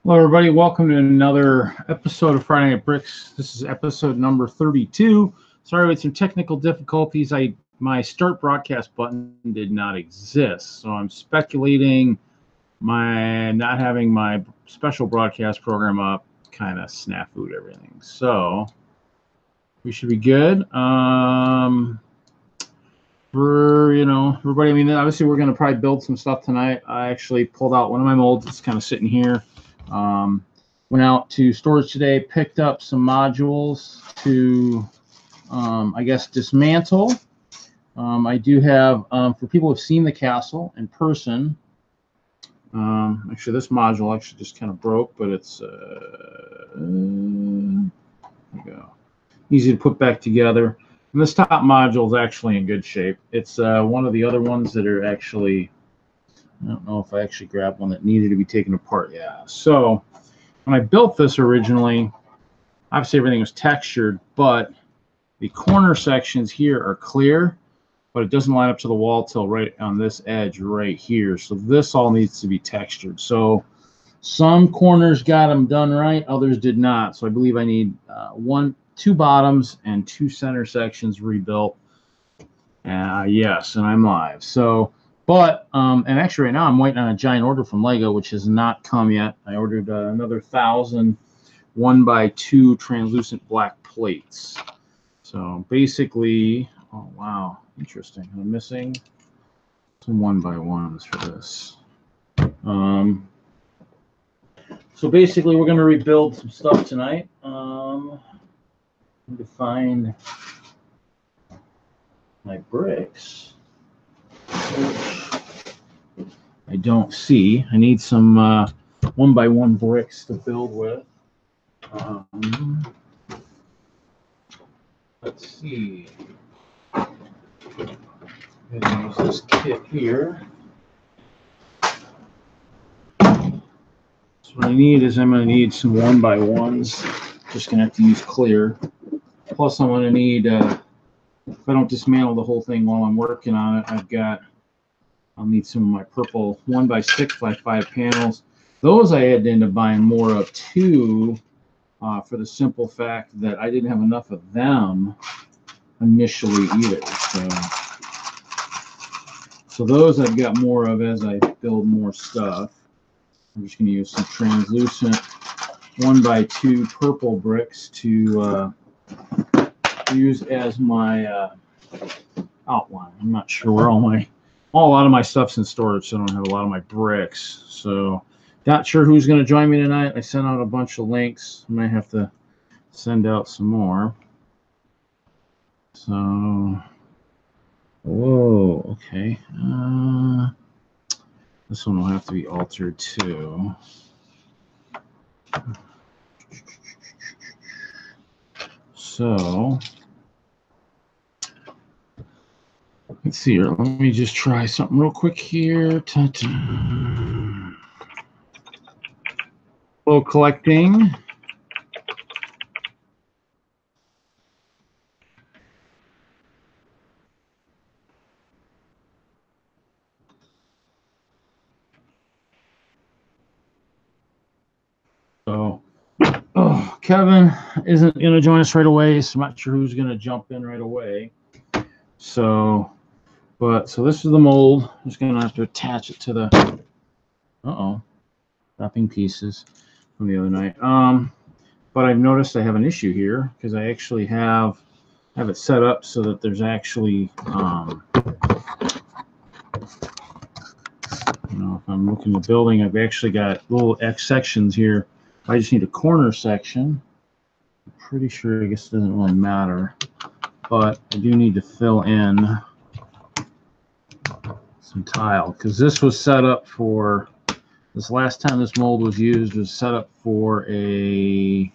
Hello, everybody. Welcome to another episode of Friday Night Bricks. This is episode number 32. Sorry with some technical difficulties. My start broadcast button did not exist, so I'm speculating my not having my special broadcast program up kind of snafu'd everything. So we should be good. For everybody. I mean, obviously we're going to probably build some stuff tonight. I actually pulled out one of my molds. It's kind of sitting here. Went out to storage today, picked up some modules to, I guess, dismantle. I do have, for people who have seen the castle in person, actually this module actually just kind of broke, but it's, there we go. Easy to put back together. And this top module is actually in good shape. It's one of the other ones that are actually, I don't know if I actually grabbed one that needed to be taken apart. Yeah. So when I built this originally, obviously everything was textured, but the corner sections here are clear, but it doesn't line up to the wall till right on this edge right here. So this all needs to be textured. So some corners got them done right, others did not. So I believe I need two bottoms and two center sections rebuilt. Yes, and I'm live. So. But, and actually right now I'm waiting on a giant order from Lego, which has not come yet. I ordered another 1,000 1x2 translucent black plates. So basically, oh wow, interesting. I'm missing some 1x1s for this. So basically we're going to rebuild some stuff tonight. Need to find my bricks, which I don't see. I need some 1x1 bricks to build with. Let's see. I'm going to use this kit here. So what I need is I'm going to need some 1x1s. Just going to have to use clear. Plus I'm going to need, if I don't dismantle the whole thing while I'm working on it, I'll need some of my purple 1x6x5 panels. Those I had to end up buying more of too, for the simple fact that I didn't have enough of them initially either. So those I've got more of as I build more stuff. I'm just going to use some translucent 1x2 purple bricks to use as my outline. I'm not sure where a lot of my stuff's in storage, so I don't have a lot of my bricks. So not sure who's going to join me tonight. I sent out a bunch of links. I might have to send out some more. So, whoa, okay. This one will have to be altered too. So, let's see here. Let me just try something real quick here. Ta-ta. Hello, collecting. So, Kevin isn't going to join us right away, so I'm not sure who's going to jump in right away. So this is the mold. I'm just going to have to attach it to the, wrapping pieces from the other night. But I've noticed I have an issue here because I actually have it set up so that there's actually, if I'm looking at the building, I've actually got little X sections here. I just need a corner section. I'm pretty sure, I guess it doesn't really matter, but I do need to fill in some tile because this was set up for, this last time this mold was used was set up for one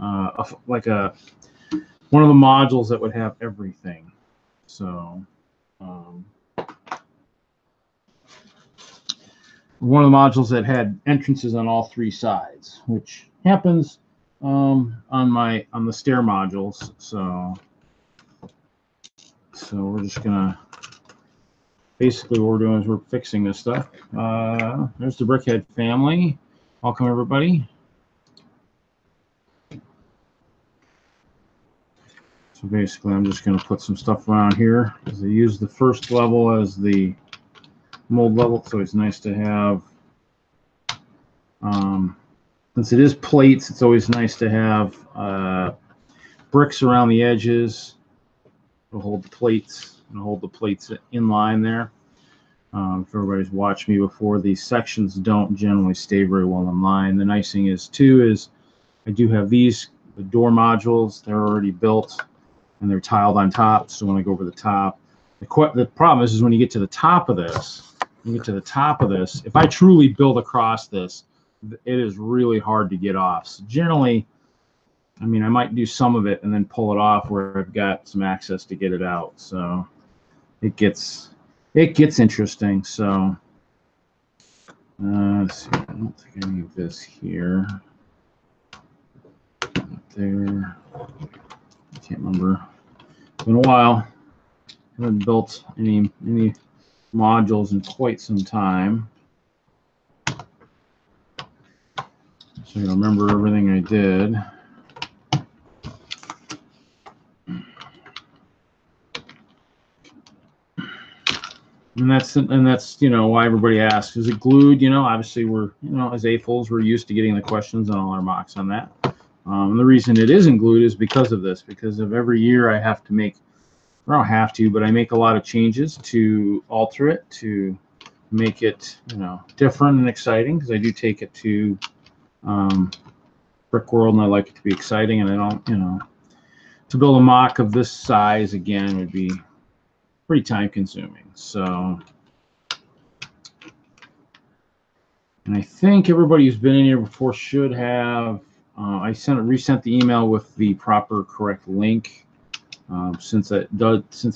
of the modules that would have everything. So one of the modules that had entrances on all three sides, which happens on the stair modules. So we're just gonna, basically what we're doing is we're fixing this stuff. There's the Brickhead family. Welcome, everybody. So basically, I'm just going to put some stuff around here because I use the first level as the mold level, so it's nice to have, since it is plates, it's always nice to have bricks around the edges to hold the plates and hold the plates in line there. If everybody's watched me before, these sections don't generally stay very well in line. The nice thing is, too, is I do have the door modules. They're already built and they're tiled on top. So when I go over the top, the problem is when you get to the top of this, if I truly build across this, it is really hard to get off. So generally, I mean, I might do some of it and then pull it off where I've got some access to get it out. So it gets interesting. So let's see. I don't think I need this here. Up there. I can't remember. It's been a while. I haven't built any modules in quite some time. So I remember everything I did. And that's why everybody asks, is it glued? Obviously we're as AFOLs we're used to getting the questions on all our mocks on that. And the reason it isn't glued is because of this. Because of every year I have to make, I don't have to, but I make a lot of changes to alter it, to make it different and exciting. Because I do take it to Brick World and I like it to be exciting, and I don't to build a mock of this size again would be pretty time consuming. So, and I think everybody who's been in here before should have, I resent the email with the proper correct link, since I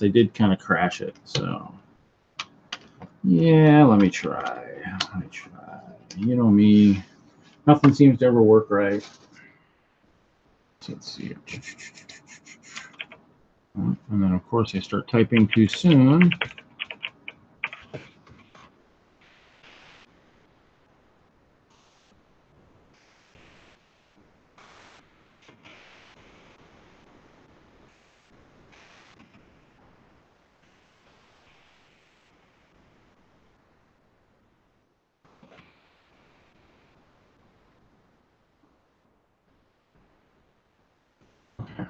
did kind of crash it. So yeah, let me try. You know me, nothing seems to ever work right. So let's see. And then, of course, I start typing too soon.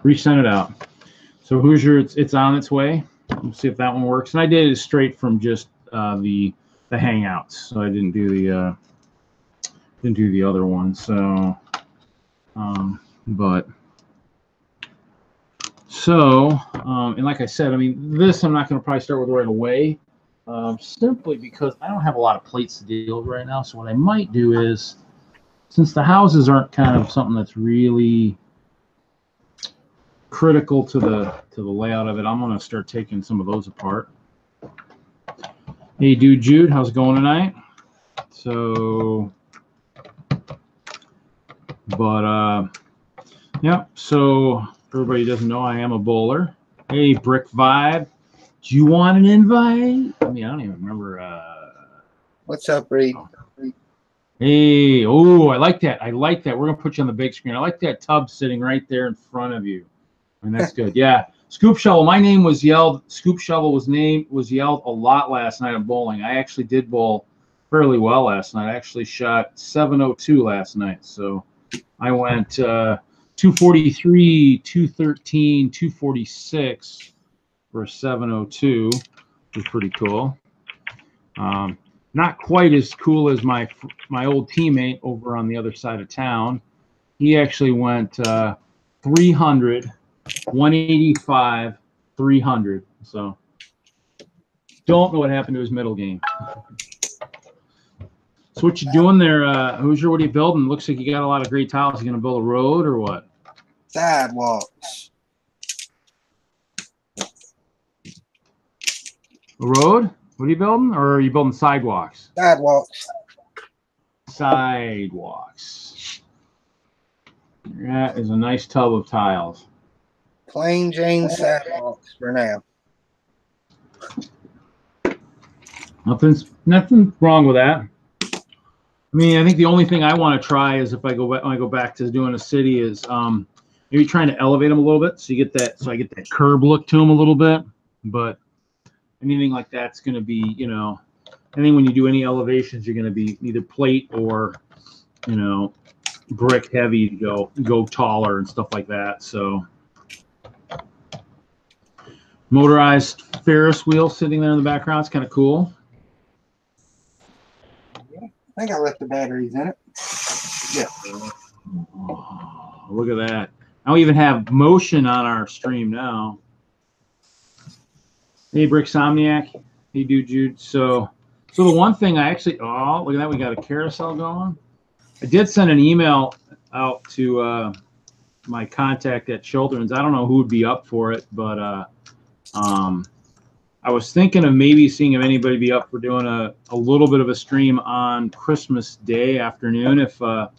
Resend it out. So Hoosier, it's on its way. We'll see if that one works. And I did it straight from just the Hangouts, so I didn't do the other one. So, and like I said, I mean, this I'm not going to probably start with right away, simply because I don't have a lot of plates to deal with right now. So what I might do is, since the houses aren't kind of something that's really critical to the layout of it, I'm going to start taking some of those apart. Hey, dude, Jude, how's it going tonight? So, yeah. So everybody doesn't know I am a bowler. Hey, Brick Vibe, do you want an invite? I mean, I don't even remember. What's up, Reed? Hey, oh, I like that. We're gonna put you on the big screen. I like that tub sitting right there in front of you. And that's good. Yeah. Scoop Shovel. My name was yelled. Scoop Shovel was yelled a lot last night at bowling. I actually did bowl fairly well last night. I actually shot 702 last night. So I went 243, 213, 246 for a 702, which was pretty cool. Not quite as cool as my old teammate over on the other side of town. He actually went 300. 185, 300. So don't know what happened to his middle game. So what you doing there, Hoosier? What are you building? Looks like you got a lot of great tiles. You gonna build a road or what? Sidewalks. A road? What are you building? Or are you building sidewalks? Sidewalks. Sidewalks. That is a nice tub of tiles. Plain Jane sidewalks for now. Nothing wrong with that. I mean, I think the only thing I want to try is if I go back, when I go back to doing a city is maybe trying to elevate them a little bit, so you get that, so I get that curb look to them a little bit. But anything like that's going to be, you know, I think when you do any elevations, you're going to be either plate or, you know, brick heavy to go taller and stuff like that. So motorized Ferris wheel sitting there in the background. It's kind of cool. I think I left the batteries in it. Yeah. Oh, look at that. Now we even have motion on our stream now. Hey, Bricksomniac. Hey, dude, Jude. So the one thing I actually, oh, look at that. We got a carousel going. I did send an email out to my contact at Children's. I don't know who would be up for it, but I was thinking of maybe seeing if anybody be up for doing a little bit of a stream on Christmas Day afternoon if the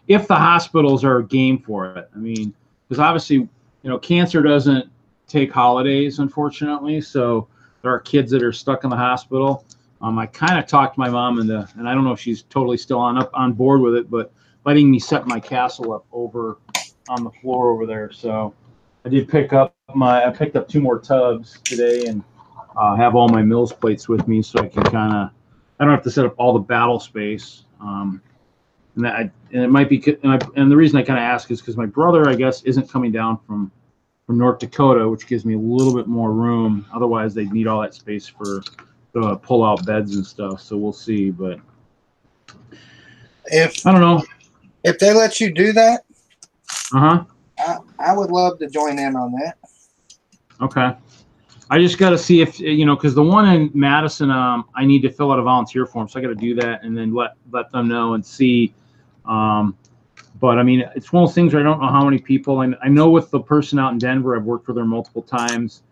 hospitals are game for it. I mean, because obviously, you know, cancer doesn't take holidays, unfortunately. So there are kids that are stuck in the hospital. I kind of talked my mom into, and I don't know if she's totally still on board with it, but letting me set my castle up over on the floor over there. So I did pick up I picked up 2 more tubs today and have all my Mills plates with me, so I can I don't have to set up all the battle space. And it might be, and the reason I kind of ask is because my brother, I guess, isn't coming down from North Dakota, which gives me a little bit more room. Otherwise, they'd need all that space for pull-out beds and stuff. So we'll see. But I don't know if they let you do that. I would love to join in on that. Okay. I just got to see if, you know, because the one in Madison, I need to fill out a volunteer form, so I got to do that and then let them know and see. But I mean, it's one of those things where I don't know how many people. I know with the person out in Denver, I've worked with her multiple times.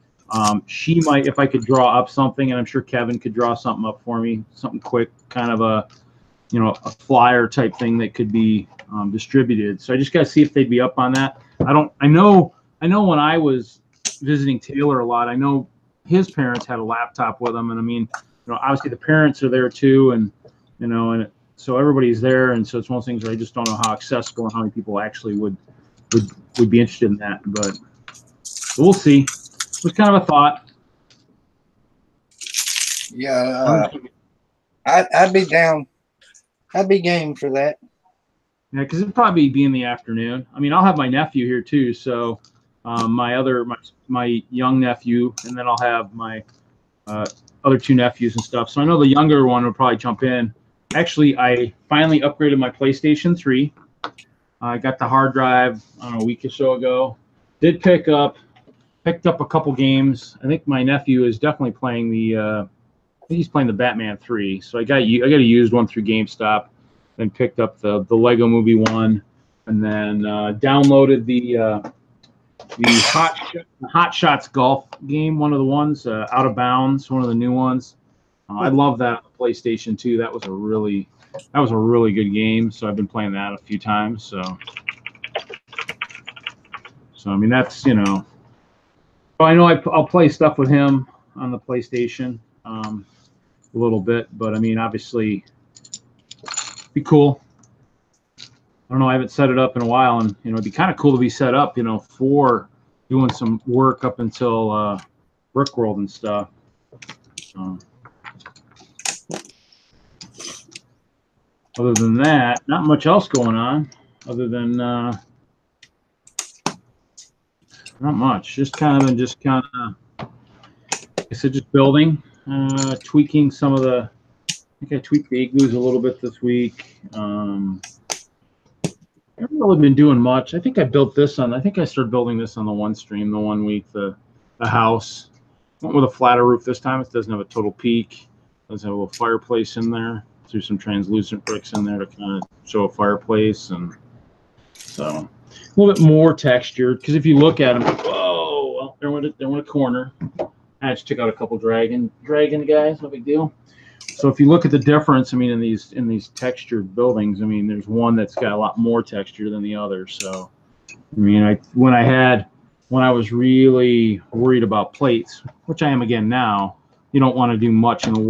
She might, if I could draw up something, and I'm sure Kevin could draw something up for me, something quick, kind of a, you know, a flyer type thing that could be distributed. So I just got to see if they'd be up on that. I know when I was visiting Taylor a lot, I know his parents had a laptop with them, and I mean, you know, obviously the parents are there too, and you know, and so everybody's there, and so it's one of those things where I just don't know how accessible and how many people actually would be interested in that, but we'll see. It was kind of a thought. Yeah, I'd be down. I'd be game for that. Yeah, because it'd probably be in the afternoon. I mean, I'll have my nephew here too, so my young nephew, and then I'll have my other 2 nephews and stuff. So I know the younger one would probably jump in. Actually, I finally upgraded my PlayStation 3. I got the hard drive, I don't know, a week or so ago. Did picked up a couple games. I think my nephew is definitely playing I think he's playing the Batman 3. So I got a used one through GameStop. Then picked up the Lego Movie 1, and then downloaded the Hot Shots golf game, one of the ones, Out of Bounds, one of the new ones. I love that on the PlayStation 2. That was a really good game. So I've been playing that a few times. So I mean, that's, you know, but I know I'll play stuff with him on the PlayStation a little bit, but I mean, obviously, be cool. I don't know. I haven't set it up in a while, and you know, it'd be kind of cool to be set up, you know, for doing some work up until Brickworld and stuff. Other than that, not much else going on. Other than not much. Just kind of, like I said, just building, tweaking some of the. I think I tweaked the igloos a little bit this week. I haven't really been doing much. I think I started building this on the one stream the one week, the house. Went with a flatter roof this time. It doesn't have a total peak. It does have a little fireplace in there. Threw some translucent bricks in there to kind of show a fireplace. And so a little bit more textured, because if you look at them, whoa, well, there went a corner. I just took out a couple dragon guys, no big deal. So if you look at the difference, I mean, in these textured buildings, I mean, there's one that's got a lot more texture than the other. So, I mean, when I was really worried about plates, which I am again now, you don't want to do much in the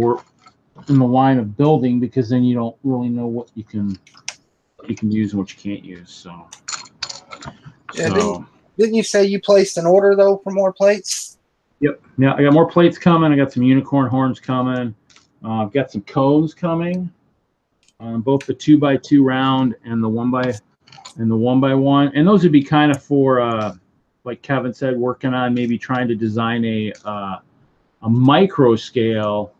in the line of building, because then you don't really know what you can use and what you can't use. So, yeah, didn't you say you placed an order though for more plates? Yep. Yeah, I got more plates coming. I got some unicorn horns coming. I've got some cones coming, both the 2x2 round and the 1x1, and those would be kind of for, like Kevin said, working on maybe trying to design a micro scale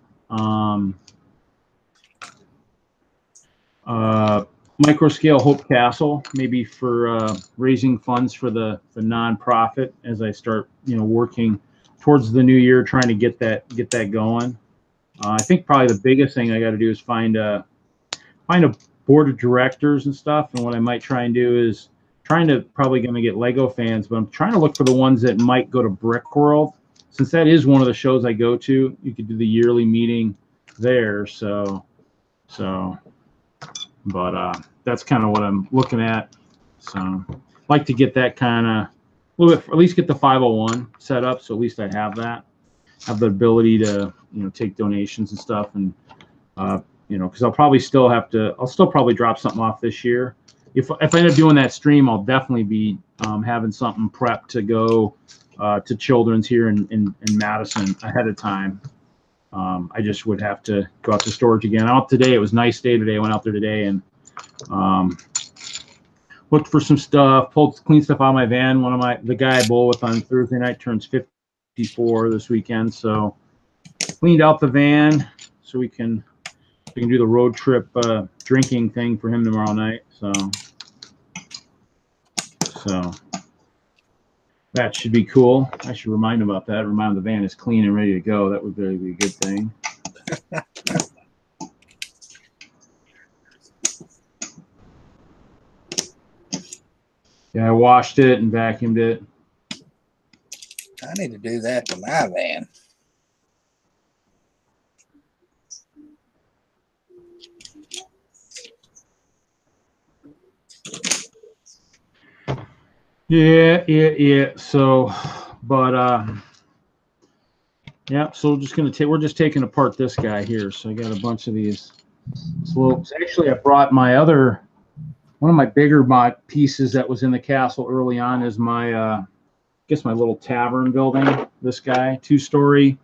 Hope Castle, maybe for raising funds for the nonprofit as I start, working towards the new year, trying to get that going. I think probably the biggest thing I got to do is find a board of directors and stuff. And what I might try and do is probably going to get Lego fans, but I'm trying to look for the ones that might go to Brick World, since that is one of the shows I go to. You could do the yearly meeting there. But that's kind of what I'm looking at. So I'd like to get that kind of a little bit, at least get the 501 set up. So at least I have the ability to, take donations and stuff. And, because I'll still probably drop something off this year. If I end up doing that stream, I'll definitely be having something prepped to go to Children's here in Madison ahead of time. I just would have to go out to storage again. Out today, it was a nice day today. I went out there today and looked for some stuff, cleaned stuff out of my van. The guy I bowl with on Thursday night turns 54 this weekend, so cleaned out the van so we can do the road trip drinking thing for him tomorrow night. So that should be cool. I should remind him about that. Remind him the van is clean and ready to go. That would really be a good thing. Yeah, I washed it and vacuumed it. I need to do that to my van. Yeah. So, but yeah. So we're just taking apart this guy here. So I got a bunch of these slopes. Actually, I brought one of my bigger pieces that was in the castle early on is my little tavern building. This guy, 2-story,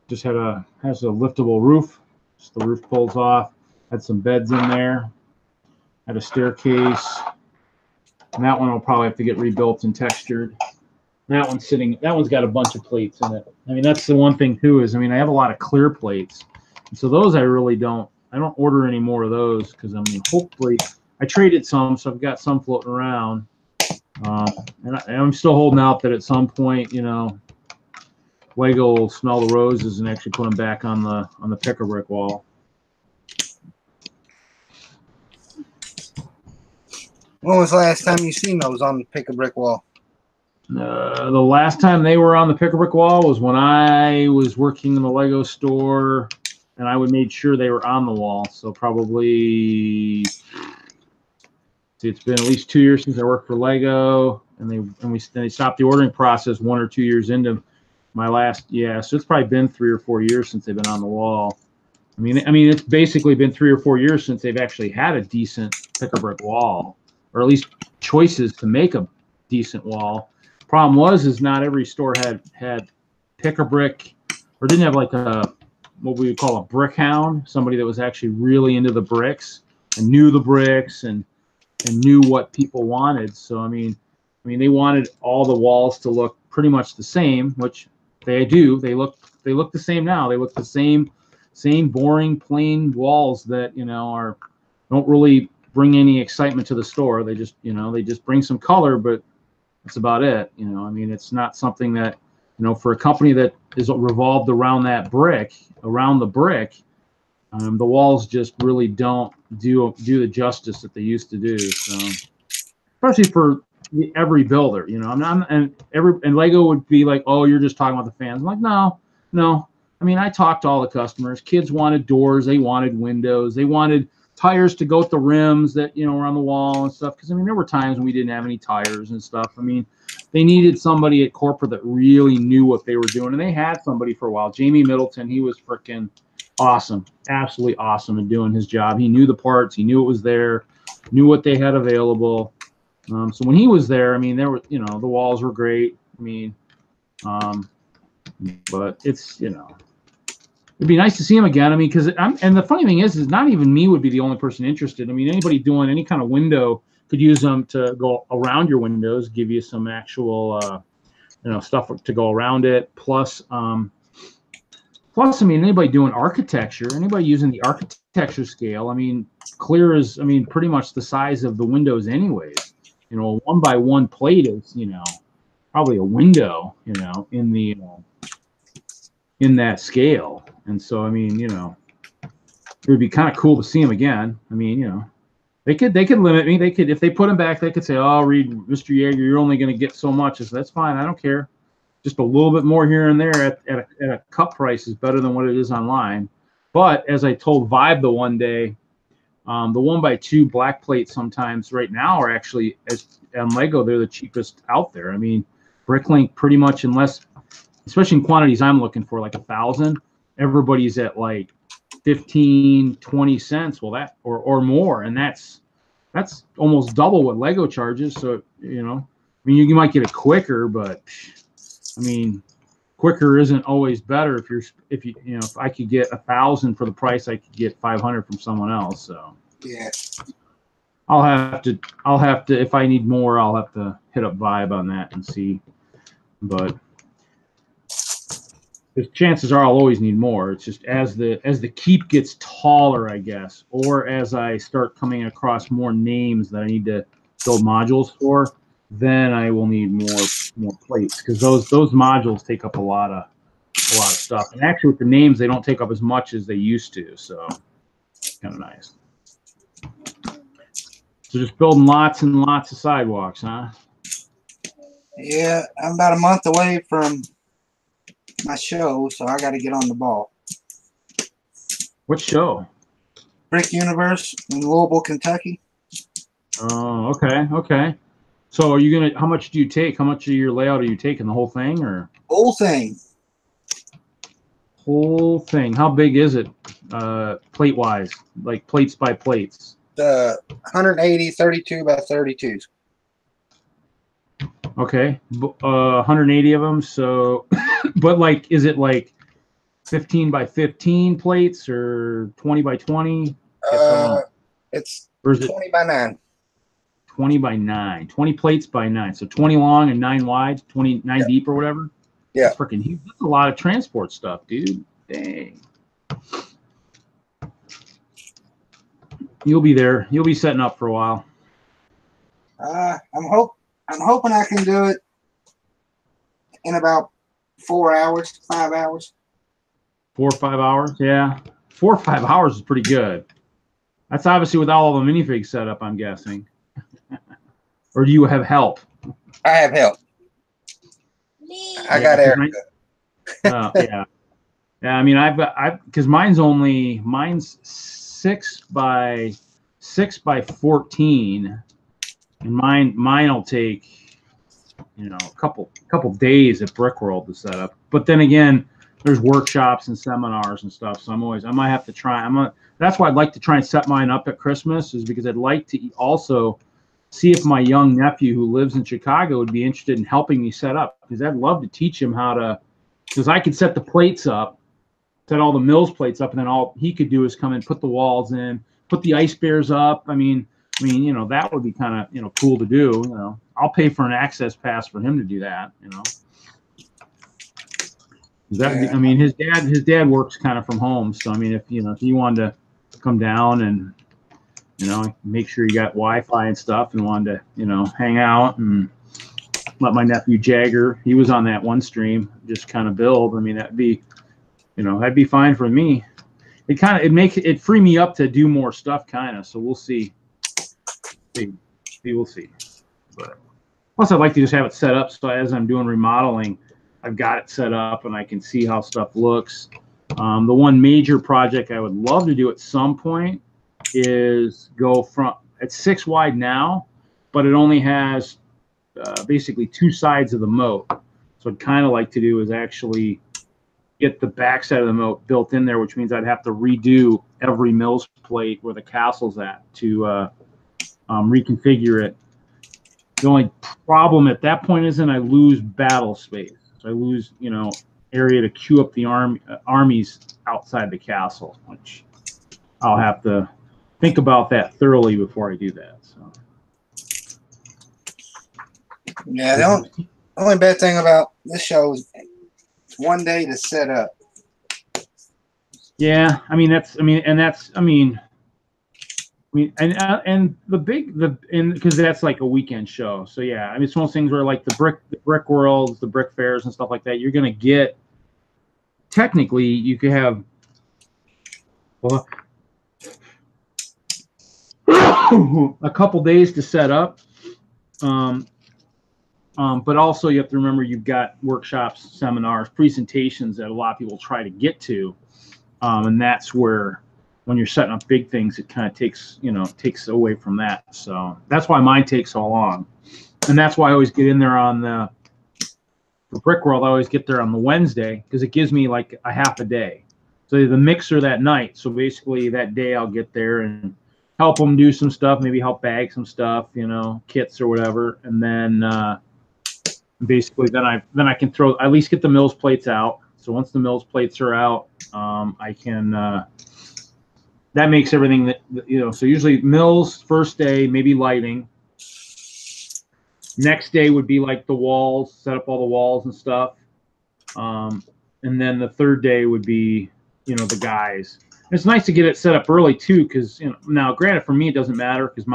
just has a liftable roof. Just the roof pulls off. Had some beds in there. Had a staircase. And that one will probably have to get rebuilt and textured. That one's got a bunch of plates in it. I mean, that's the one thing too is, I have a lot of clear plates. And so those I don't order any more of those because, hopefully I traded some, so I've got some floating around. And I'm still holding out that at some point, Lego will smell the roses and actually put them back on the pick-a-brick wall. When was the last time you seen those on the pick-a-brick wall? The last time they were on the pick-a-brick wall was when I was working in the Lego store, and I would make sure they were on the wall. So probably, it's been at least 2 years since I worked for Lego, and they stopped the ordering process 1 or 2 years into my last. Yeah, so it's probably been 3 or 4 years since they've been on the wall. I mean, it's basically been 3 or 4 years since they've actually had a decent pick-a-brick wall, or at least choices to make a decent wall. Problem is not every store had pick-a-brick, or didn't have like what we would call a brick hound, somebody that was actually really into the bricks and knew the bricks and knew what people wanted. So I mean they wanted all the walls to look pretty much the same, which they do. They look the same now. They look the same boring plain walls that don't really bring any excitement to the store. They just bring some color, but that's about it. It's not something that, for a company that is revolved around the brick, the walls just really don't do the justice that they used to do. So, especially for every builder, and Lego would be like, oh, you're just talking about the fans. I'm like, no. I talked to all the customers. Kids wanted doors, they wanted windows, they wanted tires to go with the rims that were on the wall and stuff. Because there were times when we didn't have any tires and stuff. They needed somebody at corporate that really knew what they were doing, and they had somebody for a while. Jamie Middleton, he was freaking awesome, absolutely awesome at doing his job. He knew the parts, he knew it was there, knew what they had available. So when he was there, I mean, there were, the walls were great. I mean, but it's, it'd be nice to see him again. I mean, because and the funny thing is not even me would be the only person interested. I mean, anybody doing any kind of window could use them to go around your windows, give you some actual, stuff to go around it. Plus, I mean, anybody doing architecture, anybody using the architecture scale, I mean, clear is, I mean, pretty much the size of the windows anyways. A 1x1 plate is, probably a window, in that scale. And so, I mean, it would be kind of cool to see him again. I mean, they could limit me. They could, if they put him back, they could say, "Oh, Reed, Mr. Yaeger, you're only going to get so much." I said, "That's fine. I don't care. Just a little bit more here and there at a cut price is better than what it is online." But as I told Vibe the one day, the 1x2 black plates sometimes right now are actually, as on Lego, they're the cheapest out there. I mean, Bricklink pretty much, unless, especially in quantities I'm looking for, like 1,000, everybody's at like 15, 20 cents. Well, that or more, and that's almost double what Lego charges. So I mean, you might get it quicker, but I mean, quicker isn't always better. If I could get 1,000 for the price, I could get 500 from someone else. So yeah, I'll have to if I need more, I'll have to hit up Vibe on that and see. But the chances are I'll always need more. It's just as the keep gets taller, I guess, or as I start coming across more names that I need to build modules for, then I will need more plates, because those modules take up a lot of stuff. And actually, with the names, they don't take up as much as they used to. So kind of nice. So just building lots and lots of sidewalks, huh? Yeah, I'm about a month away from my show, so I got to get on the ball. What show? Brick Universe in Louisville, Kentucky. Oh, okay. So are you gonna? How much do you take? How much of your layout are you taking? The whole thing, or whole thing? Whole thing. How big is it, plate wise? Like plates by plates? 180, 32 by 32s. Okay, 180 of them. So, but like, is it like 15 by 15 plates or 20 by 20? It's 20 by 9. 20 by 9. 20 plates by 9. So 20 long and 9 wide, 29 deep or whatever. Yeah. That's freaking huge. That's a lot of transport stuff, dude. Dang. You'll be there. You'll be setting up for a while. I'm hoping I can do it in about 4 hours, 5 hours. 4 or 5 hours? Yeah. 4 or 5 hours is pretty good. That's obviously with all of the minifigs set up, I'm guessing. Or do you have help? I have help. I got Erica. Yeah. Yeah, I mean, because mine's 6 by 14, and mine'll take, a couple days at Brickworld to set up. But then again, there's workshops and seminars and stuff, so I might have to try. That's why I'd like to try and set mine up at Christmas, is because I'd like to also see if my young nephew who lives in Chicago would be interested in helping me set up, because I'd love to teach him how to, because I could set the plates up, set all the mills plates up, and then all he could do is come and put the walls in, put the ice bears up. I mean, that would be kind of, cool to do. I'll pay for an access pass for him to do that. I mean, his dad works kind of from home, so I mean, if he wanted to come down and make sure he got Wi-Fi and stuff, and wanted to hang out and let my nephew Jagger, he was on that one stream, just kind of build. I mean, that'd be fine for me. It free me up to do more stuff, kind of. So we'll see. We'll see. But plus, I'd like to just have it set up so as I'm doing remodeling, I've got it set up and I can see how stuff looks. The one major project I would love to do at some point is go from, it's 6 wide now, but it only has basically 2 sides of the moat. So I'd kind of like to do is actually, get the backside of the moat built in there, which means I'd have to redo every mills plate where the castle's at to reconfigure it. The only problem at that point isn't I lose battle space. So I lose, area to queue up the armies outside the castle, which I'll have to think about that thoroughly before I do that. So. Yeah, the only bad thing about this show is it's one day to set up. Yeah, because that's like a weekend show. So yeah, it's one of those things where like the brick worlds, the brick fairs and stuff like that, you're gonna get. Technically, you could have. Well, a couple days to set up, but also you have to remember you've got workshops, seminars, presentations that a lot of people try to get to, and that's where when you're setting up big things, it kind of takes away from that. So that's why mine takes so long, and that's why I always get in there on the Brick World. I always get there on the Wednesday because it gives me like a half a day. So the mixer that night. So basically that day I'll get there and help them do some stuff, maybe help bag some stuff, kits or whatever, and then basically then I can at least get the mills plates out. So once the mills plates are out, I can that makes everything that So usually mills first day, maybe lighting. Next day would be like the walls, set up all the walls and stuff, and then the third day would be the guys. It's nice to get it set up early too, because now granted for me it doesn't matter because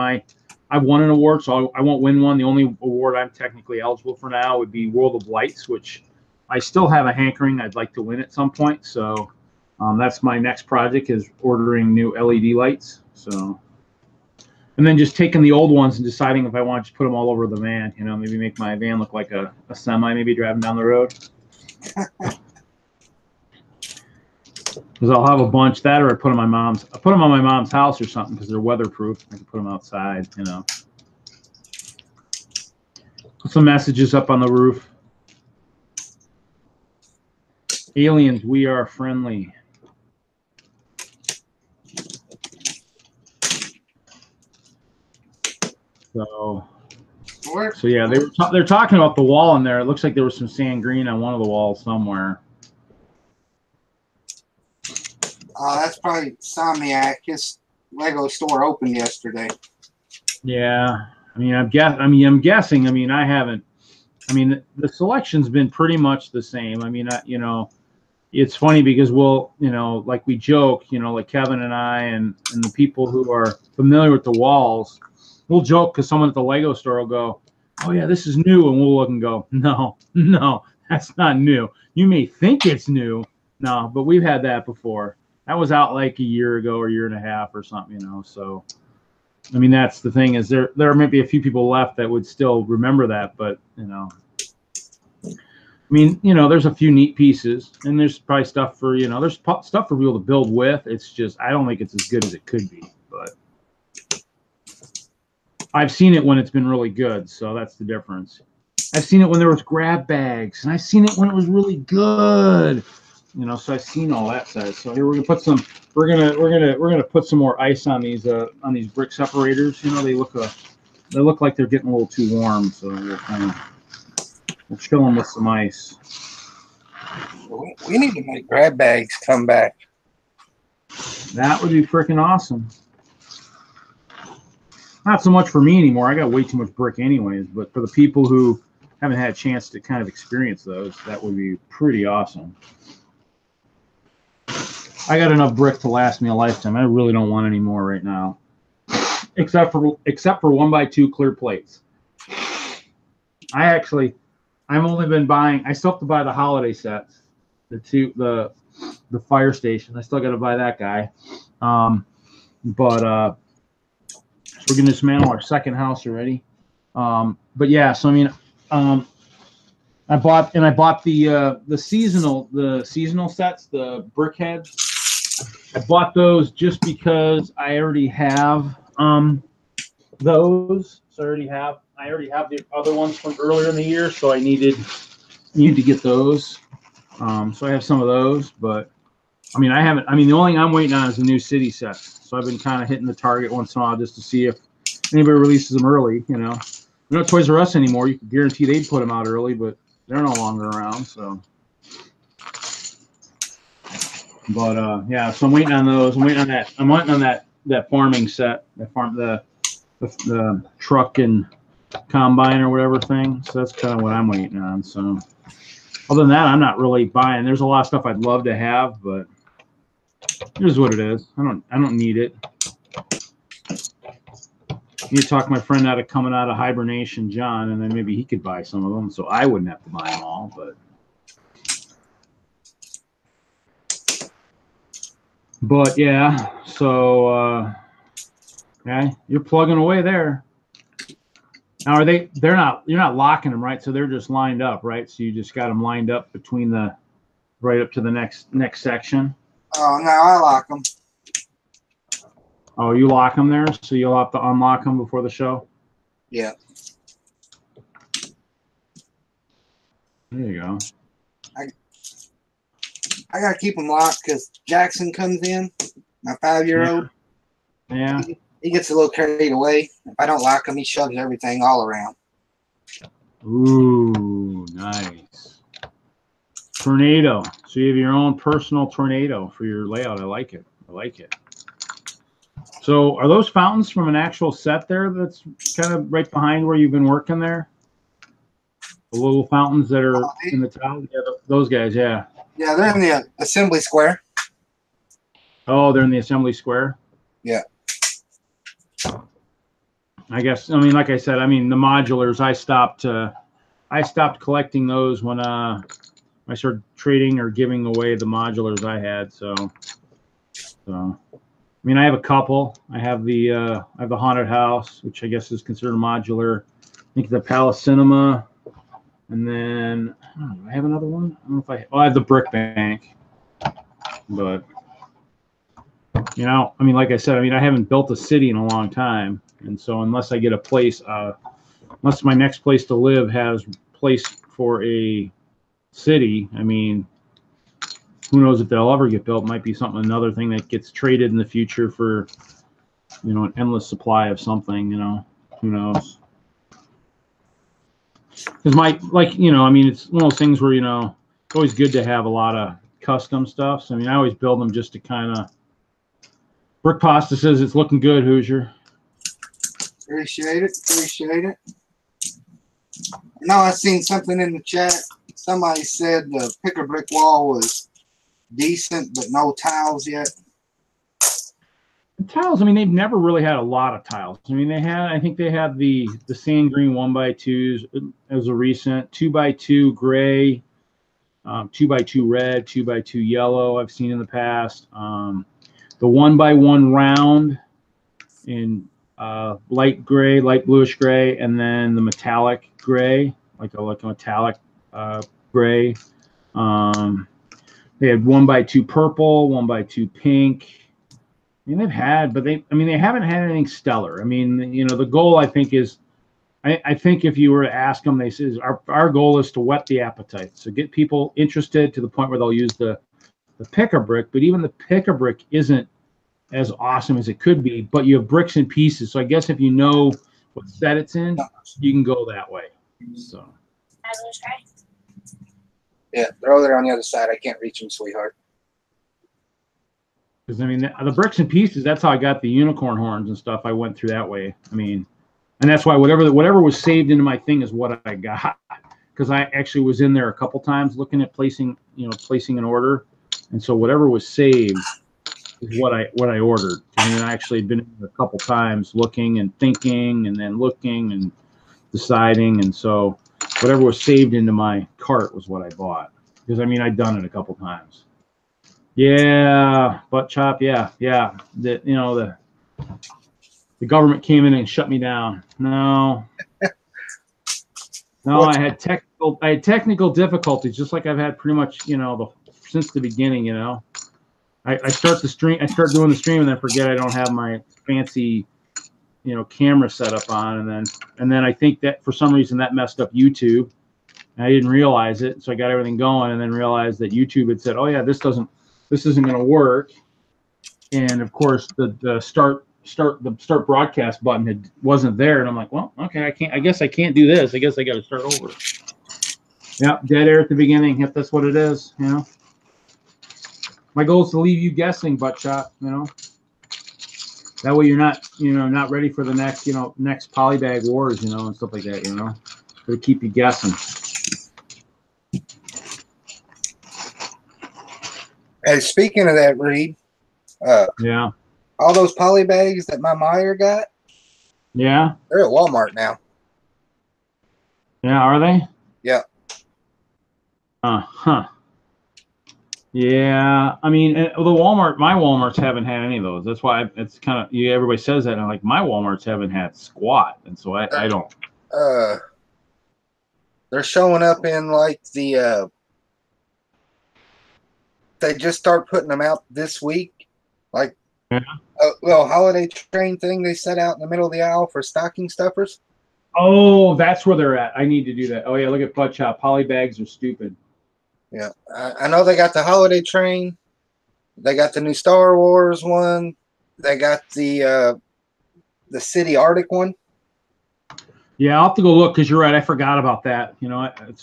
I won an award, so I won't win one. The only award I'm technically eligible for now would be World of Lights, which I still have a hankering I'd like to win at some point. So that's my next project, is ordering new LED lights. So, and then just taking the old ones and deciding if I want to just put them all over the van. Maybe make my van look like a semi, maybe driving down the road. Because I'll have a bunch that, or I put them on my mom's house or something because they're weatherproof. I can put them outside. Put some messages up on the roof. Aliens, we are friendly. So yeah, they're talking about the wall in there. It looks like there was some sand green on one of the walls somewhere. That's probably Somniac. His Lego store opened yesterday. Yeah, I'm guessing. I haven't. The selection's been pretty much the same. It's funny because like we joke, like Kevin and I and the people who are familiar with the walls, we'll joke because someone at the Lego store will go, "Oh yeah, this is new," and we'll look and go, "No, that's not new. You may think it's new, no, but we've had that before. That was out like a year ago or a year and a half or something, So, that's the thing, is there may be a few people left that would still remember that, but there's a few neat pieces, and there's probably stuff for there's stuff for people to build with. It's just I don't think it's as good as it could be, but I've seen it when it's been really good, so that's the difference. I've seen it when there was grab bags, and I've seen it when it was really good. So I've seen all that side. So here we're gonna put some. We're gonna put some more ice on these brick separators. They look like they're getting a little too warm. So we'll chill them with some ice. We need to make grab bags come back. That would be freaking awesome. Not so much for me anymore. I got way too much brick anyways. But for the people who haven't had a chance to kind of experience those, that would be pretty awesome. I got enough brick to last me a lifetime. I really don't want any more right now, except for 1x2 clear plates. I've only been buying. I still have to buy the holiday sets, the fire station. I still got to buy that guy. But we're gonna dismantle our second house already. But yeah, so I bought the seasonal sets, the brick heads. I bought those just because I already have those. So I already have the other ones from earlier in the year, so I needed to get those. So I have some of those, but I mean, I haven't. I mean, the only thing I'm waiting on is the new city set. So I've been kind of hitting the target once in a while just to see if anybody releases them early. You know, we're not Toys R Us anymore. You can guarantee they'd put them out early, but they're no longer around. So, but yeah. So I'm waiting on those. I'm waiting on that. I'm waiting on that farming set. The truck and combine or whatever thing. So that's kind of what I'm waiting on. So other than that, I'm not really buying. There's a lot of stuff I'd love to have, but here's what it is. I don't need it. You talk my friend out of coming out of hibernation, John, and then maybe he could buy some of them, so I wouldn't have to buy them all. But yeah. So okay, you're plugging away there. Now are they? They're not. You're not locking them, right? So they're just lined up, right? So you just got them lined up between right up to the next section. Oh no, I lock them. Oh, you lock them there, so you'll have to unlock them before the show? Yeah. There you go. I got to keep them locked because Jackson comes in, my 5-year-old. Yeah. He gets a little carried away. If I don't lock him, he shoves everything all around. Ooh, nice. Tornado. So you have your own personal tornado for your layout. I like it. I like it. So are those fountains from an actual set there that's kind of right behind where you've been working there? The little fountains that are in the tile? Yeah, those guys, yeah. Yeah, they're in the assembly square. Oh, they're in the assembly square? Yeah. I guess, I mean, like I said, I mean, the modulars, I stopped collecting those when I started trading or giving away the modulars I had, so I mean, I have a couple. I have the haunted house, which I guess is considered modular. I think the Palace Cinema, and then I have another one. I don't know if I have the Brick Bank, but you know, I mean, like I said, I mean, I haven't built a city in a long time, and so unless I get a place, unless my next place to live has place for a city, I mean, who knows if they'll ever get built? Might be another thing that gets traded in the future for, you know, an endless supply of something, you know, who knows? Because you know, I mean, it's one of those things where, you know, it's always good to have a lot of custom stuff. So, I mean, I always build them just to kind of, Brick Pasta says it's looking good, Hoosier. Appreciate it. Appreciate it. No, I seen something in the chat. Somebody said the picker brick wall was decent, but no tiles yet. The tiles, I mean, they've never really had a lot of tiles. I mean, I think they had the sand green 1x2s as a recent 2x2 gray, 2x2 red, 2x2 yellow. I've seen in the past. The 1x1 round in light gray, light bluish gray, and then the metallic gray, like a metallic gray. They had 1x2 purple, 1x2 pink. I mean, they haven't had anything stellar. I mean, you know, the goal I think is, I think if you were to ask them, they say our goal is to whet the appetite, so get people interested to the point where they'll use the picker brick. But even the picker brick isn't as awesome as it could be. But you have bricks and pieces, so I guess if you know what set it's in, you can go that way. So. Yeah, they're over there on the other side. I can't reach them, sweetheart. Because, I mean, the bricks and pieces, that's how I got the unicorn horns and stuff. I went through that way. I mean, and that's why whatever was saved into my thing is what I got. Because I actually was in there a couple times looking at placing an order. And so whatever was saved is what I ordered. And then I actually had been in a couple times looking and thinking and then looking and deciding. And so whatever was saved into my cart was what I bought. Because, I mean, I'd done it a couple times. Yeah, butt chop. Yeah. The government came in and shut me down. No, I had technical difficulties, just like I've had pretty much, you know, since the beginning. You know, I start doing the stream and then forget I don't have my fancy, you know, camera set up on, and then I think that for some reason that messed up YouTube, And I didn't realize it, so I got everything going, and then realized that YouTube had said, "Oh yeah, this isn't going to work." And of course, the start broadcast button wasn't there, and I'm like, "Well, okay, I guess I can't do this. I guess I got to start over." Yeah, dead air at the beginning, if that's what it is, you know. My goal is to leave you guessing, butt chop, you know. That way you're not, not ready for the next polybag wars, and stuff like that, to keep you guessing. Hey, speaking of that, Reed, yeah, all those poly bags that my Meyer got, yeah, they're at Walmart now. Yeah, are they? Yeah. Huh. Yeah, I mean, my Walmarts haven't had any of those. That's why it's kind of, everybody says that, and I'm like, my Walmarts haven't had squat, and so I don't. They're showing up in like the. They just start putting them out this week, like a little holiday train thing they set out in the middle of the aisle for stocking stuffers. Oh, that's where they're at. I need to do that. Oh yeah, look at butt chop. Poly bags are stupid. Yeah, I know they got the holiday train. They got the new Star Wars one. They got the City Arctic one. Yeah, I'll have to go look because you're right. I forgot about that.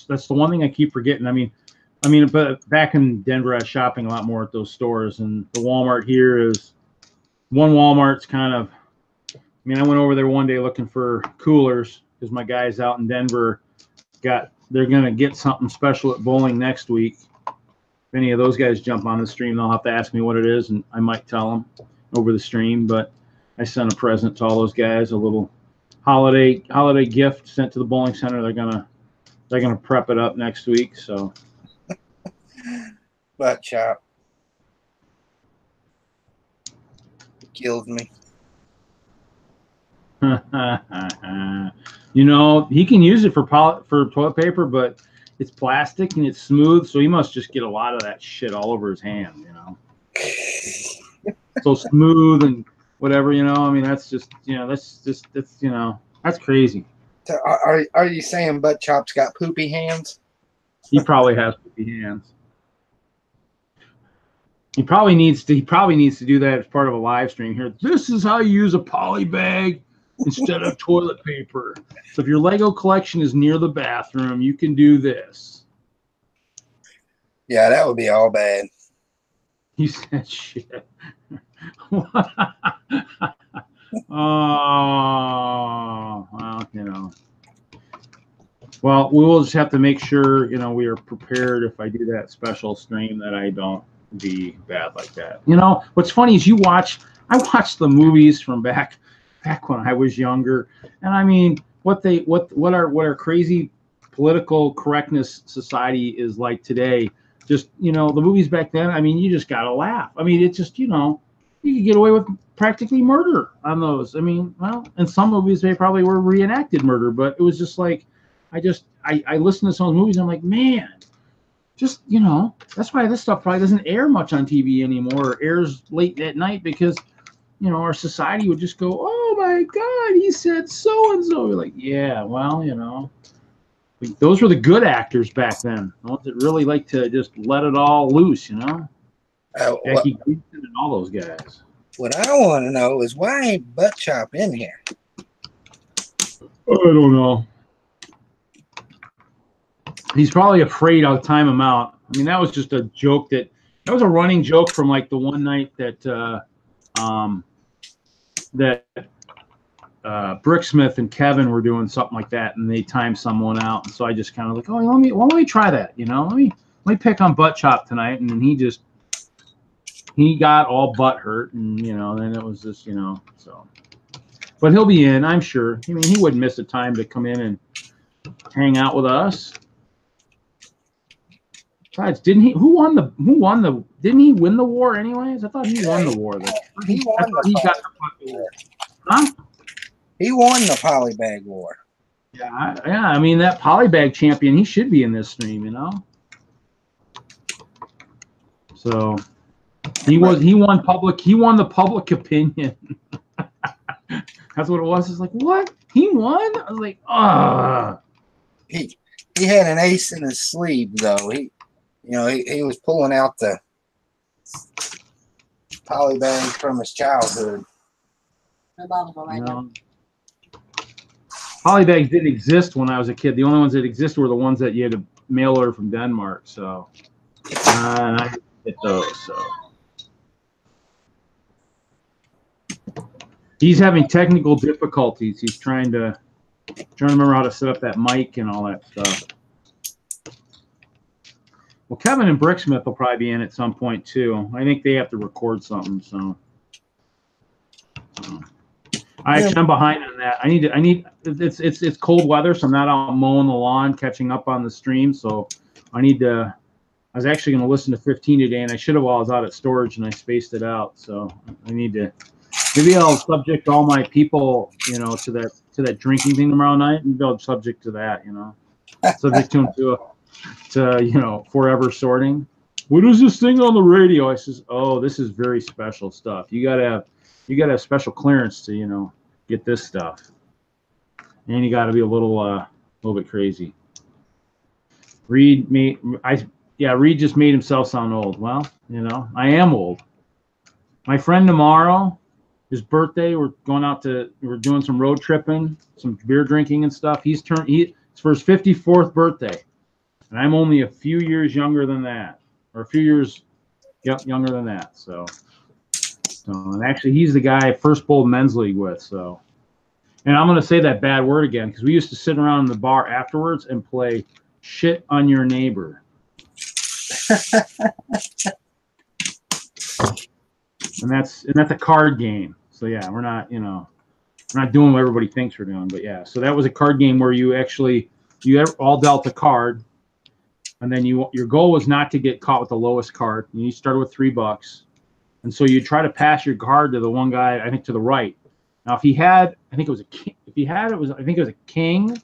That's the one thing I keep forgetting. I mean, but back in Denver, I was shopping a lot more at those stores, and the Walmart here is one Walmart's kind of. I mean, I went over there one day looking for coolers because my guys out in Denver they're going to get something special at bowling next week. If any of those guys jump on the stream, they'll have to ask me what it is, and I might tell them over the stream. But I sent a present to all those guys, a little holiday gift sent to the bowling center. They're gonna prep it up next week. So, butt chop killed me. He can use it for toilet paper, but it's plastic and it's smooth, so he must just get a lot of that shit all over his hand, So smooth and whatever, I mean, that's just, that's crazy. So are you saying butt chop's got poopy hands? He probably has poopy hands. He probably needs to do that as part of a live stream here. This is how you use a poly bag instead of toilet paper. So if your Lego collection is near the bathroom, you can do this. Yeah, that would be all bad. He said shit. Oh, well, Well, we will just have to make sure, we are prepared if I do that special stream that I don't be bad like that. What's funny is I watched the movies from back when I was younger, and I mean, what our crazy political correctness society is like today. Just, the movies back then, I mean, you just gotta laugh. I mean, it's just, you could get away with practically murder on those. I mean, well, in some movies they probably were reenacted murder, but it was just like, I listen to some of those movies and I'm like, man, just, that's why this stuff probably doesn't air much on TV anymore, or airs late at night, because, our society would just go, oh my God, he said so-and-so. We're like, yeah, well, those were the good actors back then. The ones that really like to just let it all loose, Jackie Gleason and all those guys. What I want to know is why ain't butt chop in here? I don't know. He's probably afraid I'll time him out. I mean, that was just a joke that was a running joke from like the one night that Bricksmith and Kevin were doing something like that, and they timed someone out. And so I just kind of like, oh, let me try that, let me pick on butt chop tonight. And then he got all butt hurt, and then it was just so. But he'll be in, I'm sure. I mean, he wouldn't miss a time to come in and hang out with us. Besides, didn't he win the war anyways? I thought he won the war. He won the war. Huh? He won the polybag war. Yeah. I mean, that polybag champion, he should be in this stream, So he won the public opinion. That's what it was. It's like, what? He won? I was like, ah. he had an ace in his sleeve, though. He was pulling out the poly bags from his childhood. No. Poly bags didn't exist when I was a kid. The only ones that existed were the ones that you had to mail order from Denmark. So, and I didn't get those. So, he's having technical difficulties. He's trying to remember how to set up that mic and all that stuff. Well, Kevin and Bricksmith will probably be in at some point too. I think they have to record something. So, I'm behind on that. It's cold weather, so I'm not out mowing the lawn, catching up on the stream. So I was actually going to listen to 15 today, and I should have while I was out at storage, and I spaced it out. So I need to. Maybe I'll subject all my people, to that drinking thing tomorrow night, and they'll subject to that, subject to them to forever sorting. What is this thing on the radio? I says, oh, this is very special stuff. You gotta have special clearance to get this stuff, and you got to be a little bit crazy. Reed just made himself sound old. Well, I am old. My friend tomorrow, his birthday, we're doing some road tripping, some beer drinking and stuff. It's for his 54th birthday, and I'm only a few years younger than that, or a few years, younger than that. So, and actually, he's the guy I first bowled men's league with. So, and I'm going to say that bad word again because we used to sit around in the bar afterwards and play shit on your neighbor. And that's a card game. So yeah, we're not doing what everybody thinks we're doing. But yeah, so that was a card game where you all dealt a card, and then your goal was not to get caught with the lowest card. You started with $3, and so you try to pass your card to the one guy, I think, to the right. Now, if he had, I think it was a king. If he had, I think it was a king.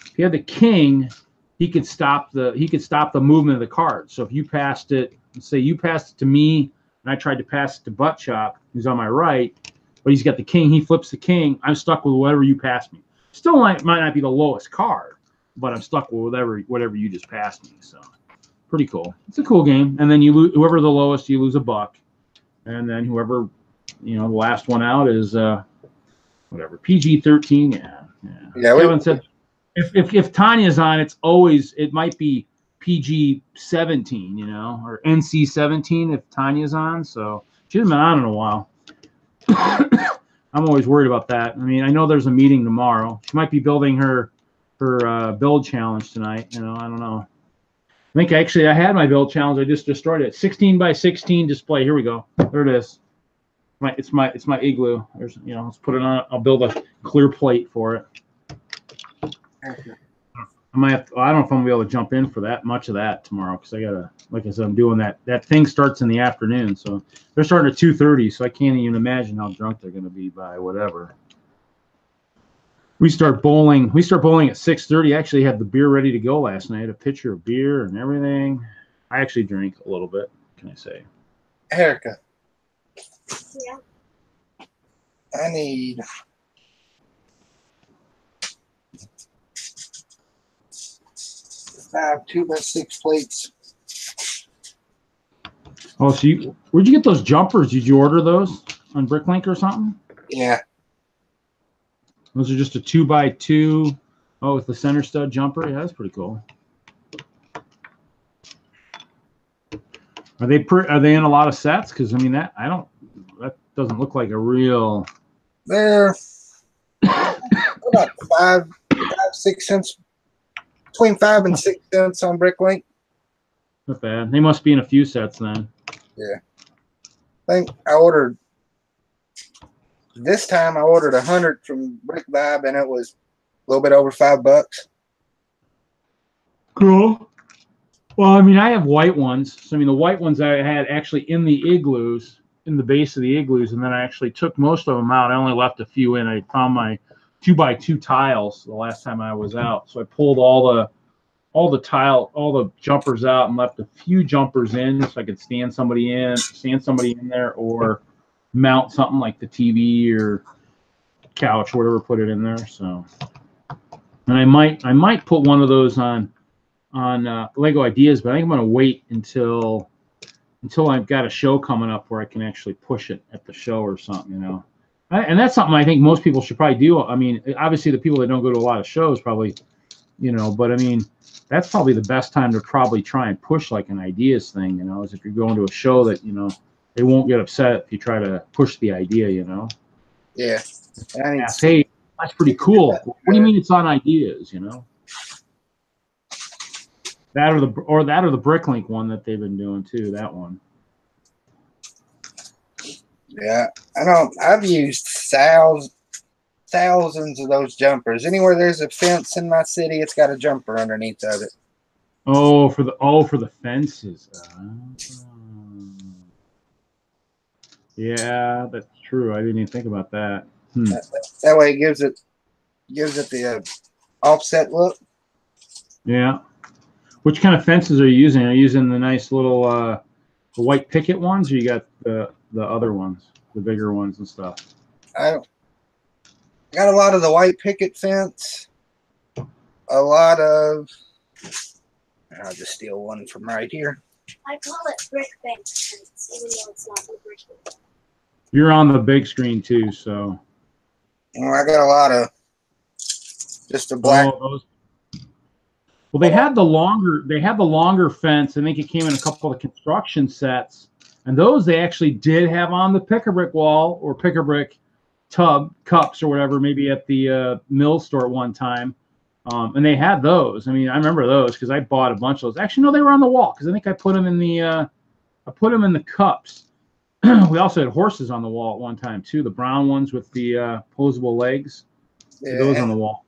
If he had the king, he could stop the movement of the card. So if you passed it, say you passed it to me, and I tried to pass it to Butt Chop, who's on my right, but he's got the king. He flips the king. I'm stuck with whatever you passed me. Still might not be the lowest card, but I'm stuck with whatever you just passed me. So pretty cool. It's a cool game. And then you lose, whoever the lowest, you lose $1, and then whoever the last one out is whatever PG-13. Yeah. Kevin said if Tanya's on, it might be PG-17, or NC-17 if Tanya's on. So she hasn't been on in a while. I'm always worried about that. I mean, I know there's a meeting tomorrow. She might be building her build challenge tonight. I don't know. I think I had my build challenge. I just destroyed it. 16 by 16 display. Here we go. There it is. It's my igloo. There's let's put it on. I'll build a clear plate for it. Okay. I might have to, I don't know if I'm gonna be able to jump in for that much of that tomorrow because I gotta, like I said, I'm doing that. That thing starts in the afternoon, so they're starting at 2:30. So I can't even imagine how drunk they're gonna be by whatever. We start bowling at 6:30. I actually had the beer ready to go last night. A pitcher of beer and everything. I actually drink a little bit. Can I say? Erica. Yeah. I need 5 2x6 plates. Oh, so where'd you get those jumpers? Did you order those on Bricklink or something? Yeah. Those are just a 2x2. Oh, with the center stud jumper. Yeah, that's pretty cool. Are they in a lot of sets? Because I mean that doesn't look like a real. They're about 5-6 cents, between 5 and 6 cents on Bricklink. Not bad. They must be in a few sets then. Yeah. I think I ordered this time. I ordered 100 from Brick Vibe, and it was a little bit over $5. Cool. Well, I mean, I have white ones. So, I mean, the white ones I had actually in the igloos, in the base of the igloos, and then I actually took most of them out. I only left a few in. I found my 2x2 tiles the last time I was out. So I pulled all the jumpers out and left a few jumpers in so I could stand somebody in there or mount something like the TV or couch, whatever, put it in there. So And I might put one of those on Lego Ideas, but I think I'm going to wait until I've got a show coming up where I can actually push it at the show or something, you know. And that's something I think most people should probably do. I mean, obviously the people that don't go to a lot of shows probably, you know, but I mean, that's probably the best time to probably try and push like an ideas thing, you know, is if you're going to a show that, you know, they won't get upset if you try to push the idea, you know. Yeah. Ask, hey, that's pretty cool. What do you mean it's on Ideas, you know? That or the Bricklink one that they've been doing too, that one. Yeah, I know. I've used thousands of those jumpers. Anywhere there's a fence in my city, it's got a jumper underneath of it. Oh, for the fences. Yeah, that's true. I didn't even think about that. That way, it gives it the offset look. Yeah. Which kind of fences are you using? Are you using the nice little the white picket ones, or you got the other ones, the bigger ones and stuff? I got a lot of the white picket fence. A lot of. I'll just steal one from right here. I call it brick bank fence, even though it's not the brick bank. You're on the big screen too, so. Well, I got a lot of just the black. Oh, well, they had the longer fence. I think it came in a couple of construction sets, and those they actually did have on the pick-a-brick wall or pick-a-brick tub cups or whatever, maybe at the mill store at one time, and they had those. I mean, I remember those because I bought a bunch of those. Actually, no, they were on the wall because I think I put them in the cups. We also had horses on the wall at one time too, the brown ones with the posable legs. Yeah. Those on the wall.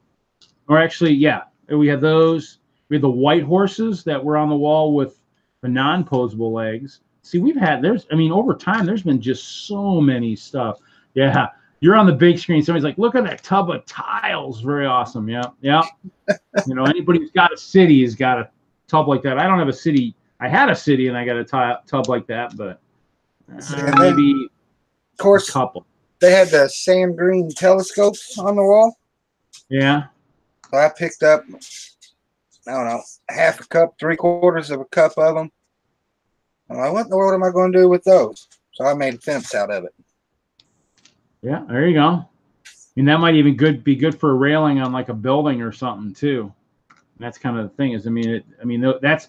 Or actually, yeah, we had those. We had the white horses that were on the wall with the non-posable legs. See, over time, there's been just so many stuff. Yeah, you're on the big screen. Somebody's like, look at that tub of tiles. Very awesome. Yeah, yeah. You know, anybody who's got a city has got a tub like that. I don't have a city. I had a city and I got a tub like that, but maybe of course, a couple. They had the sand green telescopes on the wall. Yeah. So I picked up, I don't know, half a cup, 3/4 of a cup of them. I'm like, what in the world am I going to do with those? So I made a fence out of it. Yeah, there you go. I mean, that might even be good for a railing on like a building or something too. And that's kind of the thing is, that's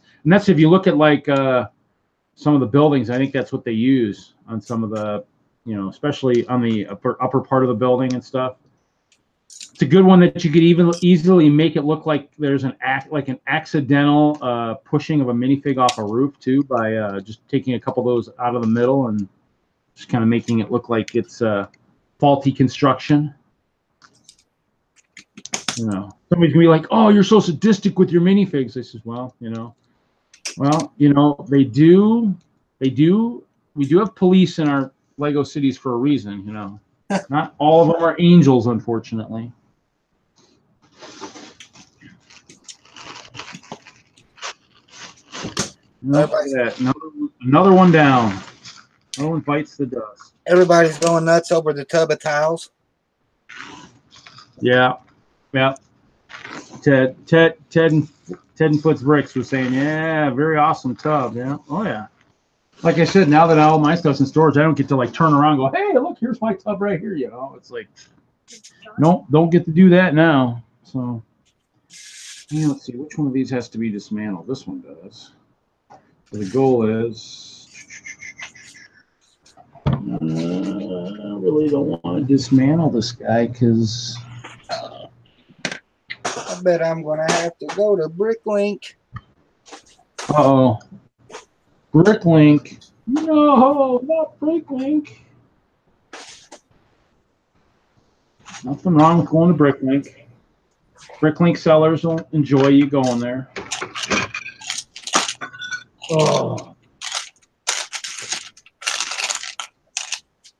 if you look at like some of the buildings, I think that's what they use on some of the, you know, especially on the upper part of the building and stuff. It's a good one that you could easily make it look like there's an accidental pushing of a minifig off a roof too, by just taking a couple of those out of the middle and just kind of making it look like it's faulty construction. You know, somebody's gonna be like, "Oh, you're so sadistic with your minifigs." I says, "Well, you know, we do have police in our Lego cities for a reason. You know, not all of them are angels, unfortunately." Look at that. Another one down. No one bites the dust. Everybody's going nuts over the tub of tiles. Yeah. Yeah. Ted and Foot's Bricks was saying, yeah, very awesome tub. Yeah. Oh, yeah. Like I said, now that all my stuff's in storage, I don't get to like turn around and go, hey, look, here's my tub right here. You know, it's like, nope, don't get to do that now. So, yeah, let's see, which one of these has to be dismantled? This one does. So the goal is, I really don't want to dismantle this guy because I bet I'm going to have to go to Bricklink. Uh-oh. Bricklink. No, not Bricklink. Nothing wrong with going to Bricklink. Bricklink sellers will enjoy you going there. Oh.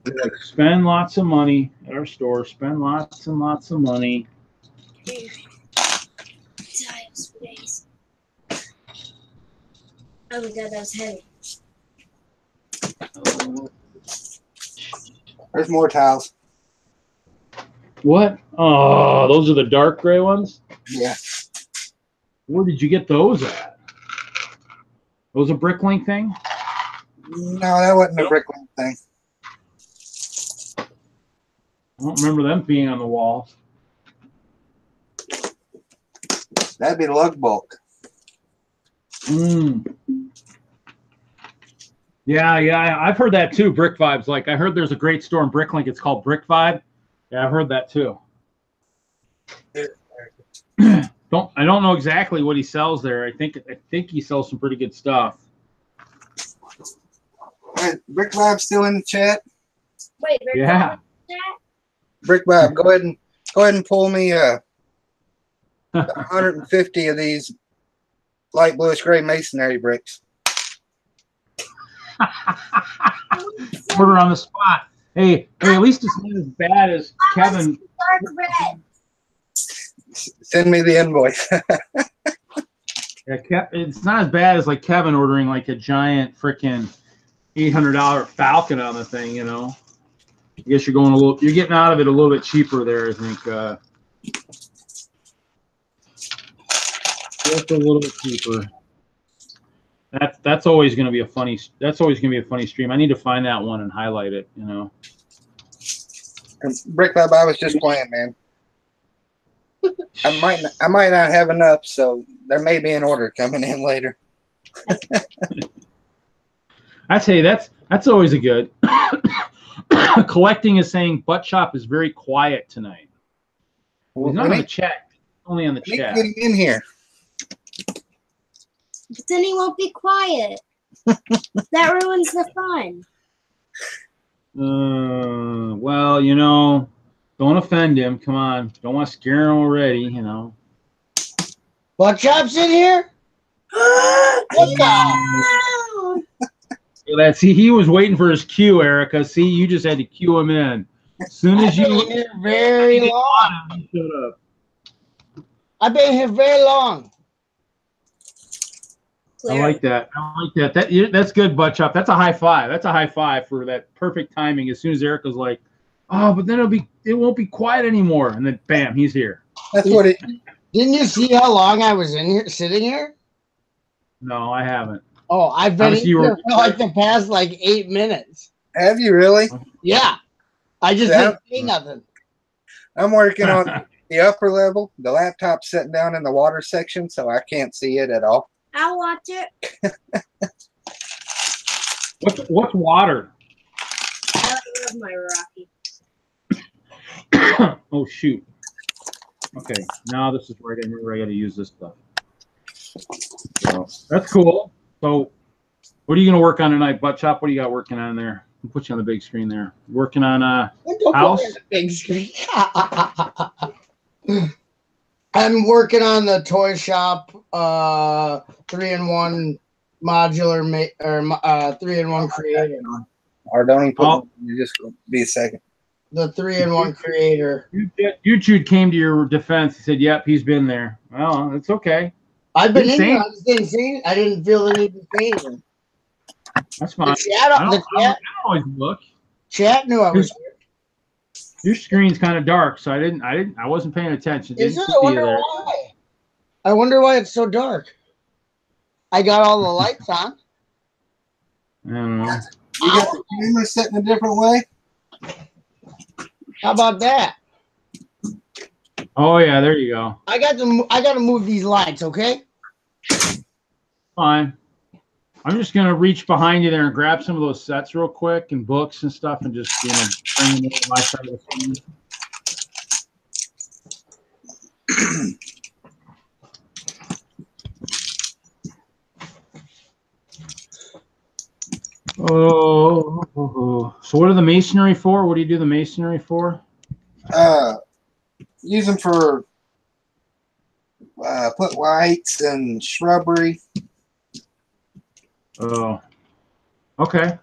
Like, spend lots of money at our store. Spend lots and lots of money. Tiles for days. Oh my god, that was heavy. There's more tiles. What? Oh, those are the dark gray ones? Yeah. Where did you get those at? Those a Bricklink thing? No, that wasn't a Bricklink thing. I don't remember them being on the wall. That'd be lug bulk. Yeah, I've heard that too. Brick Vibes. Like I heard there's a great store in Bricklink. It's called Brick Vibe. Yeah, I've heard that too. I don't know exactly what he sells there. I think he sells some pretty good stuff. Right, Brick Vibe still in the chat? Wait, Yeah. Brick Vibe, go ahead and pull me 150 of these light bluish gray masonry bricks. Order on the spot. Hey, at least it's not as bad as Kevin. Dark red. Send me the invoice. Yeah, it's not as bad as like Kevin ordering like a giant freaking $800 Falcon on the thing. You know, I guess you're getting out of it a little bit cheaper there. I think just a little bit cheaper. That's always going to be a funny. That's always going to be a funny stream. I need to find that one and highlight it. You know. Brick Vibe, I was just playing, man. I might not have enough, so there may be an order coming in later. I tell you, that's always a good. Collecting is saying Butt Shop is very quiet tonight. He's not on the chat. Only on the chat. Get him in here. But then he won't be quiet. That ruins the fun. Well, you know, don't offend him. Come on. Don't want to scare him already, you know. Butt Shop's in here? What the? Yeah, see, he was waiting for his cue, Erica. See, you just had to cue him in. As soon as I've been here very long. He showed up. I've been here very long. I like that. That's good, Butt Chop. That's a high five. That's a high five for that perfect timing. As soon as Erica's like, "Oh, but then it won't be quiet anymore," and then bam, he's here. That's what it. Didn't you see how long I was in here, sitting here? No, I haven't. Oh, I've been in here for like the past like 8 minutes. Have you really? Yeah, I just didn't say nothing. I'm working on the upper level. The laptop's sitting down in the water section, so I can't see it at all. I'll watch it. What's water? I love my Rocky. Oh shoot. Okay, now this is where I got to use this stuff. So, that's cool. So, what are you going to work on tonight, Butt Chop? What do you got working on there? I'll put you on the big screen there. Working on house. Big screen. I'm working on the toy shop 3-in-1 modular or 3-in-1 creator. Or don't even put you just be a second. The 3-in-1 creator. YouTube came to your defense. He said, "Yep, he's been there." Well, it's okay. I've been in there. I just didn't see. I didn't feel the need to say anything. That's fine. The chat always look. Chat knew I was here. Your screen's kind of dark, so I wasn't paying attention. Is it? I wonder why it's so dark. I got all the lights on. I don't know. You got the camera set in a different way? How about that? Oh yeah, there you go. I got to move these lights, okay? Fine. I'm just gonna reach behind you there and grab some of those sets real quick and books and stuff, and just bring them to my side of the screen. Oh, so what are the masonry for? What do you do the masonry for? Use them for put lights and shrubbery. Oh, okay.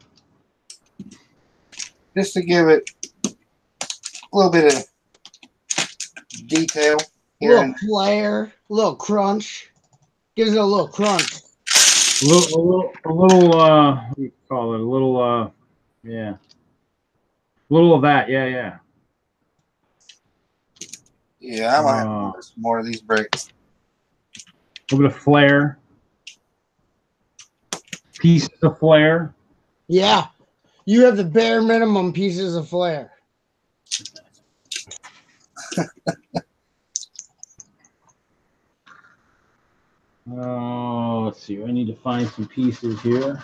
Just to give it a little bit of detail here. Little flare, little crunch. Gives it a little crunch. A little what do you call it? A little yeah. A little of that, yeah. Yeah, I might have to some more of these bricks. A little bit of flare. Pieces of flare. Yeah. You have the bare minimum pieces of flare. Oh, let's see. I need to find some pieces here.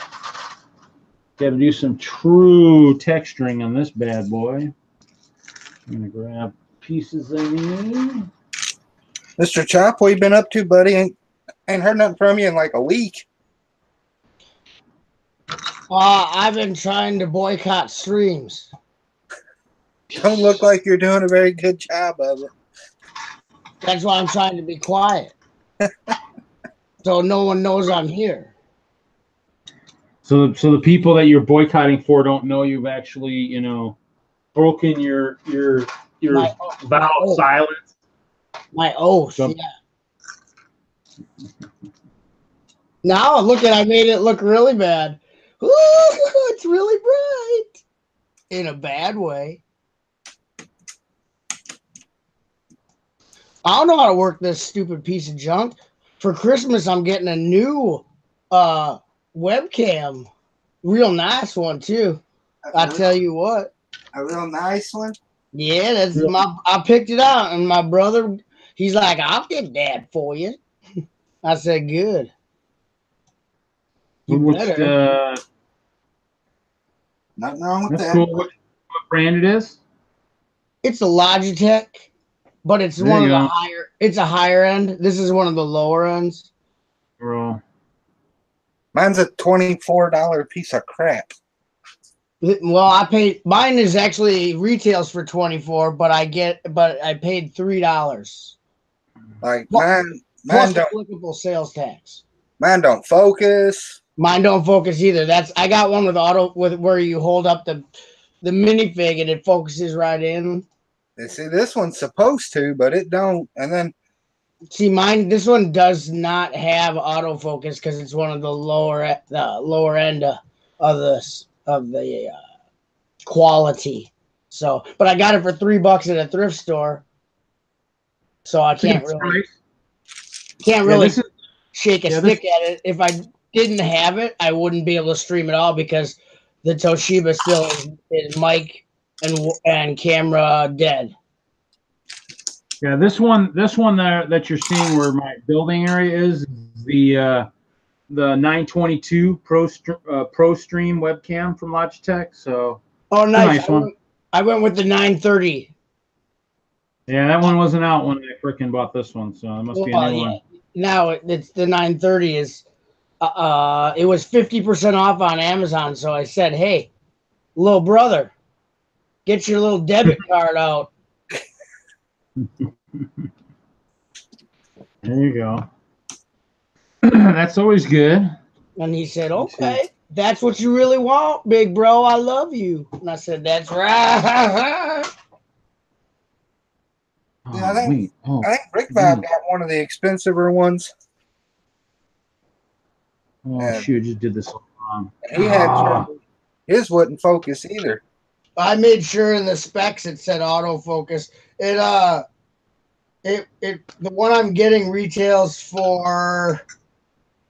Got to do some true texturing on this bad boy. I'm gonna grab pieces I need. Mr. Chop, what you been up to, buddy? Ain't heard nothing from you in like a week. I've been trying to boycott streams. Don't look like you're doing a very good job of it. That's why I'm trying to be quiet. So no one knows I'm here. So the people that you're boycotting for don't know you've actually, you know, broken your vow of silence. My oath, So, yeah. Now look at I made it look really bad. Ooh, it's really bright. In a bad way. I don't know how to work this stupid piece of junk. For Christmas, I'm getting a new webcam. Real nice one, too. I tell you what. A real nice one? Yeah, that's I picked it out, and my brother, he's like, I'll get that for you. I said, good. You better. Nothing wrong with That's that. cool. What brand it is? It's a Logitech, but it's There one you of the go. higher. It's a higher end. This is one of the lower ends. Bro. Mine's a $24 piece of crap. Well, I paid. Mine is actually retails for $24, but I paid $3. Like Plus mine applicable sales tax. Mine don't focus. Mine don't focus either. I got one with where you hold up the minifig and it focuses right in. You see, this one's supposed to, but it don't. And then see mine. This one does not have autofocus because it's one of the lower end of the quality. So, but I got it for $3 at a thrift store. So I can't really shake a stick at it. If I didn't have it, I wouldn't be able to stream at all because the Toshiba still is mic and camera dead. Yeah, this one there that you're seeing where my building area is the 922 Pro Stream webcam from Logitech. So nice one. I went with the 930. Yeah, that one wasn't out when I freaking bought this one, so it must be a new one. Now it's the 930 is it was 50% off on Amazon, so I said, hey, little brother, get your little debit card out. There you go. That's always good. And he said, okay, that's what you really want, big bro. I love you. And I said, that's right. Yeah, I think Rick Bob got one of the expensiver ones. Oh, shoot, just did this wrong. He had his wouldn't focus either. I made sure in the specs it said autofocus. The one I'm getting retails for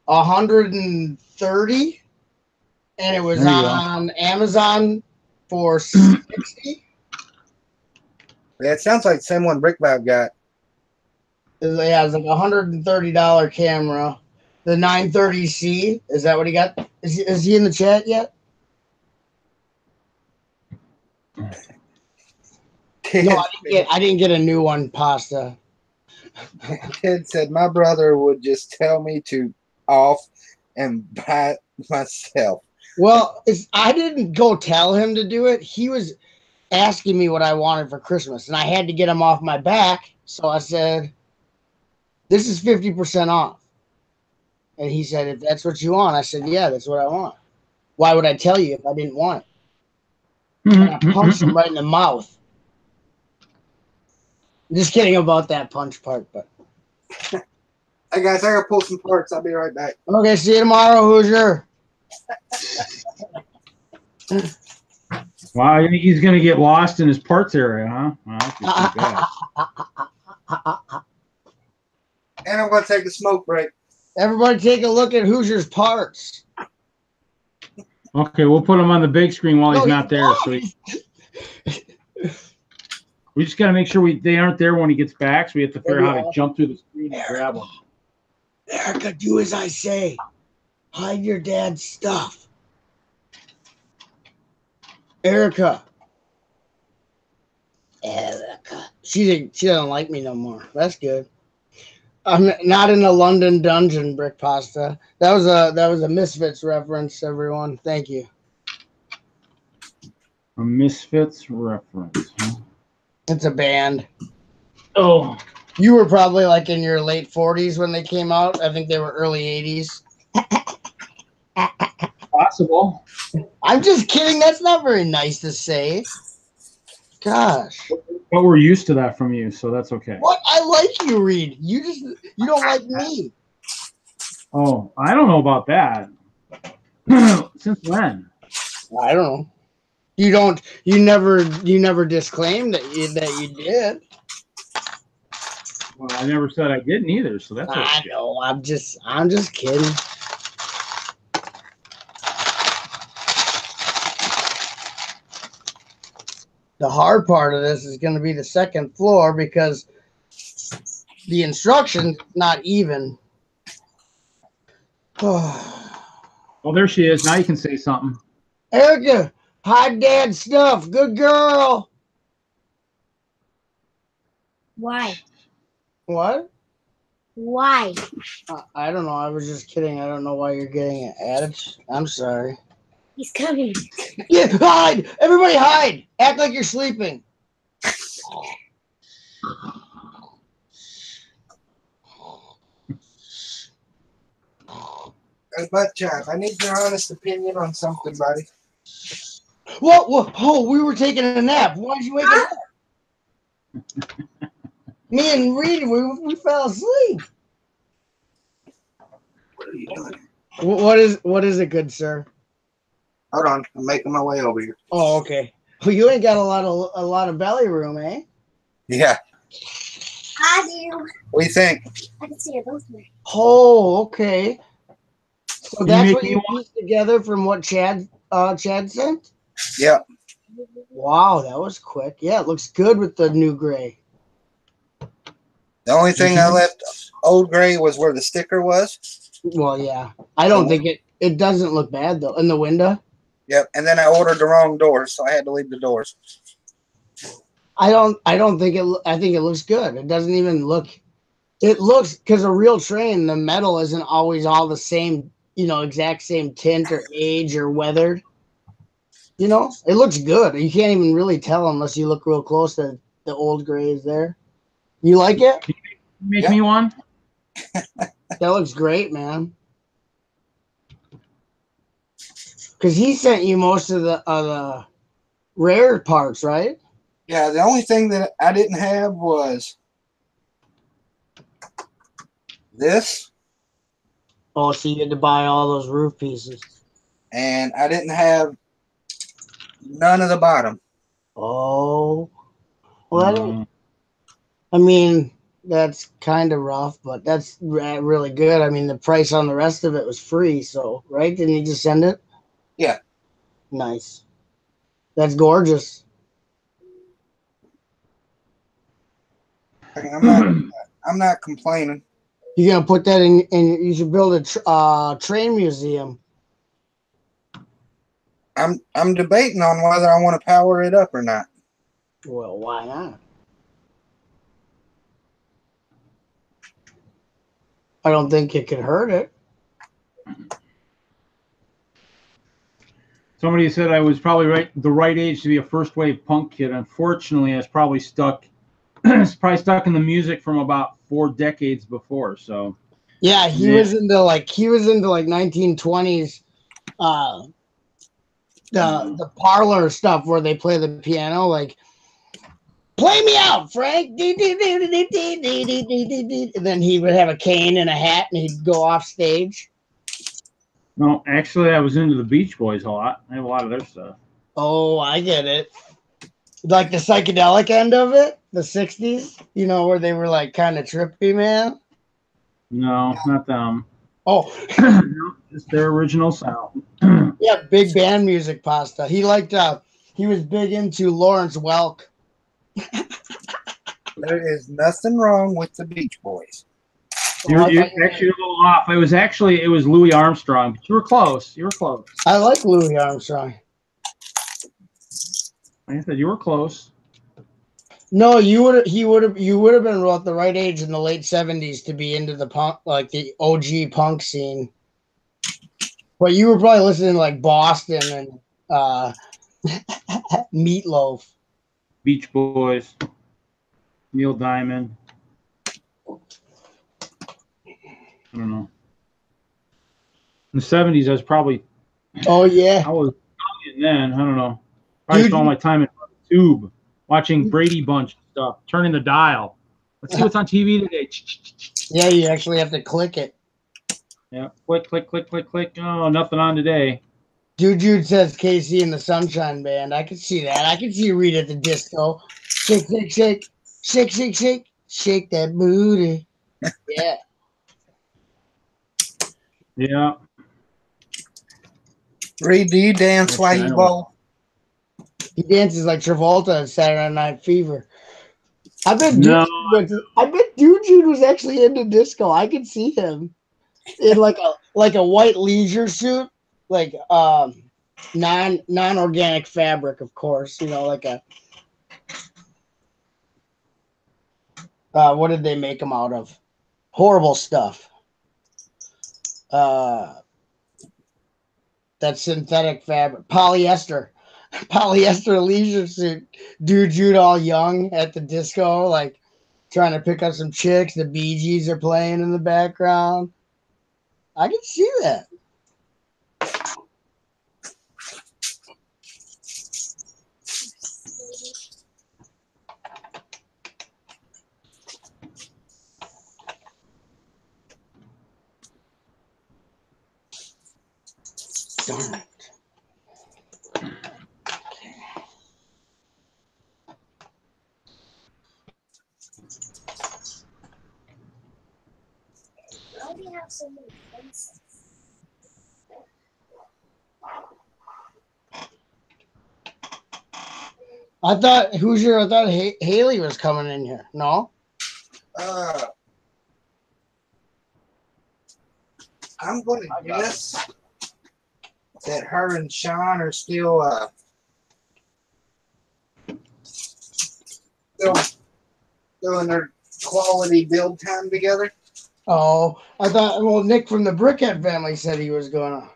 $130, and it was on Amazon for $60. Yeah, it sounds like the same one Rick Bob got. Yeah, it's like $130 camera. The 930C, is that what he got? Is he in the chat yet? No, I didn't get a new one, Pasta. Kid said my brother would just tell me to off and buy it myself. Well, I didn't go tell him to do it. He was asking me what I wanted for Christmas, and I had to get him off my back. So I said, this is 50% off. And he said, if that's what you want. I said, yeah, that's what I want. Why would I tell you if I didn't want it? And I punched him right in the mouth. Just kidding about that punch part, but. Hey guys, I gotta pull some parts. I'll be right back. Okay, see you tomorrow, Hoosier. Wow, you think he's gonna get lost in his parts area, huh? Wow, that's bad. gonna take a smoke break. Everybody take a look at Hoosier's parts. Okay, we'll put him on the big screen while he's not there. So we just got to make sure they aren't there when he gets back. So we have to figure out how to jump through the screen and grab them. Erica, do as I say. Hide your dad's stuff. Erica. She doesn't like me no more. That's good. I'm not in the London dungeon, Brick Pasta. That was a Misfits reference, everyone. Thank you. A Misfits reference. Huh? It's a band. Oh, you were probably like in your late 40s when they came out. I think they were early 80s. Possible. I'm just kidding. That's not very nice to say. Gosh. But we're used to that from you, so that's okay. What? I like you, Reed. You don't like me. Oh, I don't know about that. Since when? I don't know. You never disclaimed that you did. Well, I never said I didn't either, so that's okay. I know. I'm just kidding. The hard part of this is going to be the second floor because the instruction's not even. Well, there she is. Now you can say something. Erica, hide Dad's stuff. Good girl. Why? What? Why? I don't know. I was just kidding. I don't know why you're getting at it. I'm sorry. He's coming. Yeah, hide! Everybody hide! Act like you're sleeping. Butt chap, I need your honest opinion on something, buddy. What? Oh, we were taking a nap. Why did you wake up? Me and Reed, we fell asleep. What are you doing? What is it, good sir? Hold on, I'm making my way over here. Oh, okay. Well, you ain't got a lot of belly room, eh? Yeah. I do. What do you think? I can see it both ways. Oh, okay. So that's make what me you pieced together from what Chad sent? Yeah. Wow, that was quick. Yeah, it looks good with the new gray. The only thing I left old gray was where the sticker was. Well, yeah. I don't think it doesn't look bad though. In the window. Yep. And then I ordered the wrong doors, so I had to leave the doors. I don't think it. I think it looks good. It doesn't even look. It looks because a real train, the metal isn't always all the same. Exact same tint or age or weathered. It looks good. You can't even really tell unless you look real close that the old gray is there. You like it? Can you make me one? That looks great, man. Because he sent you most of the rare parts, right? Yeah, the only thing that I didn't have was this. Oh, so you had to buy all those roof pieces. And I didn't have none of the bottom. Oh. Well, I mean, that's kind of rough, but that's really good. I mean, the price on the rest of it was free, so, right? Didn't you just send it? Yeah. Nice. That's gorgeous. I'm not complaining. You're gonna put that in, and you should build a train museum. I'm debating on whether I want to power it up or not. Well, why not? I don't think it could hurt it. Somebody said I was probably the right age to be a first wave punk kid. Unfortunately, I was probably stuck. It's probably stuck in the music from about 4 decades before. So yeah, he was into 1920s the parlor stuff where they play the piano, like play me out, Frank. And then he would have a cane and a hat and he'd go off stage. No, actually I was into the Beach Boys a lot. I have a lot of their stuff. Oh, I get it. Like the psychedelic end of it, the 60s, where they were like kind of trippy, man. No, not them. Oh, Just their original sound. yeah, big band music, Pasta. He liked. He was big into Lawrence Welk. There is nothing wrong with the Beach Boys. You're actually a little off. It was Louis Armstrong, but you were close. You were close. I like Louis Armstrong. Like I said, you were close. No, you would have been about the right age in the late 70s to be into the punk, like the OG punk scene. But you were probably listening to like Boston and Meatloaf. Beach Boys. Neil Diamond. I don't know. In the 70s, I was probably. Oh yeah. I was young then. I don't know. Probably spent all my time in the tube watching Brady Bunch stuff, turning the dial. Let's see what's on TV today. Yeah, you actually have to click it. Yeah, click, click, click, click, click. Oh, nothing on today. Jude says KC and the Sunshine Band. I can see that. I can see Reed at the disco. Shake, shake, shake, shake, shake, shake, shake that booty. Yeah. Yeah. Reed, do you dance while you bowl? He dances like Travolta in Saturday Night Fever. I bet Jude was actually into disco. I could see him in like a white leisure suit, like non-organic fabric, of course. You know, like a what did they make him out of? Horrible stuff. That synthetic fabric, polyester leisure suit. Jude all young at the disco, like trying to pick up some chicks. The Bee Gees are playing in the background. I can see that. Darn it. Why do you have so many faces? I thought Haley was coming in here. No? I'm going to guess that her and Sean are still doing their quality build time together. Oh, I thought, well, Nick from the Brickhead family said he was going to.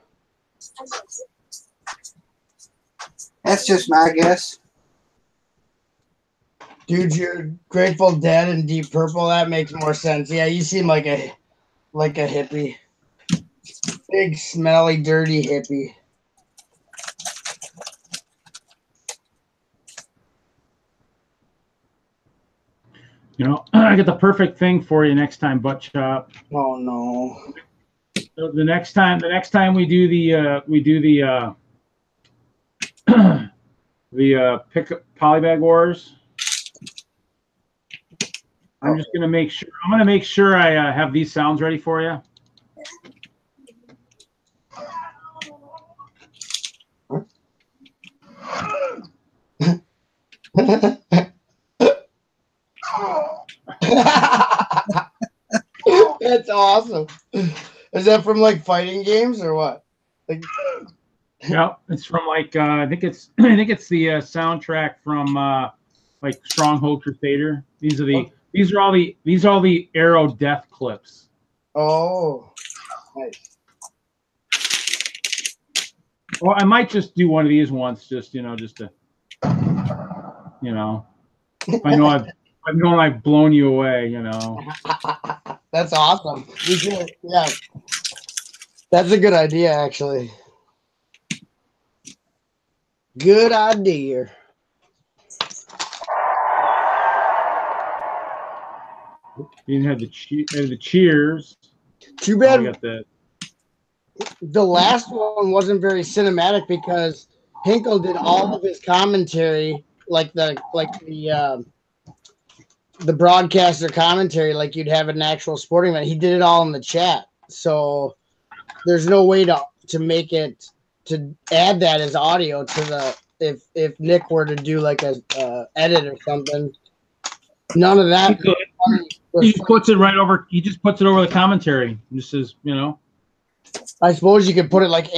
That's just my guess. Dude, you're Grateful Dead and Deep Purple. That makes more sense. Yeah, you seem like a hippie. Big, smelly, dirty hippie. You know, I got the perfect thing for you next time, Butt Chop. Oh no. So the next time we do the the pickup polybag wars, I'm just gonna make sure. I'm gonna make sure I have these sounds ready for you. That's awesome. Is that from like fighting games or what? Like, yeah, it's from like I think it's the soundtrack from like Stronghold Crusader. These are all the Arrow death clips. oh, nice. Well, I might just do one of these once, just to, I know I've blown you away, That's awesome. We should, yeah. That's a good idea, actually. Good idea. You had the cheers. Too bad. I got that. The last one wasn't very cinematic because Hinkle did all of his commentary, like the the broadcaster commentary like you'd have an actual sporting event. He did it all in the chat. So there's no way to make it, to add that as audio to the, if Nick were to do like a edit or something, none of that. He puts it right over. He just puts it over the commentary. Just says, you know. I suppose you could put it like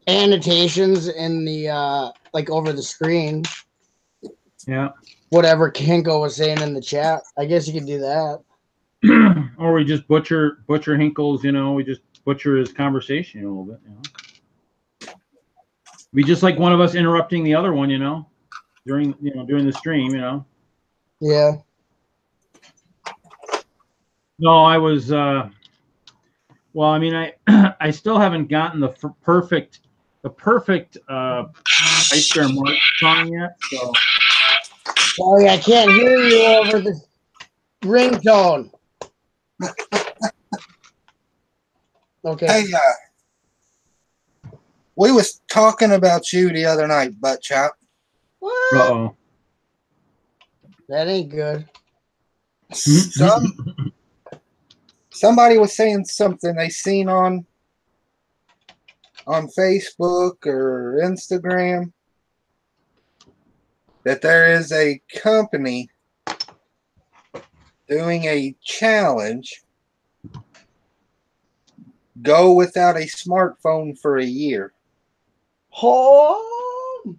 annotations in the like over the screen. Yeah. Whatever Kinko was saying in the chat, I guess you could do that. Or we just butcher Hinkle's. You know, we just butcher his conversation a little bit. You know, be just like one of us interrupting the other one. You know, during the stream. You know. Yeah. No, I was. Well, I mean, I still haven't gotten the perfect Ice Bear Mark song yet. So. Sorry, I can't hear you over the ringtone. Okay. Hey, we was talking about you the other night, Butt Chop. What? Uh-oh. That ain't good. Somebody was saying something they seen on Facebook or Instagram that there is a company doing a challenge. Go without a smartphone for a year. Oh.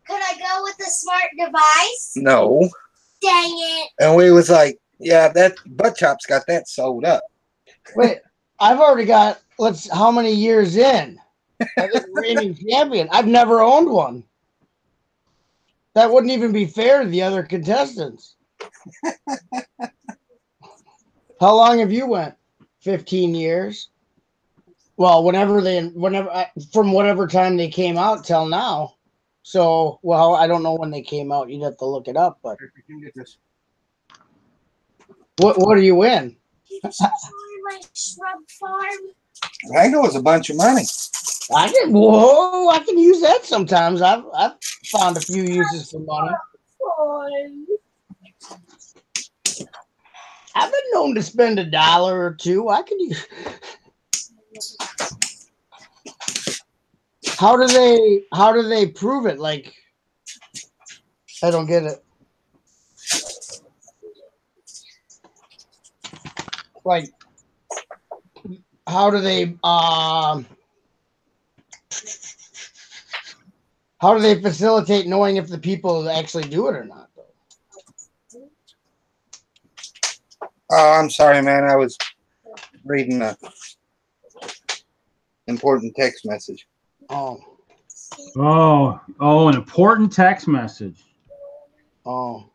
Could I go with a smart device? No. Dang it. And we was like, yeah, that Butt Chop's got that sold up. Wait, I've already got, how many years in? I've been reigning champion. I've never owned one. That wouldn't even be fair to the other contestants. How long have you went? 15 years. Well, from whatever time they came out till now. So, well, I don't know when they came out. You'd have to look it up. But what are you in? Did you my shrub farm? I know it's a bunch of money. I can use that sometimes. I've found a few uses for money. I've been known to spend $1 or $2. I could use. How do they prove it? Like, I don't get it. Like, how do they facilitate knowing if the people actually do it or not? Oh, I'm sorry, man. I was reading a important text message. Oh, an important text message. Oh.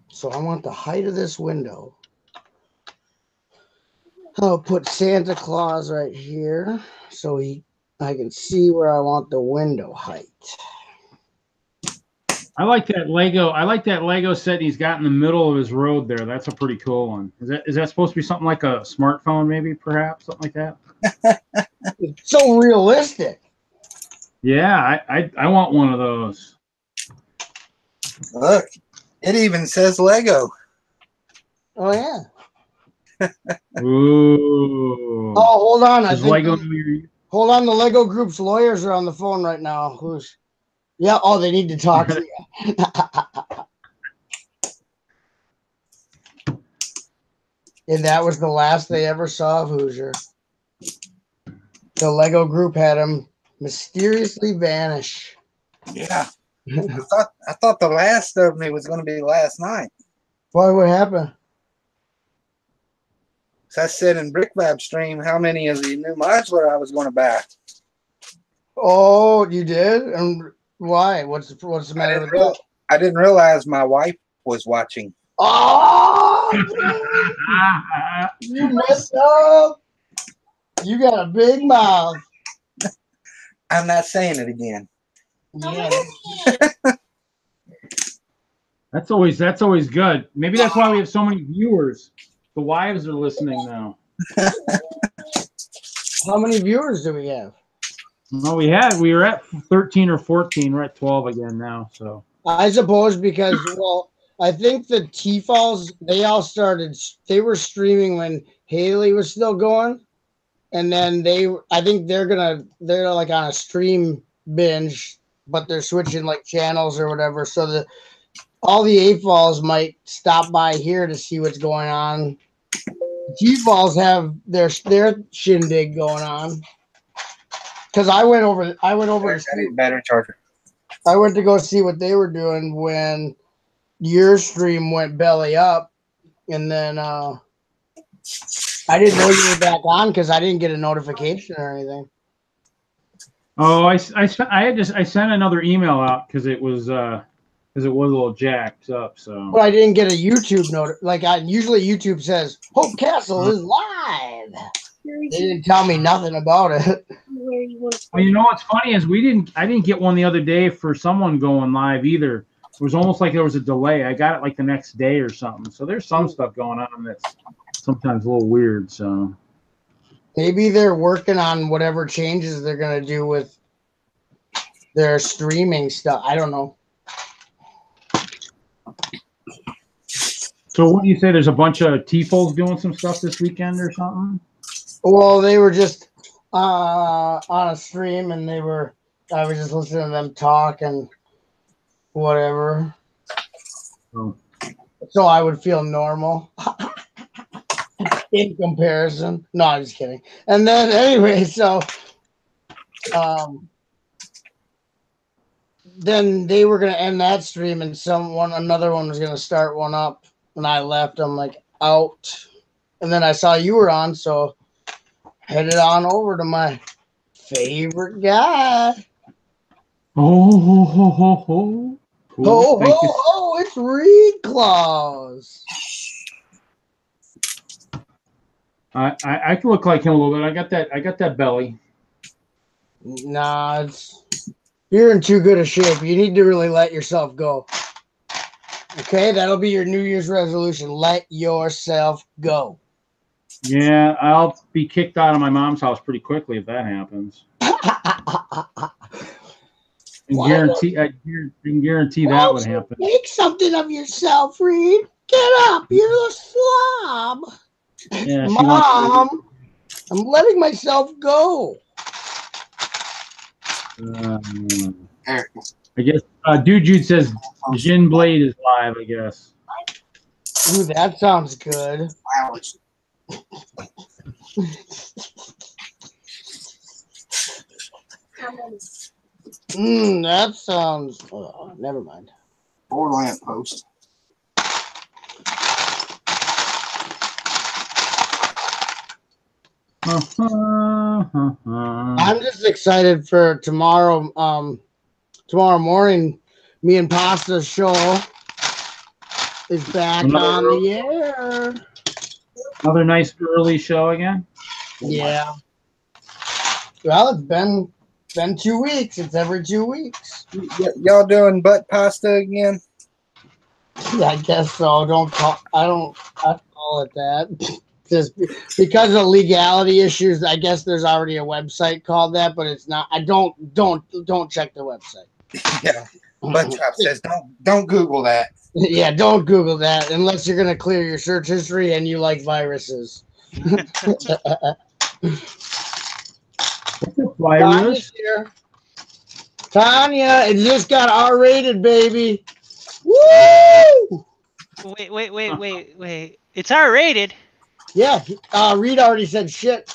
So I want the height of this window. I'll put Santa Claus right here so I can see where I want the window height. I like that Lego set he's got in the middle of his road there. That's a pretty cool one. Is that supposed to be something like a smartphone, maybe, perhaps? Something like that? It's so realistic. Yeah, I want one of those. Look, it even says Lego. Oh, yeah. Ooh. Oh, hold on. Hold on. The Lego Group's lawyers are on the phone right now. Yeah. Oh, they need to talk to you. And that was the last they ever saw of Hoosier. The Lego Group had him mysteriously vanish. Yeah. I thought the last of me was going to be last night. Why? What happened? So I said in BrickLab stream how many of the new modular I was going to buy. Oh, you did? And why? What's the matter with that? I didn't realize my wife was watching. Oh, you messed up. You got a big mouth. I'm not saying it again. Yeah. That's always good. Maybe that's why we have so many viewers. The wives are listening now. How many viewers do we have? Well, we were at 13 or 14. We're at 12 again now. So I suppose because, well, I think the T-Falls, they were streaming when Haley was still going. And then I think they're like on a stream binge, but they're switching like channels or whatever. So all the A-Falls might stop by here to see what's going on. G-Falls have their shindig going on. Because I went over to see, battery charger. I went to go see what they were doing when your stream went belly up, and then I didn't know you were back on because I didn't get a notification or anything. oh, I sent another email out because it was a little jacked up. So But I didn't get a YouTube note. Like usually YouTube says Hope Castle is live. They didn't tell me nothing about it. well, you know what's funny is I didn't get one the other day for someone going live either. It was almost like there was a delay. I got it like the next day or something. So there's some stuff going on that's sometimes a little weird. So Maybe they're working on whatever changes they're gonna do with their streaming stuff. I don't know. So what do you say? There's a bunch of T-Folds doing some stuff this weekend or something? Well, they were just on a stream, and I was just listening to them talk and whatever. Oh. So I would feel normal in comparison. No, I'm just kidding. And then anyway, so then they were gonna end that stream, and another one was gonna start one up. When I left, I'm like out, and then I saw you were on, so headed on over to my favorite guy. Oh, ho, ho, ho, ho. Cool. Ho, Thank ho, you. ho, it's Reed Claus. I can look like him a little bit. I got that belly. Nah, you're in too good a shape. You need to really let yourself go. Okay, that'll be your New Year's resolution. Let yourself go. Yeah, I'll be kicked out of my mom's house pretty quickly if that happens. I can guarantee that would happen. Make something of yourself, Reed. Get up. You're a slob. Yeah, Mom, I'm letting myself go. I guess Dude Jude says Jin Blade is live, I guess. Ooh, that sounds good. That sounds. Oh, never mind. Or lamppost. I'm just excited for tomorrow. Tomorrow morning, me and Pasta's show is back on the air. Another nice early show again. Yeah. Well, it's been 2 weeks. It's every 2 weeks. Y'all doing butt pasta again? Yeah, I guess so. I call it that. Just because of legality issues, I guess there's already a website called that, but it's not. I don't check the website. Yeah. Butt chop says don't Google that. Yeah, don't Google that unless you're gonna clear your search history and you like viruses. Tanya's here. Tanya, it just got R-rated, baby. Woo! Wait. It's R-rated. Yeah, Reed already said shit.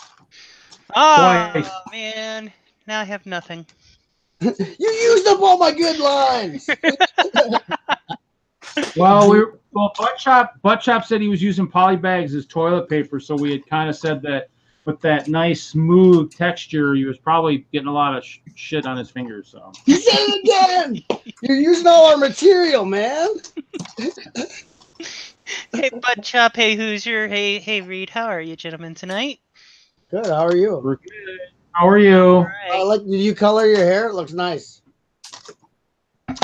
Oh, man. Now I have nothing. You used up all my good lines. Well, Butt Chop said he was using poly bags as toilet paper, so we had kind of said that with that nice smooth texture, he was probably getting a lot of shit on his fingers. So You said it again. You're using all our material, man. Hey, Butt Chop. Hey, Hoosier. Hey, Reed. How are you, gentlemen, tonight? Good. How are you? we're good. How are you? All right. Did you color your hair? It looks nice.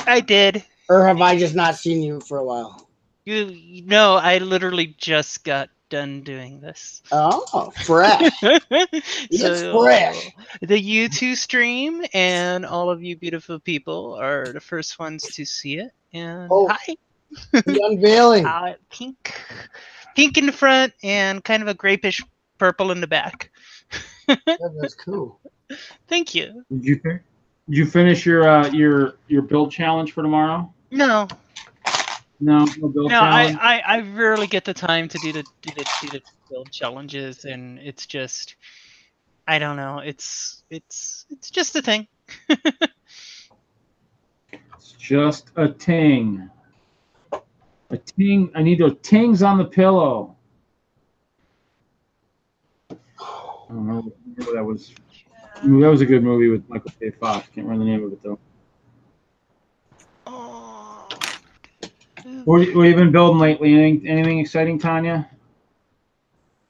I did. Or have I just not seen you for a while? You know, I literally just got done doing this. Oh, fresh. It's fresh. The YouTube stream and all of you beautiful people are the first ones to see it. And hi. The unveiling. Pink in the front and kind of a grapish purple in the back. That's cool. Thank you. Did you finish your build challenge for tomorrow? No. No build challenge. I rarely get the time to do the build challenges, and it's just, I don't know. It's just a thing. It's just a ting. A ting. I need those tings on the pillow. I don't know what that was. That was a good movie with Michael J. Fox. Can't remember the name of it though. Oh. What have you been building lately? Anything exciting, Tanya?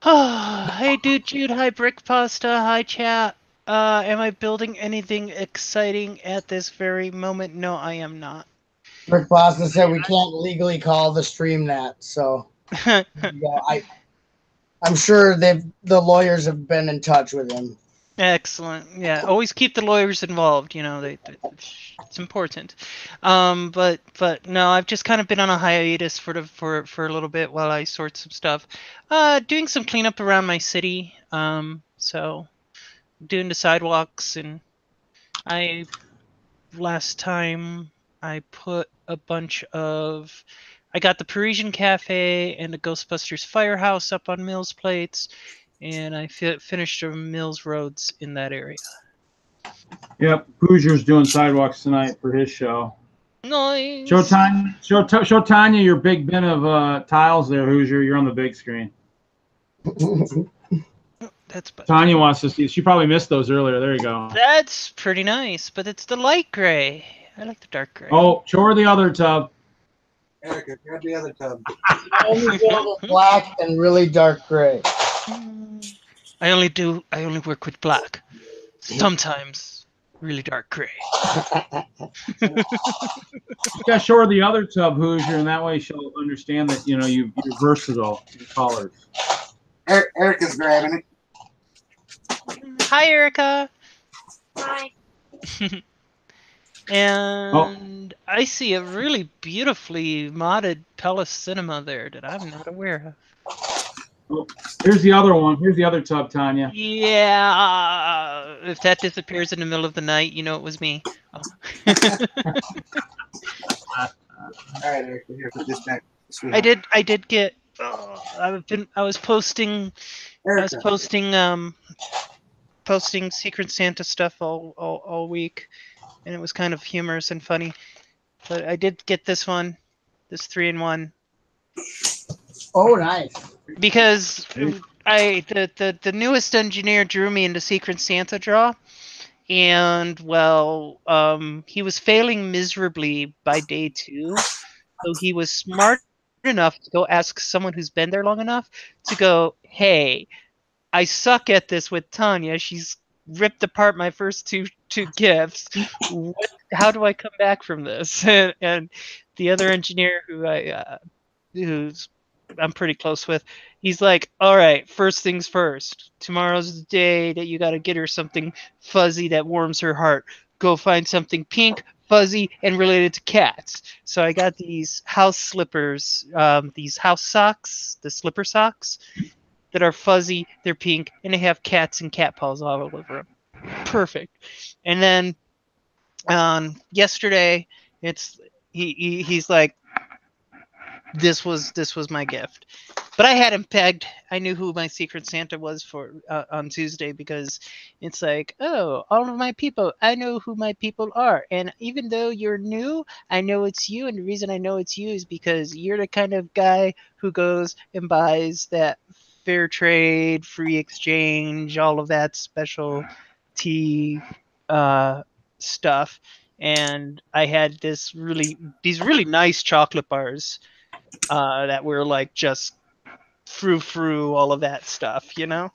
Hey, dude, Jude. Hi, Brick Pasta. Hi, chat. Am I building anything exciting at this very moment? No, I am not. Rick Boston said we can't legally call the stream that, so yeah, I'm sure the lawyers have been in touch with him. Excellent. Yeah, always keep the lawyers involved. You know, it's important. But no, I've just kind of been on a hiatus for a little bit while I sort some stuff. Doing some cleanup around my city. So doing the sidewalks, and last time I put a bunch of. I got the Parisian Cafe and the Ghostbusters Firehouse up on Mills plates. And I finished the Mills roads in that area. Yep, Hoosier's doing sidewalks tonight for his show. Nice. Show Tanya your big bin of tiles there, Hoosier. You're on the big screen. That's better. Tanya wants to see. She probably missed those earlier. There you go. That's pretty nice, but it's the light gray. I like the dark gray. Oh, show her the other tub. Erica, grab the other tub. Only black and really dark gray. I only work with black. Sometimes really dark gray. You gotta show her the other tub, Hoosier, and that way she'll understand that you're versatile in colors. Erica's grabbing it. Hi, Erica. Hi. And I see a really beautifully modded Palace Cinema there that I'm not aware of. Oh, here's the other one. Here's the other tub, Tanya. Yeah, if that disappears in the middle of the night, you know it was me. Oh. All right, Erica, here, put this back. I did get. I was posting. Erica. I was posting Secret Santa stuff all week, and it was kind of humorous and funny. But I did get this one, this 3-in-1. Oh, nice. Because the newest engineer drew me into Secret Santa draw, and he was failing miserably by day 2, so he was smart enough to go ask someone who's been there long enough to go, hey, I suck at this with Tanya. She's ripped apart my first two gifts. How do I come back from this? And the other engineer who's I'm pretty close with, he's like, all right, first things first. Tomorrow's the day that you got to get her something fuzzy that warms her heart. Go find something pink, fuzzy, and related to cats. So I got these house slippers, these house socks, the slipper socks that are fuzzy, they're pink, and they have cats and cat paws all over them. Perfect. And then yesterday, he's like, this was my gift, but I had him pegged. I knew who my Secret Santa was for on Tuesday, because it's like, oh, all of my people, I know who my people are, and even though you're new, I know it's you, and the reason I know it's you is because you're the kind of guy who goes and buys that fair trade, free exchange, all of that specialty stuff. And I had these really nice chocolate bars that were like just frou all of that stuff, you know.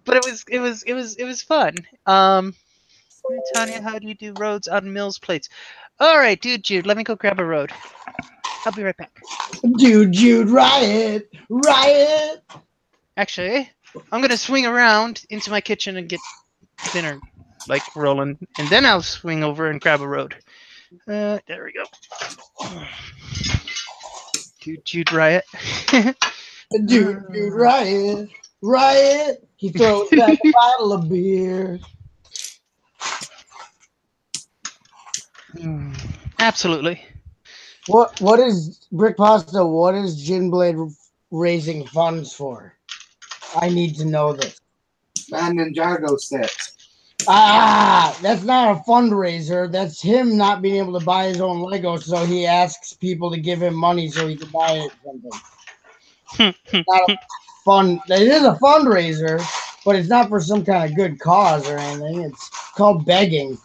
But it was fun. Tanya, how do you do roads on Mills plates? All right, dude, Jude, let me go grab a road. I'll be right back. Dude, Jude, riot, riot. Actually, I'm gonna swing around into my kitchen and get dinner, like rolling, and then I'll swing over and grab a road. There we go. Dude, riot. Dude, riot, riot. He throws back a bottle of beer. Absolutely. What is Brick Pasta? What is Gin Blade raising funds for? I need to know this. Buying Ninjago sets. That's not a fundraiser. That's him not being able to buy his own Lego, so he asks people to give him money so he can buy it something. Not a fun. It is a fundraiser, but it's not for some kind of good cause or anything. It's called begging.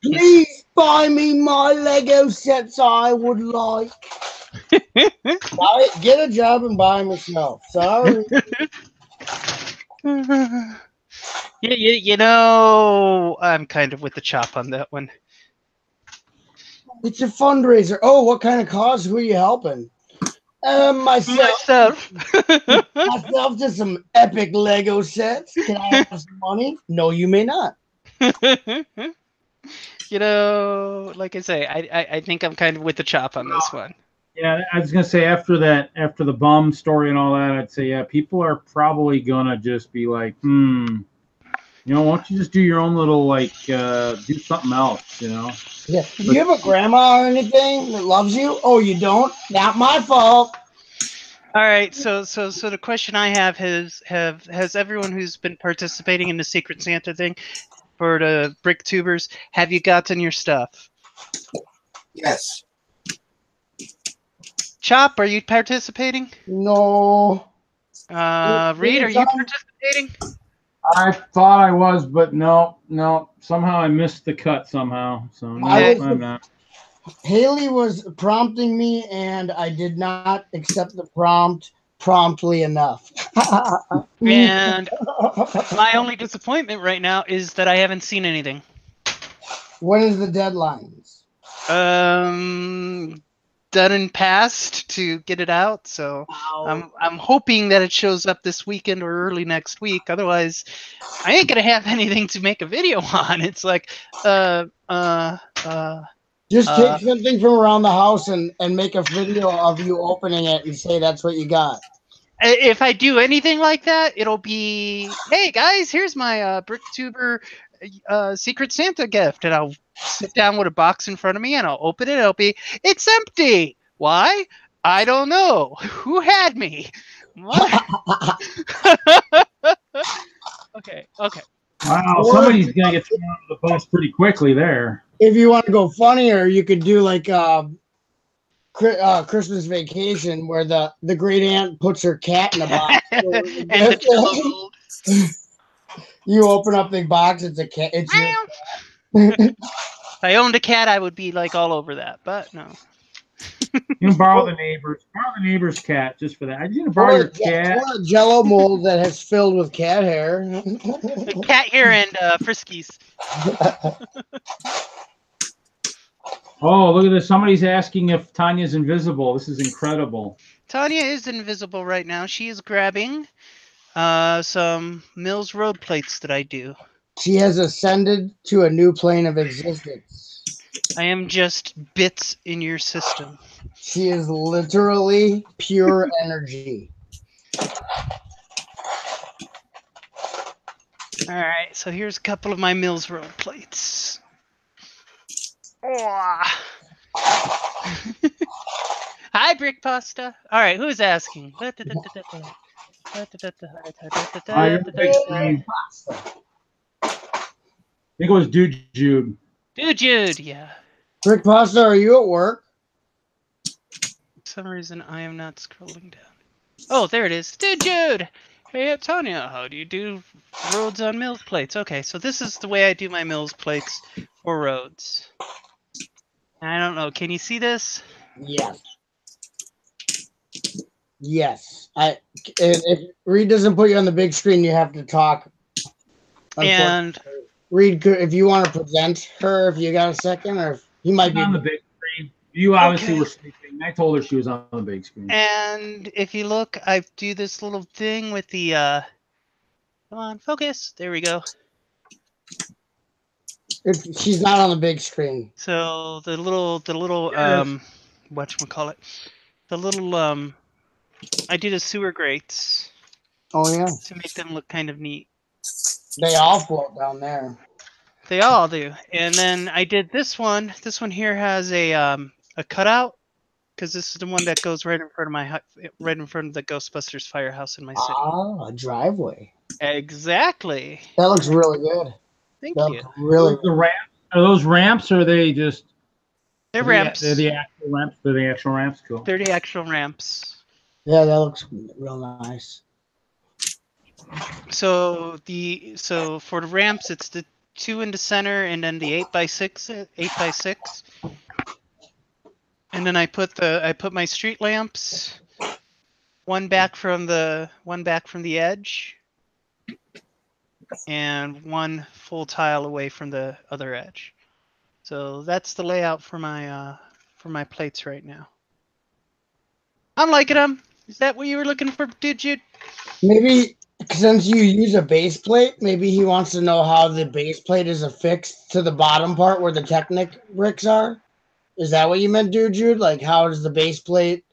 Please buy me my Lego sets I would like. Get a job and buy them yourself. Sorry. You know, I'm kind of with the chop on that one. It's a fundraiser. Oh, what kind of cause? Who are you helping? Myself. Myself to some epic Lego sets. Can I have some money? No, you may not. You know, like I say, I think I'm kind of with the chop on this one. Yeah, I was gonna say after the bum story and all that, I'd say yeah, people are probably gonna just be like, why don't you just do your own little do something else, Yeah. Do you have a grandma or anything that loves you? Oh, you don't? Not my fault. All right, so the question I have is, has everyone who's been participating in the Secret Santa thing for the Brick Tubers, have you gotten your stuff? Yes. Chop, are you participating? No. Reed, are you participating? I thought I was, but no. Somehow I missed the cut somehow. So no, I'm not. Haley was prompting me, and I did not accept the prompt promptly enough. And my only disappointment right now is that I haven't seen anything. When is the deadlines? Done and passed to get it out, so I'm hoping that it shows up this weekend or early next week. Otherwise, I ain't gonna have anything to make a video on. It's like, just take something from around the house and make a video of you opening it and say that's what you got. If I do anything like that, it'll be, hey guys, here's my BrickTuber Secret Santa gift, and I'll sit down with a box in front of me and I'll open it. It'll be, it's empty. Why? I don't know. Who had me? Okay. Wow, somebody's gonna get thrown under the bus pretty quickly there. If you want to go funnier, you could do like Christmas Vacation, where the great aunt puts her cat in a box. And you open up the box, it's a cat. It's if I owned a cat, I would be like all over that, but no. You can borrow the neighbor's cat just for that. I'm gonna borrow your cat. Or a Jello mold that has filled with cat hair. Cat hair and friskies. Oh, look at this! Somebody's asking if Tanya's invisible. This is incredible. Tanya is invisible right now. She is grabbing some Mills Road plates that I do. She has ascended to a new plane of existence. I am just bits in your system. She is literally pure energy. All right, so here's a couple of my Mills Road plates. Hi, Brick Pasta. All right, who's asking? I think it was Dude Jude. Dude Jude, yeah. Brick Pasta, are you at work? For some reason, I am not scrolling down. Oh, there it is. Dude Jude! Hey, Tanya, how do you do roads on Mills plates? Okay, so this is the way I do my Mills plates for roads. I don't know. Can you see this? Yes. Yes. If Reed doesn't put you on the big screen, you have to talk. And Reed, if you want to present her, if you got a second, or if he might be on the big screen. You obviously Okay. were sleeping. I told her she was on the big screen. And if you look, I do this little thing with the come on, focus. There we go. She's not on the big screen. So the little Yes. whatchamacallit, the little I do the sewer grates Oh yeah, to make them look kind of neat. they all float down there. They all do. And then I did this one. This one here has a cutout because this is the one that goes right in front of right in front of the Ghostbusters firehouse in my city. Ah, a driveway. Exactly. That looks really good. Thank That you. looks really. The ramp, are those ramps or are they just They're ramps. They're the actual ramps. They're the actual ramps. Cool. They're the actual ramps. Yeah, that looks real nice. So for the ramps, it's the 2 in the center, and then the 8x6, and then I put my street lamps, one back from the edge, and one full tile away from the other edge. So that's the layout for my plates right now. I'm liking them. Is that what you were looking for, Digit? Maybe since you use a base plate, maybe he wants to know how the base plate is affixed to the bottom part where the Technic bricks are. Is that what you meant, Jude? Like, how does the base plate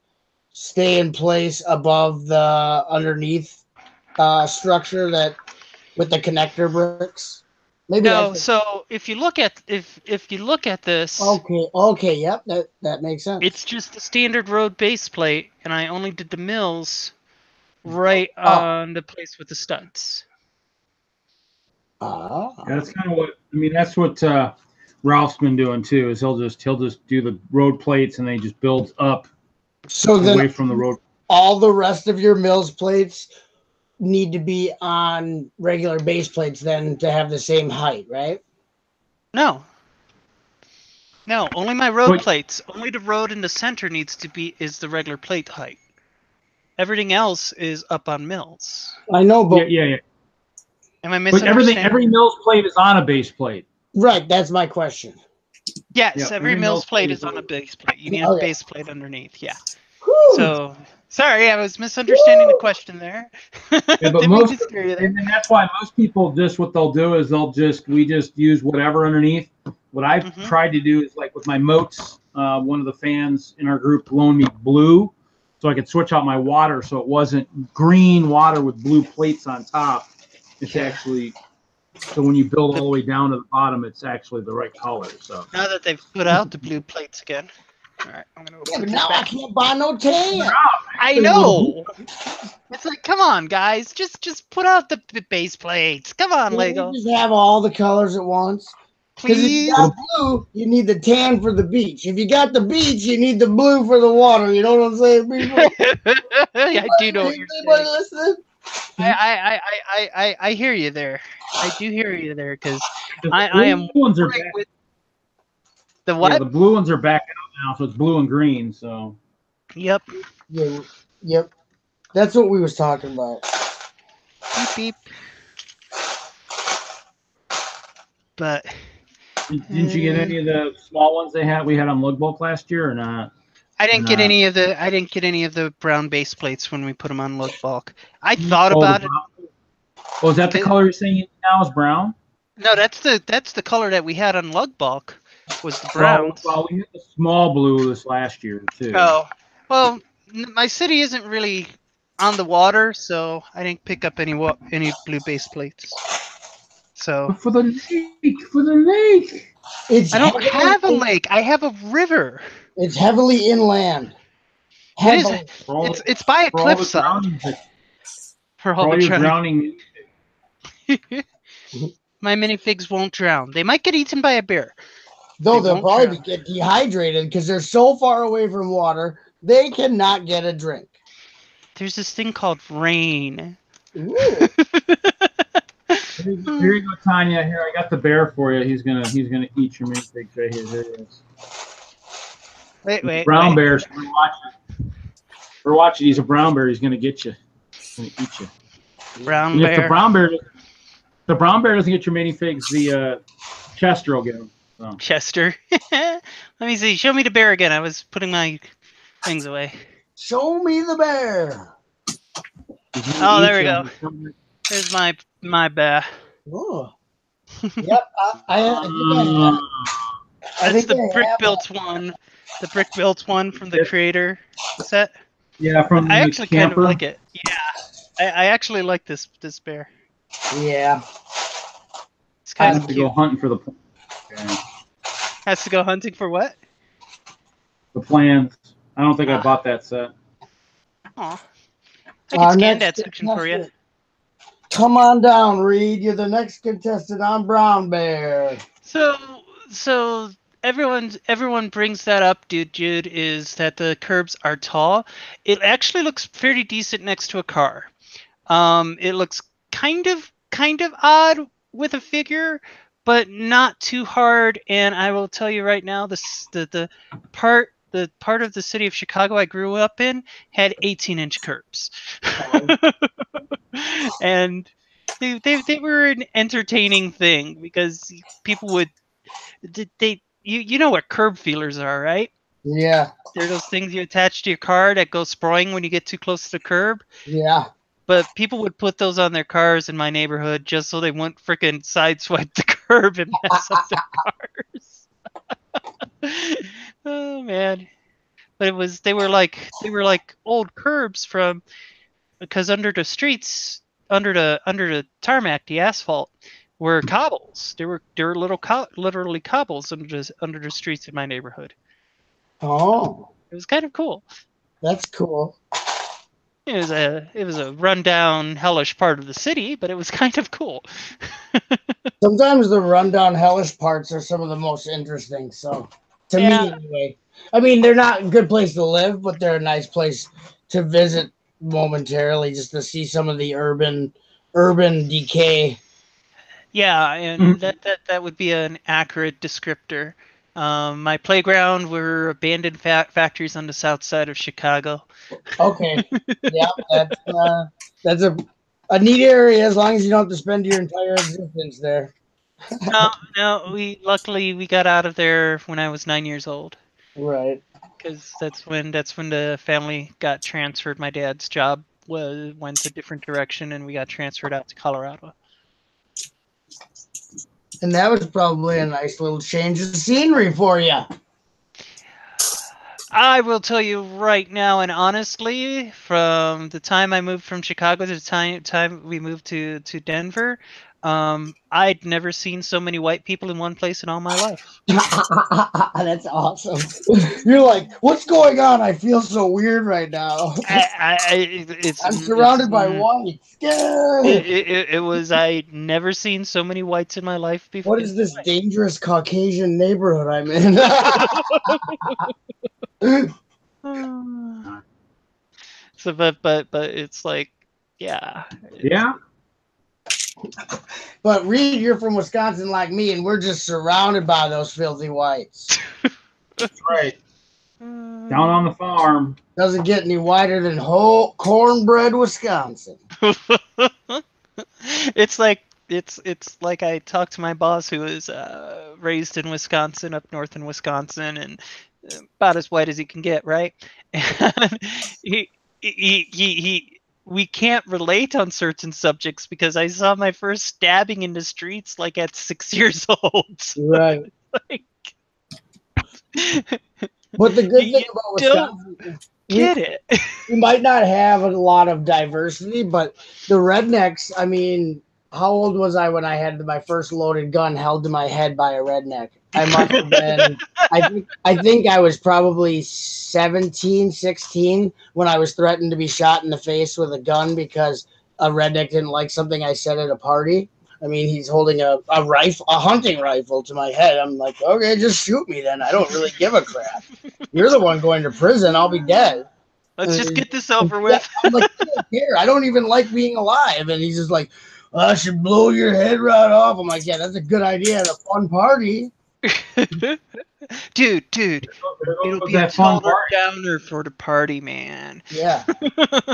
stay in place above the underneath structure that with the connector bricks? Maybe No. So if you look at this, okay, yep, that makes sense. it's just the standard road base plate, and I only did the mills right on the place with the studs. Yeah, that's kind of what I mean. That's what Ralph's been doing too. Is he'll just do the road plates and they just build up so away then from the road. All the rest of your mills plates need to be on regular base plates then to have the same height, right? No, only my road plates. Only the road in the center is the regular plate height. Everything else is up on mills. I know, but yeah. Am I But misunderstanding? every mill's plate is on a base plate. right, that's my question. Yes, Yep, every mill's plate is on a base plate. You need a base plate underneath. Yeah. Whew. So sorry, I was misunderstanding the question there. Yeah, but Didn't mean to scare you there. and that's why most people what they'll do is we just use whatever underneath. What I've tried to do is like with my moats, one of the fans in our group loaned me blue so I could switch out my water so it wasn't green water with blue plates on top. It's actually, so when you build all the way down to the bottom, it's actually the right color. So now that they've put out the blue plates again. All right, I'm gonna. Yeah, but now I can't buy no tan. I know. It's like, come on, guys, just put out the base plates. Come on, Lego. Just have all the colors at once. Because if you got blue, you need the tan for the beach. If you got the beach, you need the blue for the water. You know what I'm saying, people? I do know what you're saying. Listening? I hear you there. I do hear you there because the I am blue ones are back. with the what? Yeah, the blue ones are back out now, so it's blue and green. So Yep. Yeah, yep. That's what we was talking about. Beep beep. But didn't you get any of the small ones we had on Lug Bulk last year or not? I didn't get any of the brown base plates when we put them on Lug Bulk. I thought about it. Oh, is that the color you're saying now is brown? No, that's the color that we had on Lug Bulk was the brown. Well, we had the small blue this last year too. Oh, well, my city isn't really on the water, so I didn't pick up any blue base plates. So but for the lake. I don't have a lake. I have a river. It's heavily inland. It is. It's by a cliffside. For all your drowning. My minifigs won't drown. They might get eaten by a bear. Though they'll probably get dehydrated because they're so far away from water, they cannot get a drink. There's this thing called rain. Here you go, Tanya. Here, I got the bear for you. He's gonna eat your minifigs right here. There it is. Wait. Brown bears. We're watching. He's a brown bear. He's gonna get you. He's gonna eat you. Brown and bear. If the brown bear doesn't get your minifigs, the Chester will get them. So. Chester. Let me see. Show me the bear again. I was putting my things away. Show me the bear. Oh, there we go. There's my bear. Oh. Yep. I That's think the I brick have built one. The brick built one from the creator set. Yeah, from I the actually camper. kind of like it. Yeah, I actually like this bear. Yeah. It's kind Has of to cute. go hunting for the. Yeah. Has to go hunting for what? The plans. I don't think I Ah. bought that set. Aw. I can scan next that section for you. contestant. Come on down, Reed. You're the next contestant on Brown Bear. So everyone brings that up, Jude, is that the curbs are tall. It actually looks pretty decent next to a car. It looks kind of odd with a figure, but not too hard. And I will tell you right now, the part of the city of Chicago I grew up in had 18-inch curbs, and they were an entertaining thing because people would you know what curb feelers are, right? Yeah. They're those things you attach to your car that go spraying when you get too close to the curb. Yeah. But people would put those on their cars in my neighborhood just so they wouldn't freaking sideswipe the curb and mess up their cars. Oh man. But they were like old curbs from, because under the streets, under the tarmac, the asphalt were cobbles. There were literally cobbles under the streets in my neighborhood. Oh, It was kind of cool. that's cool. It was a rundown, hellish part of the city, but it was kind of cool. Sometimes the rundown hellish parts are some of the most interesting. So, to me, Yeah. anyway. I mean, they're not a good place to live, but they're a nice place to visit momentarily, just to see some of the urban decay. Yeah, and that would be an accurate descriptor. My playground were abandoned factories on the south side of Chicago. Okay, yeah, that's a neat area as long as you don't have to spend your entire existence there. No, luckily we got out of there when I was 9 years old. Right. Because that's when the family got transferred. My dad's job went a different direction, and we got transferred out to Colorado. And that was probably a nice little change of scenery for you. I will tell you right now, and honestly, from the time I moved from Chicago to the time we moved to Denver, I'd never seen so many white people in one place in all my life. That's awesome. You're like, what's going on? I feel so weird right now. I'm surrounded by whites. It was, I'd never seen so many whites in my life before. What is this dangerous Caucasian neighborhood I'm in? So, but it's like, yeah. Yeah. But Reed, you're from Wisconsin like me, and we're just surrounded by those filthy whites. That's right. Down on the farm. Doesn't get any whiter than whole cornbread, Wisconsin. It's like I talked to my boss who was raised in Wisconsin, up north in Wisconsin, and about as white as he can get, right? And we can't relate on certain subjects because I saw my first stabbing in the streets like at 6 years old. Right. But the good thing about Wisconsin, get it. We might not have a lot of diversity, but the rednecks, I mean, how old was I when I had my first loaded gun held to my head by a redneck? I must have been, I think I was probably 17, 16 when I was threatened to be shot in the face with a gun because a redneck didn't like something I said at a party. I mean, he's holding a hunting rifle to my head. I'm like, okay, just shoot me then. I don't really give a crap. You're the one going to prison. I'll be dead. Let's just get this over with. I'm like, I don't care. I don't even like being alive. And he's just like, I should blow your head right off. I'm like, yeah, that's a good idea at a fun party. Dude, it'll be a taller downer for the party, man. Yeah.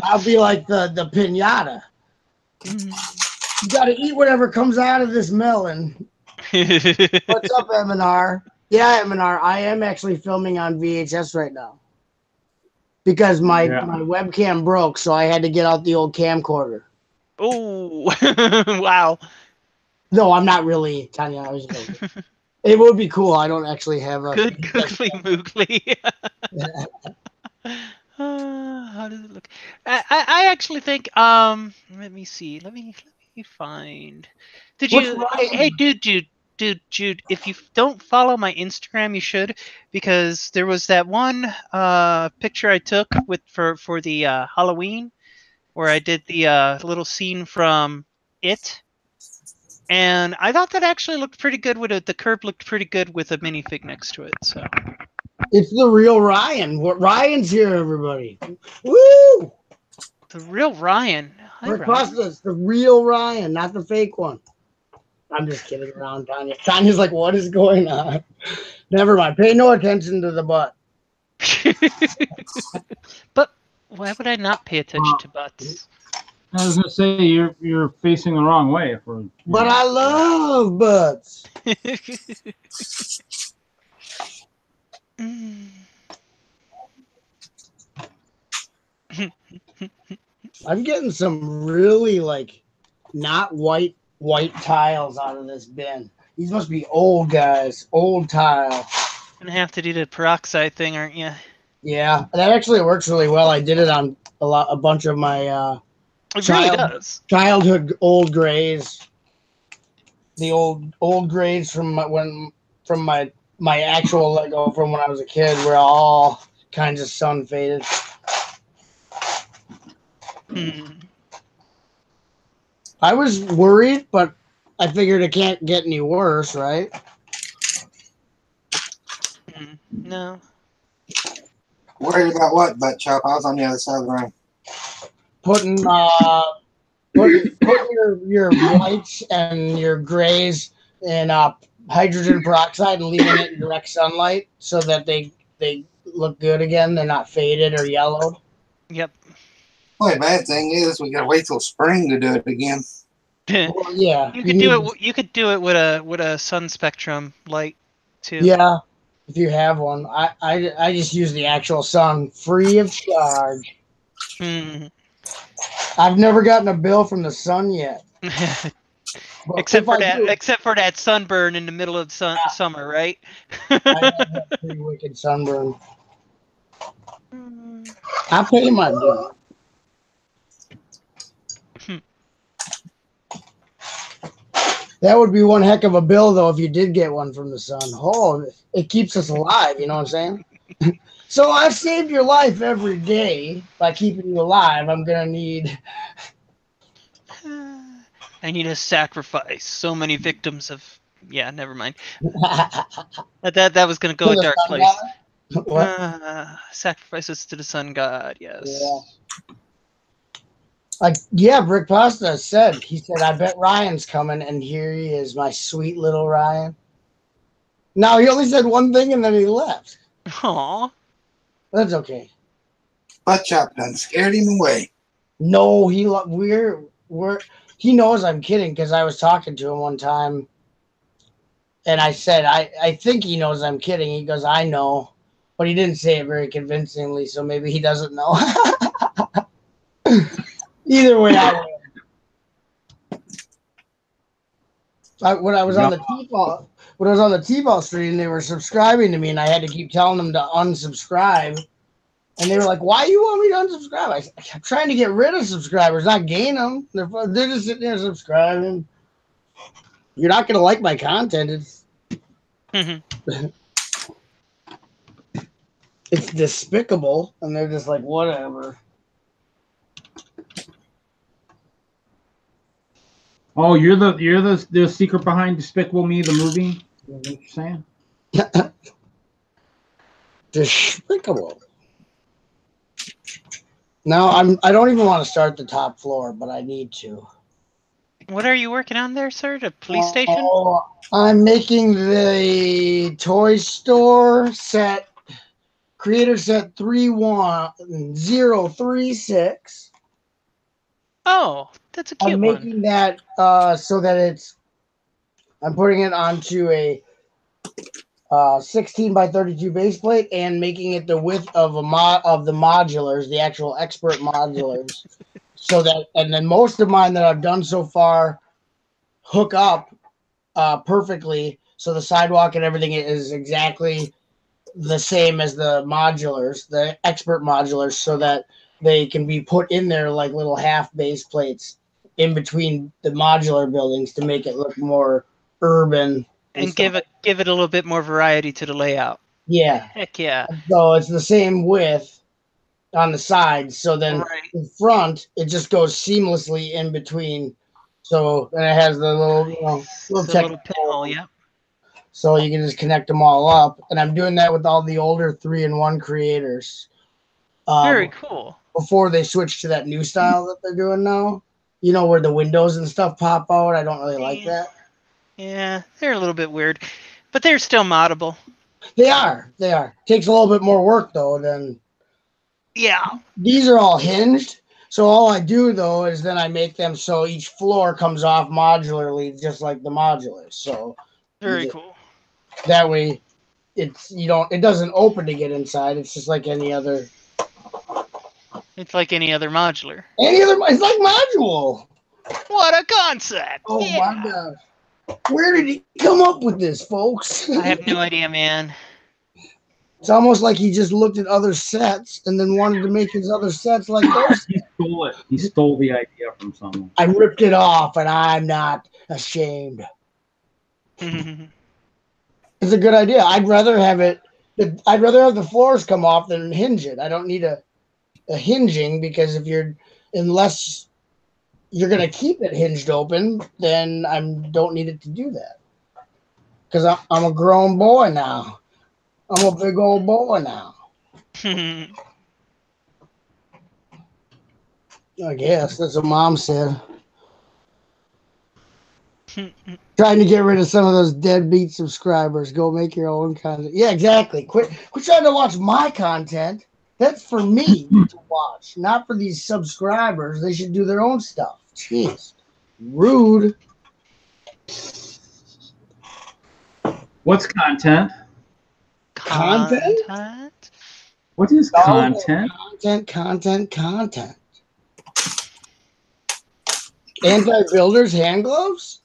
I'll be like the piñata. You got to eat whatever comes out of this melon. What's up, M&R? Yeah, M&R. I am actually filming on VHS right now because my webcam broke, so I had to get out the old camcorder. Oh, wow. No, I'm not really, Tanya. I was joking. It would be cool. I don't actually have a Good googly moogly. How does it look? I actually think let me see. Let me find. Did What's you Ryan? hey Jude, if you don't follow my Instagram, you should, because there was that one picture I took with for the Halloween where I did the little scene from It. And I thought that actually looked pretty good with it. The curve looked pretty good with a minifig next to it. So It's the real Ryan. Ryan's here, everybody. Woo! the real Ryan. Hi, Ryan. It's the real Ryan, not the fake one. I'm just kidding around, Tanya. Tanya's like, what is going on? Never mind. Pay no attention to the butt. But why would I not pay attention to butts? I was gonna say you're facing the wrong way. If we're, But I love butts. I'm getting some really like not white tiles out of this bin. These must be old guys, old tile. Gonna have to do the peroxide thing, aren't you? Yeah, that actually works really well. I did it on a bunch of my It really does. childhood old grays. The old grays from my actual Lego from when I was a kid were all kinds of sun faded. I was worried, but I figured it can't get any worse, right? No. Worried about what, Butt Chop? I was on the other side of the room. Putting your whites and your grays in hydrogen peroxide and leaving it in direct sunlight so that they look good again. They're not faded or yellowed. Yep. Only bad thing is we gotta wait till spring to do it again. Well, yeah, You could do it. You could do it with a sun spectrum light too. Yeah, if you have one. I just use the actual sun, free of charge. I've never gotten a bill from the sun yet. Except for that sunburn in the middle of summer, right? I have that pretty wicked sunburn. I pay my bill. That would be one heck of a bill, though, if you did get one from the sun. Oh, it keeps us alive, you know what I'm saying? So I've saved your life every day by keeping you alive. I'm going to need... I need to sacrifice so many victims of... Yeah, never mind. that was going to go a dark place. Sacrifices to the sun god, yes. Yeah. Brick Pasta said, he said, I bet Ryan's coming, and here he is, my sweet little Ryan. Now, he only said one thing, and then he left. Aww. That's okay. Butt Chop done scared him away. No, he knows I'm kidding because I was talking to him one time and I said, I think he knows I'm kidding. He goes, I know, but he didn't say it very convincingly, so maybe he doesn't know. Either way, when I was on the T-ball stream, they were subscribing to me and I had to keep telling them to unsubscribe. And they were like, why do you want me to unsubscribe? I'm trying to get rid of subscribers, not gain them. They're just sitting there subscribing. You're not going to like my content. It's despicable. And they're just like, whatever. Oh, you're the secret behind Despicable Me, the movie? Is that what you're saying? Despicable. No, I don't even want to start the top floor, but I need to. What are you working on there, sir? The police station? I'm making the Toy Store set, creator set 31036. Oh, that's a cute one. I'm making that so that it's I'm putting it onto a 16 by 32 base plate and making it the width of the modulars, the actual expert modulars. So that, and then most of mine that I've done so far hook up perfectly. So the sidewalk and everything is exactly the same as the modulars, the expert modulars, so that they can be put in there like little half base plates in between the modular buildings to make it look more urban And give it a little bit more variety to the layout. Yeah. Heck yeah. So it's the same width on the sides. So then in front, it just goes seamlessly in between. So and it has the little, little pinhole, yeah. So you can just connect them all up. And I'm doing that with all the older 3-in-1 creators. Very cool. Before they switch to that new style that they're doing now. You know, where the windows and stuff pop out. I don't really like that. Yeah, they're a little bit weird. But they're still moddable. They are. Takes a little bit more work though than. Yeah. These are all hinged. So all I do though is then I make them so each floor comes off modularly, just like the modulars. So very cool. That way, it doesn't open to get inside. It's just like any other. It's like any other modular. It's like module. What a concept! Oh my gosh. Where did he come up with this, folks? I have no idea, man. It's almost like he just looked at other sets and then wanted to make his other sets like those. He stole it. He stole the idea from someone. I ripped it off, and I'm not ashamed. It's a good idea. I'd rather have the floors come off than hinge it. I don't need a hinging because unless you're gonna keep it hinged open, then I don't need it to do that. Because I'm a grown boy now. I'm a big old boy now. I guess that's what Mom said. Trying to get rid of some of those deadbeat subscribers. Go make your own content. Yeah, exactly. Quit trying to watch my content. That's for me to watch, not for these subscribers. They should do their own stuff. Jeez. Rude. What's content? Content? What is content? Content. Anti-builders hand gloves?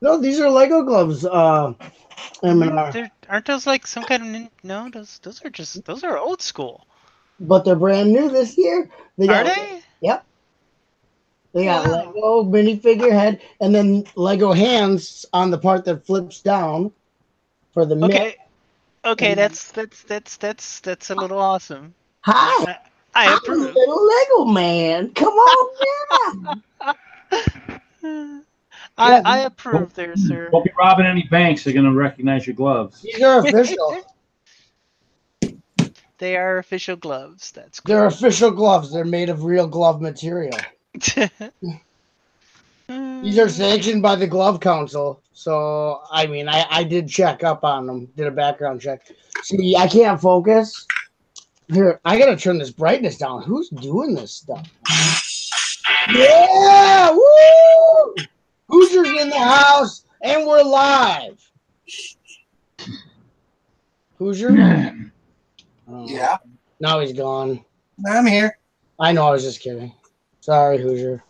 No, these are Lego gloves. M&R. Aren't those like some kind of no? Those are old school. But they're brand new this year. Are they? Yep. They got Lego minifigure head and then Lego hands on the part that flips down for the mitt. Okay, that's a little awesome. Hi. I approve. I'm a little Lego man. Come on down. I approve there, sir. Don't be robbing any banks. They're going to recognize your gloves. These are official. They are official gloves. That's cool. They're official gloves. They're made of real glove material. These are sanctioned by the Glove Council. So, I mean, I did check up on them. Did a background check. See, I can't focus. Here, I got to turn this brightness down. Who's doing this stuff? Yeah! Woo! Hoosiers in the house, and we're live. Hoosier? Yeah. Now he's gone. I'm here. I know, I was just kidding. Sorry, Hoosier.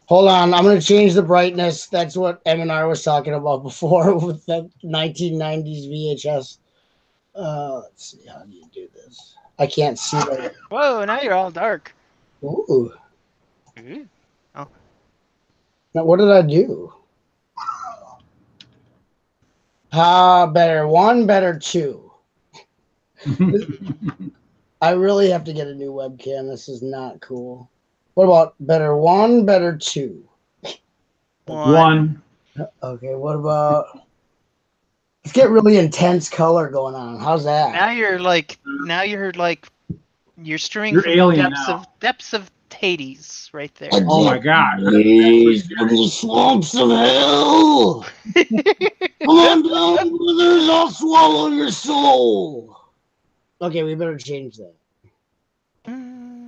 Hold on, I'm going to change the brightness. That's what M&R was talking about before with that 1990s VHS. Let's see, how do you do this? I can't see that. Whoa, now you're all dark. Ooh. Oh. Now, what did I do? Better one, better two. I really have to get a new webcam. This is not cool. What about better one, better two? One. Okay, what about... Let's get really intense color going on. How's that? Now you're straying You're from alien depths of Hades right there. Oh my God. These are the swamps of hell. Come on down, brothers. I'll swallow your soul. Okay, we better change that.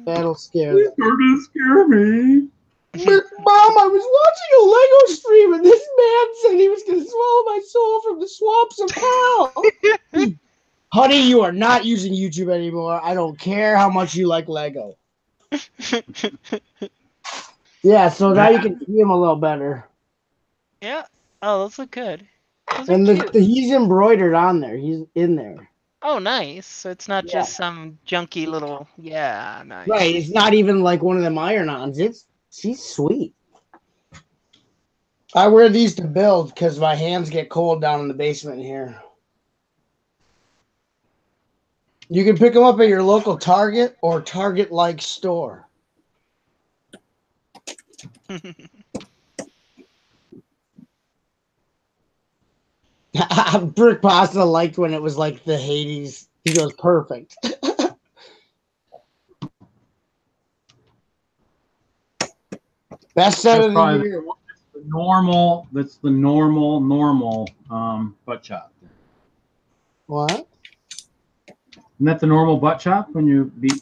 That'll scare them. It's starting to scare me. But, Mom, I was watching a Lego stream and this man said he was going to Honey, you are not using YouTube anymore. I don't care how much you like Lego. Yeah, so now you can see him a little better. Yeah. Oh, those look good. Those And are cute. he's embroidered on there. He's in there. Oh, nice. So it's not Yeah. just some junky little. Yeah, nice. Right. It's not even like one of them iron-ons. She's sweet. I wear these to build because my hands get cold down in the basement here. You can pick them up at your local Target or Target-like store. Brick Pasta liked when it was like the Hades. He goes, perfect. Best set of the year. That's the normal butt chop. What? Isn't that the normal butt chop when you beat,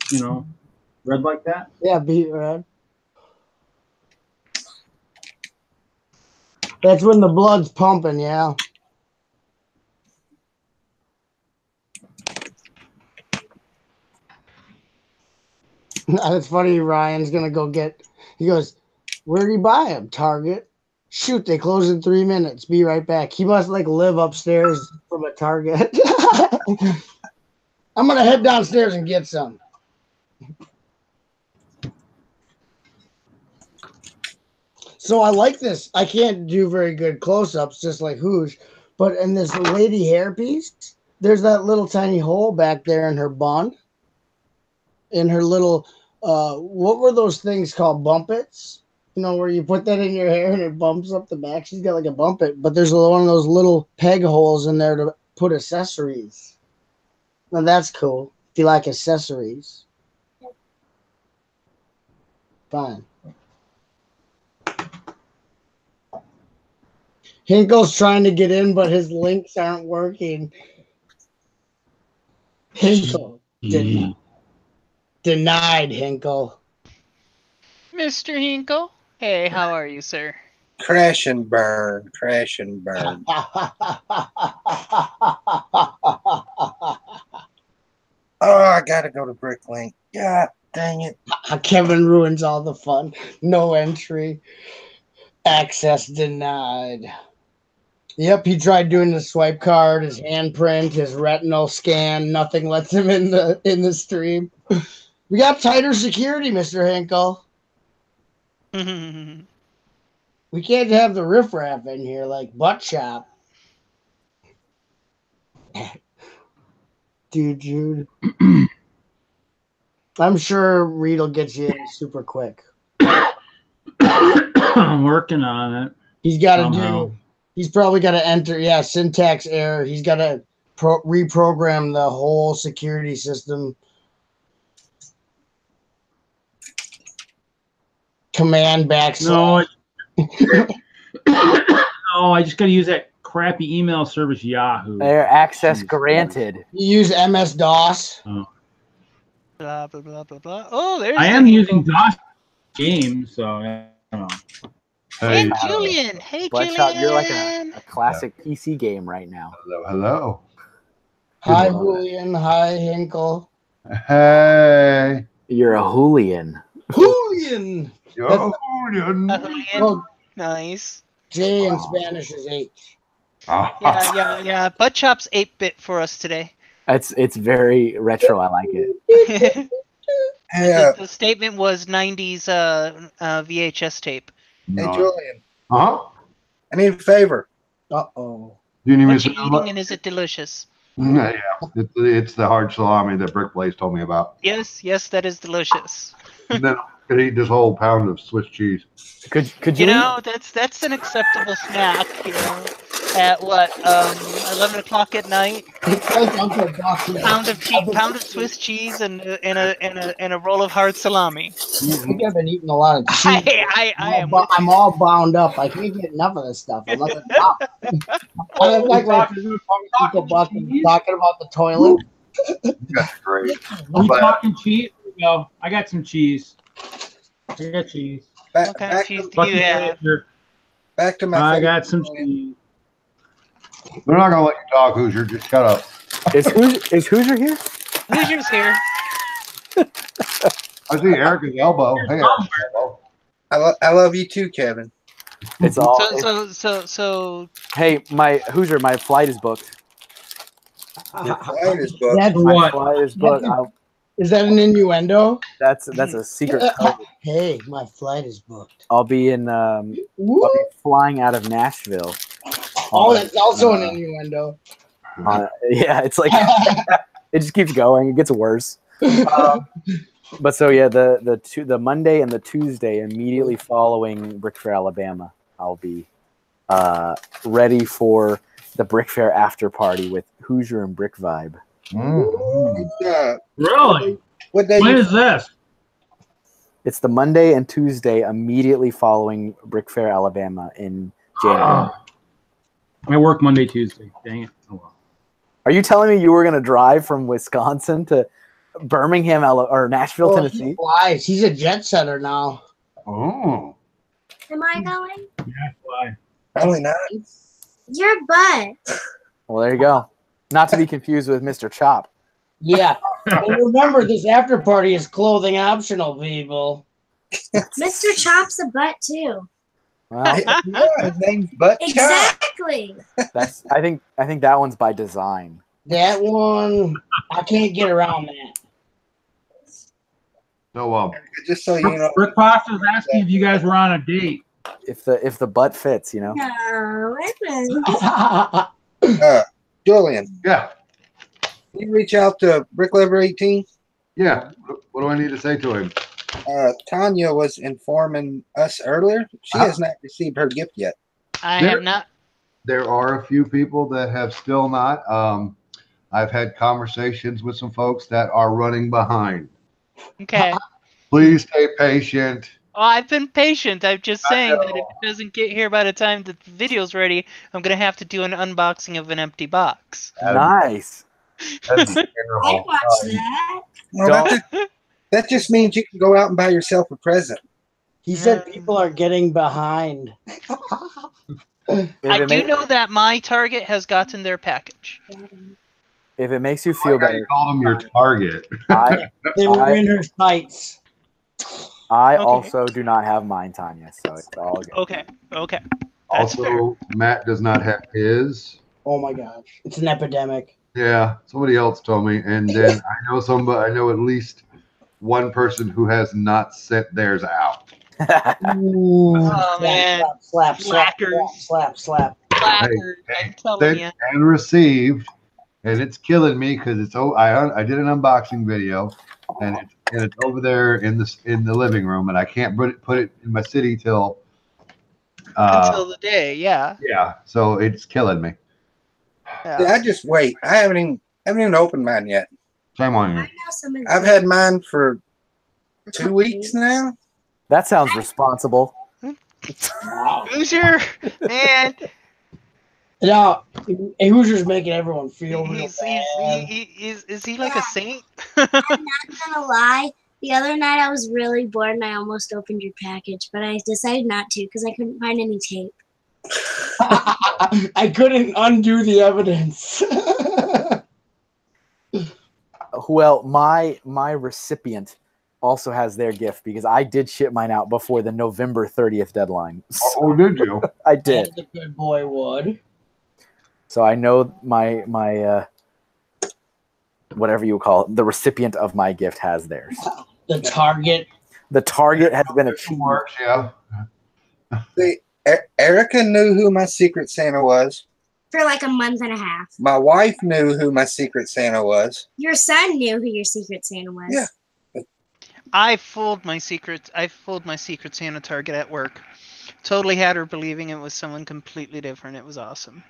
red like that? Yeah, beat red. That's when the blood's pumping, yeah. That's funny. Ryan's gonna go get. He goes, "Where do you buy them? Target." Shoot, they close in 3 minutes. Be right back. He must like live upstairs from a Target. I'm gonna head downstairs and get some. So I like this. I can't do very good close-ups, just like Hoosh. But in this lady hairpiece, there's that little tiny hole back there in her bun. In her little, what were those things called? Bumpets? Where you put that in your hair and it bumps up the back. She's got like a bumpet, but there's one of those little peg holes in there to put accessories. Now that's cool. If you like accessories. Fine. Hinkle's trying to get in, but his links aren't working. Hinkle. Denied, Hinkle. Mr. Hinkle. Hey, how are you, sir? Crash and burn. Crash and burn. Oh, I gotta go to Bricklink. God dang it. Kevin ruins all the fun. No entry. Access denied. Yep, he tried doing the swipe card, his handprint, his retinal scan. Nothing lets him in the stream. We got tighter security, Mr. Hinkle. We can't have the riffraff in here like butt chop. Dude. I'm sure Reed will get you in super quick. I'm working on it. He's got to do. He's probably got to enter. Yeah, syntax error. He's got to reprogram the whole security system. Command backslash. No, I just got to use that crappy email service Yahoo. Their access granted. You use MS-DOS. Oh. Blah blah blah blah blah. Oh, there's. I am using DOS games, so I don't know. Hey, Julian. Hey, Bloodshot, Julian. you're like a classic PC game right now. Hello. Hi, Julian. Hi, Hinkle. Hey. You're a hooligan. Julian. Yo, Julian. Well, Nice. J in Spanish is H. Yeah. Butt chop's 8-bit for us today. It's very retro. I like it. The statement was 90s VHS tape. Hey, Julian. Huh? I need a favor. Uh-oh. You need me What to you eating and is it delicious? Yeah, it's the hard salami that Brick Blaze told me about. Yes, that is delicious. And then I could eat this whole pound of Swiss cheese. Could You you? know, that's an acceptable snack, at what, 11 o'clock at night? Pound of Swiss cheese and a roll of hard salami. I think I've been eating a lot of cheese. I'm all bound up. I can't get enough of this stuff. I'm like, I'm like talking about the toilet. That's great. Are we talking cheese? No, I got some cheese. I got cheese. What kind of cheese do you have? Back to my I favorite, got some Julian. cheese. They're not gonna let you talk, Hoosier. Just shut up. Is Hoosier here? Hoosier's here. I see Erica's elbow. Hey, Erica's elbow. I love you too, Kevin. It's all. So. Hey, my Hoosier, my flight is booked. Flight is booked. That's For My what? flight is booked. Is that an innuendo? That's a secret code. Hey, my flight is booked. I'll be in. I'll be flying out of Nashville. Oh, that's also an innuendo. Yeah, it's like it just keeps going. It gets worse. But so yeah, the Monday and the Tuesday immediately following Brick Fair, Alabama, I'll be ready for the Brick Fair after party with Hoosier and Brick Vibe. Really? What day? When is this? It's the Monday and Tuesday immediately following Brick Fair, Alabama in January. I work Monday, Tuesday. Dang it. Oh, well. Are you telling me you were going to drive from Wisconsin to Birmingham or Nashville, Tennessee? He flies. He's a jet setter now. Oh. Am I going? Yeah, why? Probably not. Your butt. Well, there you go. Not to be confused with Mr. Chop. Yeah. And remember, this after party is clothing optional, people. Mr. Chop's a butt too. Well, Yeah, his name's Butt Chop. Exactly. I think that one's by design. That one, I can't get around that. So, Just so you know. Rick Fox was asking if you guys were on a date. If the butt fits, you know. No, it was. Julian, yeah. can you reach out to Brick Lover 18? Yeah. What do I need to say to him? Tanya was informing us earlier. She has not received her gift yet. I have not. There are a few people that have still not. I've had conversations with some folks that are running behind. Okay. Please stay patient. Oh, I've been patient. I'm just saying that if it doesn't get here by the time that the video's ready, I'm gonna have to do an unboxing of an empty box. Nice. That's I'd watch that. Well, that just means you can go out and buy yourself a present. He said people are getting behind. I do know that my Target has gotten their package. If it makes you feel better. You better, called him your target. They were in her sights. I also do not have mine, Tanya, so it's all good. Okay. That's fair. Also, Matt does not have his. Oh my gosh, it's an epidemic. Yeah, somebody else told me, and then I know at least one person who has not sent theirs out. Ooh, Oh, man. slap. Slackers. Slackers, I'm telling you. And received, and it's killing me because it's. Oh, I did an unboxing video, and it's over there in the living room, and I can't put it in my city till. Until the day, yeah. Yeah, so it's killing me. Yeah. I just wait. I haven't even opened mine yet. Shame on I you. know some of I've had mine for 2 weeks now. That sounds responsible. Hoosier, man. Now, Hoosier's making everyone feel real Is he like a saint? I'm not gonna lie. The other night I was really bored and I almost opened your package, but I decided not to because I couldn't find any tape. I couldn't undo the evidence. Well, my recipient also has their gift because I did ship mine out before the November 30th deadline. Oh, did you? I did. As a good boy would. So I know my whatever you call it, the recipient of my gift has theirs. The target. The target has been achieved. Works, yeah. See, Erica knew who my Secret Santa was. For like a month and a half. My wife knew who my Secret Santa was. Your son knew who your Secret Santa was. Yeah. I fooled my Secret Santa target at work. Totally had her believing it was someone completely different. It was awesome.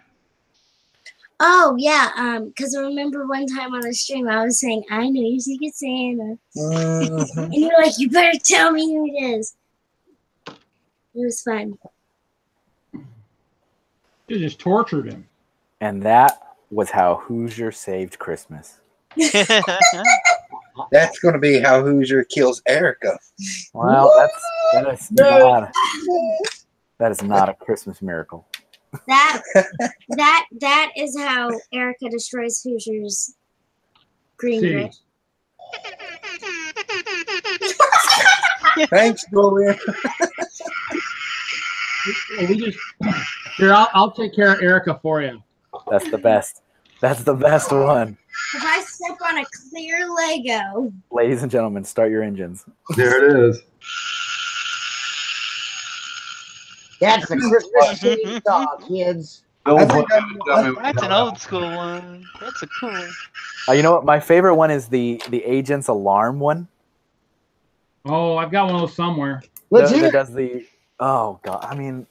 Oh yeah, because I remember one time on the stream I was saying I knew your Secret Santa, and you were like, "You better tell me who it is." It was fun. You just tortured him. And that was how Hoosier saved Christmas. That's going to be how Hoosier kills Erica. Well, that is not a Christmas miracle. That is how Erica destroys Hoosier's green See. grid. Thanks, Julian. Here, I'll take care of Erica for you. That's the best. That's the best one. If I step on a clear Lego. Ladies and gentlemen, start your engines. There it is. That's the Christmas tree dog, kids. Don't I think put- I'm- tell me what That's the an hell old school one. That's a cool one. You know what? My favorite one is the agent's alarm one. Oh, I've got one of those somewhere. Let's that hear it. does the. Oh god! I mean,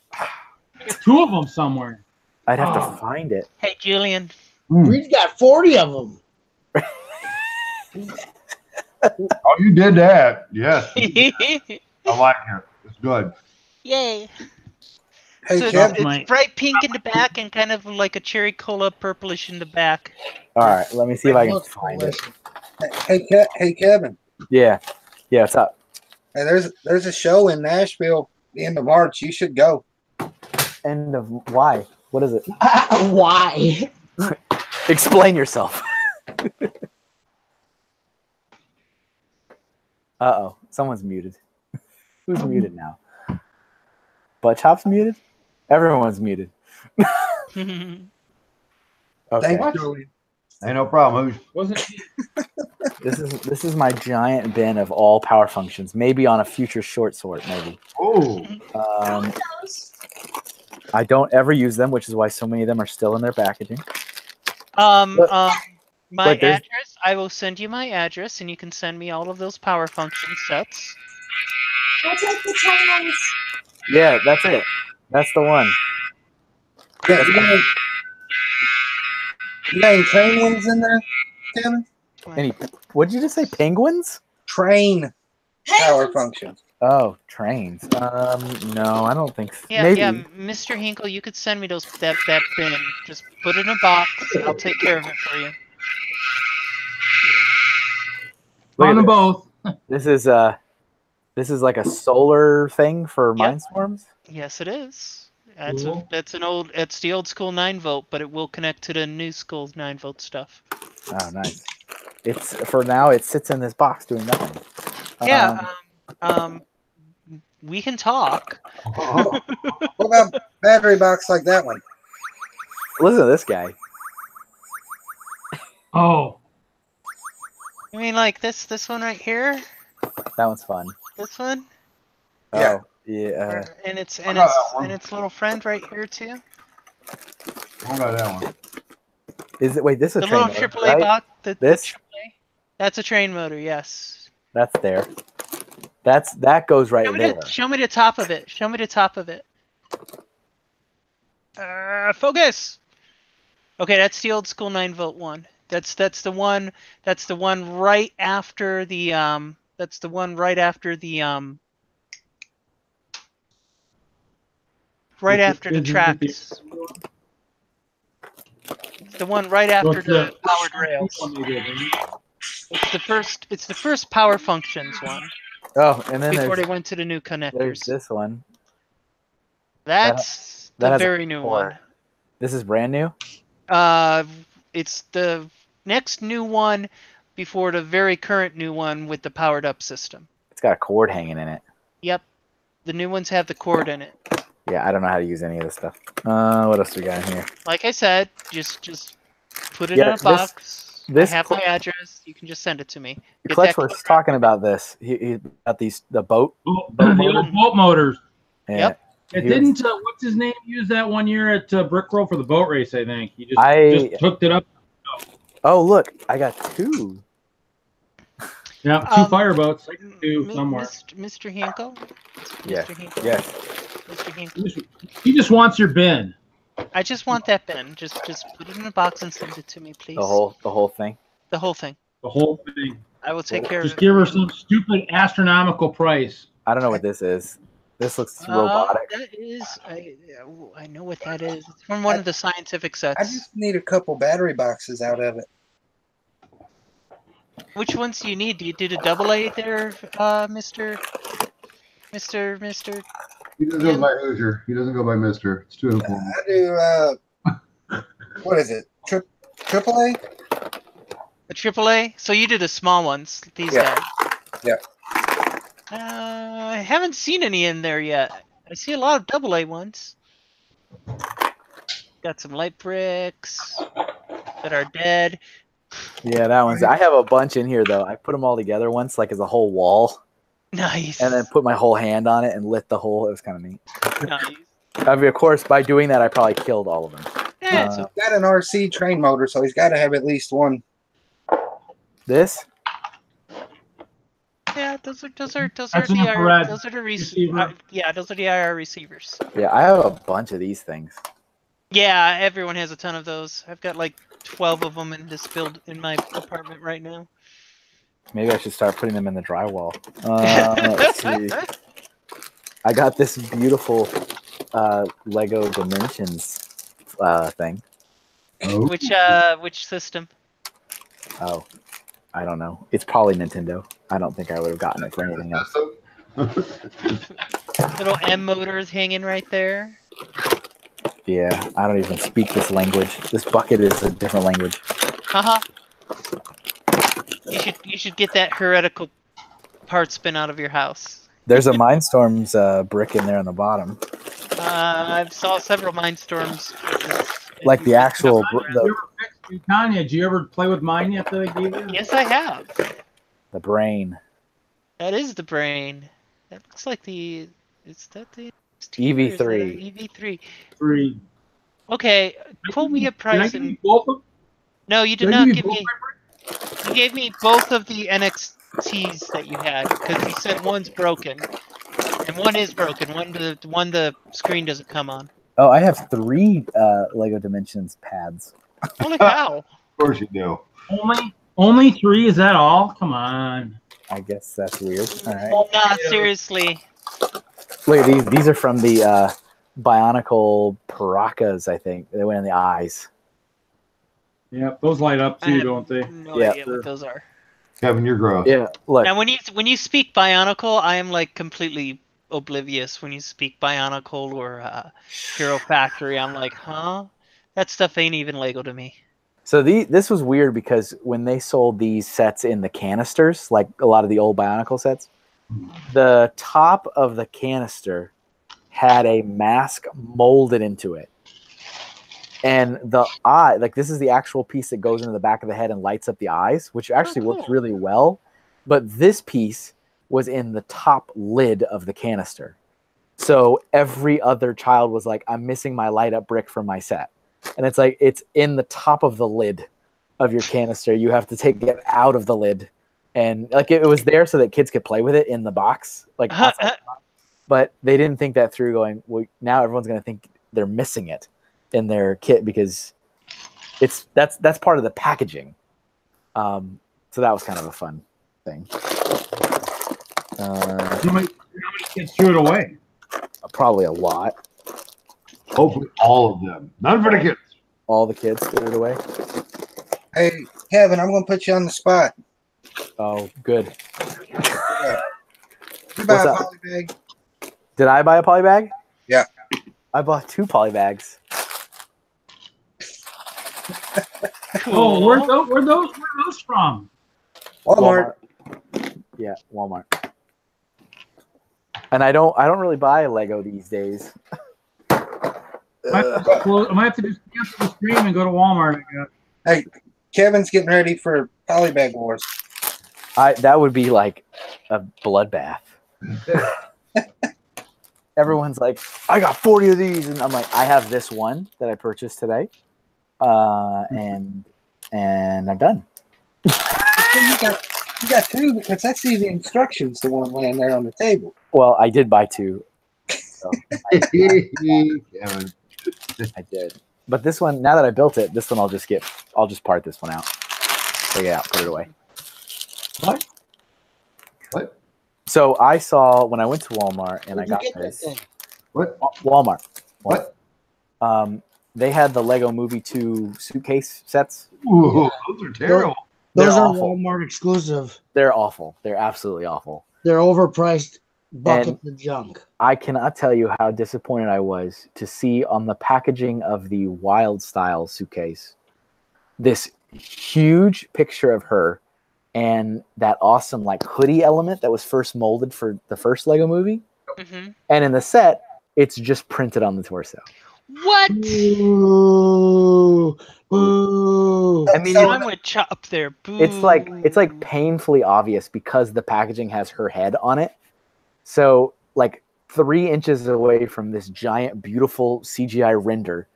Two of them somewhere. I'd have Oh. to find it. Hey, Julian. Reed's got 40 of them. Oh, you did that. Yes. Yay. I like it. It's good. Hey, So Kev. it's bright pink in the back and kind of like a cherry cola purplish in the back. All right, let me see if I can find it. Hey, Kevin. Yeah, what's up? Hey, there's a show in Nashville the end of March. You should go. End of why? What is it? Why? Explain yourself. Uh-oh, someone's muted. Who's muted now? Butt Chop's muted? Everyone's muted. Okay. Thanks, Julian. Ain't no problem. Wasn't This is my giant bin of all power functions. Maybe on a future short sort, maybe. Oh, I don't ever use them, which is why so many of them are still in their packaging. My But there's- address, I will send you my address and you can send me all of those power function sets. I'll take the challenge. Yeah, that's it. That's the one. Yeah, you got any train ones in there, Kevin? Any? What did you just say? Penguins? Train power functions. Oh, trains. No, I don't think. So. Yeah, Maybe. yeah, Mr. Hinkle, you could send me that bin. Just put it in a box. I'll take care of it for you. Look on at them this. both? This is like a solar thing for Yep. Mindstorms. Yes, it is. That's Cool. it's the old school 9-volt, but it will connect to the new school 9-volt stuff. Oh, nice. It's for now. It sits in this box doing nothing. Yeah. We can talk. What about battery box like that one? Listen to this guy. Oh, I mean, like this one right here. That one's fun. This one. Yeah. Oh, yeah. And its I got that one. and its little friend right here too. I got that one. Is it? Wait, this is The a train little motor, AAA right? box. This? AAA, that's a train motor. Yes. That's there. That goes right there. Show me the top of it. Show me the top of it. Focus. Okay, that's the old school 9-volt one. That's the one. That's the one right after the That's the one right after the Right after the tracks. It's the one right after the powered rails. It's the first power functions one Oh, and then before they there's went to the new this connectors. one. That's that the has a very new core. one. This is brand new. It's the next new one before the very current new one with the powered up system. It's got a cord hanging in it. Yep. The new ones have the cord in it. Yeah, I don't know how to use any of this stuff. What else we got in here? Like I said, just put it Yeah, in a box. this I have my cl- address. You can just send it to me. Get Clutch that was talking about this. He about the boat. the old boat motors. Yeah. Yep. It He was- didn't. What's his name? Use that one year at Brick Roll for the boat race. I think he just hooked it up. Oh, look, I got two. Yeah, two fireboats. I can do somewhere. Mr. Hinkle? Yes. Mr. Hinkle? Yes. Mr. Hinkle? He just wants your bin. I just want that bin. Just put it in a box and send it to me, please. The whole thing. The whole thing. The whole thing. I will take care of Just it. give her some stupid astronomical price. I don't know what this is. This looks robotic. That is, I know what that is. It's from one of the scientific sets. I just need a couple battery boxes out of it. Which ones do you need? Do you do the AA there, Mister? He doesn't go by Hoosier. He doesn't go by Mister. It's too important. I do. What is it? Triple A? A AAA? So you do the small ones, these Yeah. guys. Yeah. I haven't seen any in there yet. I see a lot of AA ones. Got some light bricks that are dead. Yeah, that one's. I have a bunch in here though. I put them all together once, like as a whole wall, Nice. and then put my whole hand on it and lit the whole. It was kind of neat. Nice. I mean, of course, by doing that, I probably killed all of them. Yeah, He's got an RC train motor, so he's got to have at least one. This? yeah, those are That's an infrared receiver. yeah, those are the IR receivers. Yeah, I have a bunch of these things. Yeah, everyone has a ton of those. I've got like 12 of them in this build in my apartment right now. Maybe I should start putting them in the drywall. Let's see. I got this beautiful Lego Dimensions thing. Oh. Which system? Oh, I don't know. It's probably Nintendo. I don't think I would have gotten it for anything else. Little M motors hanging right there. Yeah, I don't even speak this language. This bucket is a different language. Haha. You should get that heretical part spin out of your house. There's a Mindstorms brick in there on the bottom. I've saw several Mindstorms. Like the actual. Tanya, did you ever play with mine yet that I gave you? Yes, I have. The brain. That is the brain. That looks like the. Is that the EV3. EV3. 3. Okay, quote me a price. Did I give you both of them? No, you did not give me. You gave me both of the NXTs that you had because you said one's broken, and one is broken. One the screen doesn't come on. Oh, I have 3 Lego Dimensions pads. Holy cow! Of course you do. Only 3? Is that all? Come on. I guess that's weird. All right. Oh, no, seriously. Look at these are from the Bionicle Paracas, I think. They went in the eyes. Yep, those light up too, don't they? No Yeah. idea what those are. Kevin, you're gross. Yeah, look. Now, when you speak Bionicle, I am like completely oblivious. When you speak Bionicle or Hero Factory, I'm like, huh? That stuff ain't even Lego to me. So this was weird because when they sold these sets in the canisters, like a lot of the old Bionicle sets, the top of the canister had a mask molded into it. And the eye, like this is the actual piece that goes into the back of the head and lights up the eyes, which actually works really well. But this piece was in the top lid of the canister. So every other child was like, I'm missing my light up brick from my set. And it's like, it's in the top of the lid of your canister. You have to take it out of the lid. And like it was there so that kids could play with it in the box. Like, but they didn't think that through going, well, now everyone's going to think they're missing it in their kit because that's part of the packaging. So that was kind of a fun thing. How many kids threw it away? Probably a lot. Hopefully all of them. None for the kids. All the kids threw it away. Hey, Kevin, I'm going to put you on the spot. Oh, good. You buy What's a up? poly bag? Did I buy a poly bag? Yeah. I bought 2 poly bags. Oh, where those from? Walmart. Yeah, Walmart. And I don't really buy Lego these days. I might have to just cancel the stream and go to Walmart. Hey, Kevin's getting ready for poly bag wars. That would be like a bloodbath. Everyone's like, I got 40 of these, and I'm like, I have this one that I purchased today, and I'm done. You got 2 because I see the instructions, the one laying there on the table. Well, I did buy 2. So Kevin. I did. But this one, now that I built it, this one I'll just part this one out. Take it out, put it away. What? So I saw when I went to Walmart and I got this. What? Walmart. What? They had the Lego Movie 2 suitcase sets. Ooh, those are terrible. Those They're are awful. Walmart exclusive. They're awful. They're absolutely awful. They're overpriced buckets of junk. I cannot tell you how disappointed I was to see on the packaging of the Wild Style suitcase this huge picture of her and that awesome like hoodie element that was first molded for the first Lego movie. Mm-hmm. And in the set, it's just printed on the torso. What? Boo. Boo. I mean, So- I'm with Chop there. Boo. it's like painfully obvious because the packaging has her head on it. So like 3 inches away from this giant, beautiful CGI render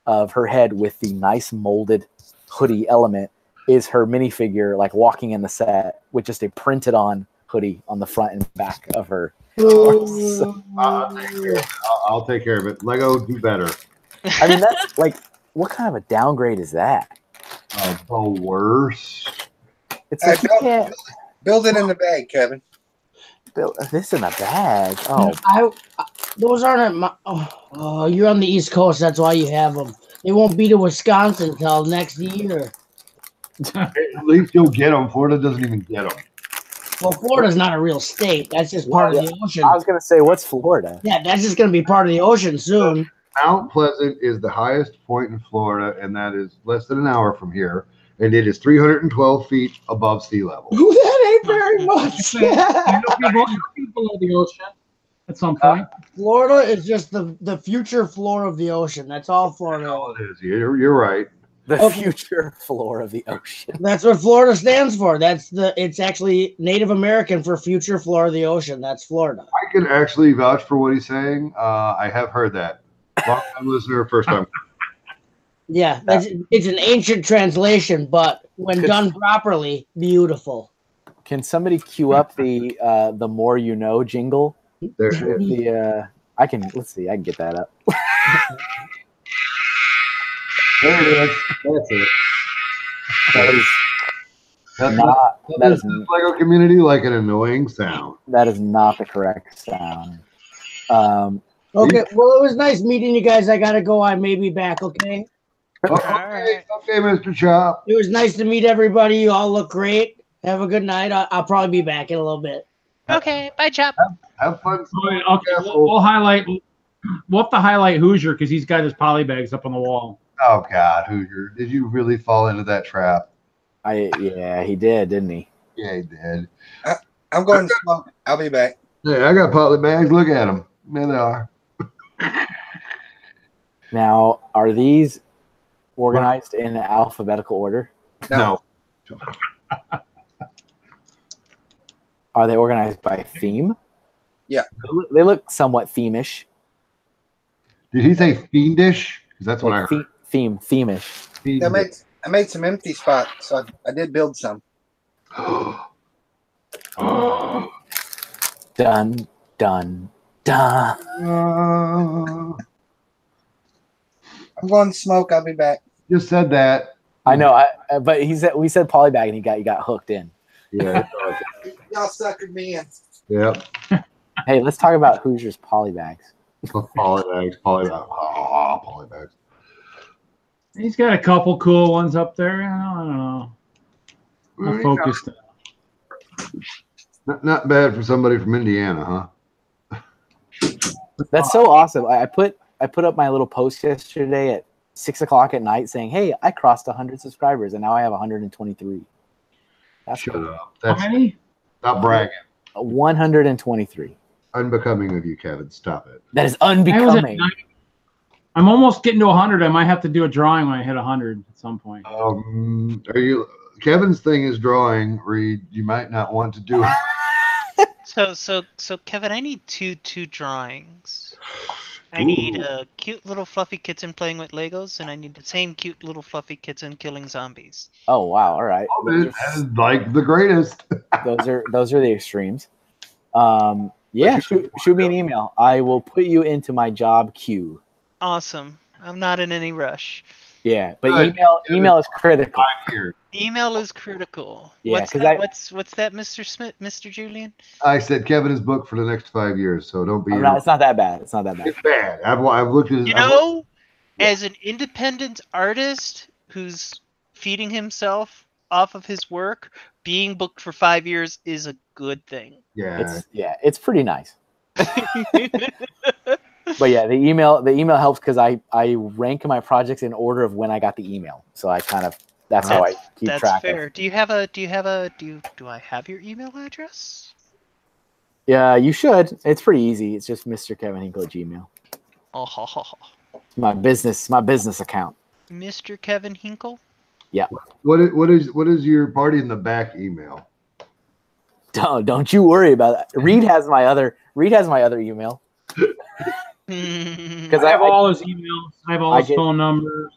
of her head with the nice molded hoodie element is her minifigure, like walking in the set with just a printed on hoodie on the front and back of her. Boo. I'll take care of it. Lego, do better. I mean, that's like, what kind of a downgrade is that? The worst. It's like, Hey, you can't Build it in the bag, Kevin. build this in a bag. Oh, Those aren't at my. Oh, you're on the East Coast. That's why you have them. They won't be to Wisconsin until next year. At least you'll get them. Florida doesn't even get them. Well, Florida's not a real state. That's just part of the ocean. I was gonna say, what's Florida? Yeah, that's just going to be part of the ocean soon. Mount Pleasant is the highest point in Florida, and that is less than an hour from here. And it is 312 feet above sea level. That ain't very much. You'll be below the ocean at some point. Florida is just the future floor of the ocean. That's all Florida All is. it is. You're right. The Okay. future floor of the ocean. That's what Florida stands for. It's actually Native American for future floor of the ocean. That's Florida. I can actually vouch for what he's saying. I have heard that. Long time listener, first time. Yeah, it's an ancient translation, but when done properly, beautiful. Can somebody cue up the more you know jingle? There. I can. Let's see. I can get that up. There it is. That's it. That is That's not. That is the Lego community like an annoying sound. that is not the correct sound. Okay, well, it was nice meeting you guys. I gotta go. I may be back. Okay. Okay, Mr. Chop. It was nice to meet everybody. You all look great. Have a good night. I'll probably be back in a little bit. Okay, bye, Chop. Have fun. Okay, we'll highlight. We'll have to highlight Hoosier because he's got his poly bags up on the wall. Oh God, Hoosier, did you really fall into that trap? Yeah, he did, didn't he? Yeah, he did. I'm going to smoke. I'll be back. Hey, I got poly bags. Look at them. There they are. Now, are these organized in alphabetical order? No. Are they organized by theme? Yeah. They look somewhat theme-ish. Did he say fiendish? Because that's what I Like heard. theme-ish. I made some empty spots, so I did build some. Dun, dun, dun. I'm going to smoke. I'll be back. Just said that. I know, but we said polybag and he got hooked in. Yeah. Y'all suckered me in. Yep. Hey, let's talk about Hoosier's polybags. Polybags. Oh, polybags. He's got a couple cool ones up there. I don't know. I'm focused. Not bad for somebody from Indiana, huh? That's so awesome. I put up my little post yesterday at 6 o'clock at night saying, "Hey, I crossed 100 subscribers and now I have 123." That's Shut cool. up. How That's many? not bragging. 123. Unbecoming of you, Kevin. Stop it. That is I was at unbecoming. 90. I'm almost getting to 100. I might have to do a drawing when I hit 100 at some point. Are you? Kevin's thing is drawing. Reed, you might not want to do it. So Kevin, I need two drawings. I need cute little fluffy kitten playing with Legos, and I need the same cute little fluffy kitten killing zombies. Oh wow! All right, Oh, man, that is like the greatest. those are the extremes. Yeah, shoot me an email. I will put you into my job queue. Awesome. I'm not in any rush. Yeah, but Good. email is critical. Here, Email is critical. Yeah, what's 'cause that? What's that, Mr. Smith, Mr. Julian? I said Kevin is booked for the next 5 years, so don't be. It's not that bad. It's not that bad. It's bad. I've looked at his. You know, as an independent artist who's feeding himself off of his work, being booked for 5 years is a good thing. Yeah. It's pretty nice. But yeah, the email helps because I rank my projects in order of when I got the email. So I kind of that's how I keep That's track fair. of. Do I have your email address? Yeah, you should. It's pretty easy. It's just Mr. Kevin Hinkle at Gmail. Oh, ho, ho, ho. My business account. Mr. Kevin Hinkle. Yeah. What is your party in the back email? Don't you worry about that. Reed has my other email. Because I have all his emails. I have all his phone numbers.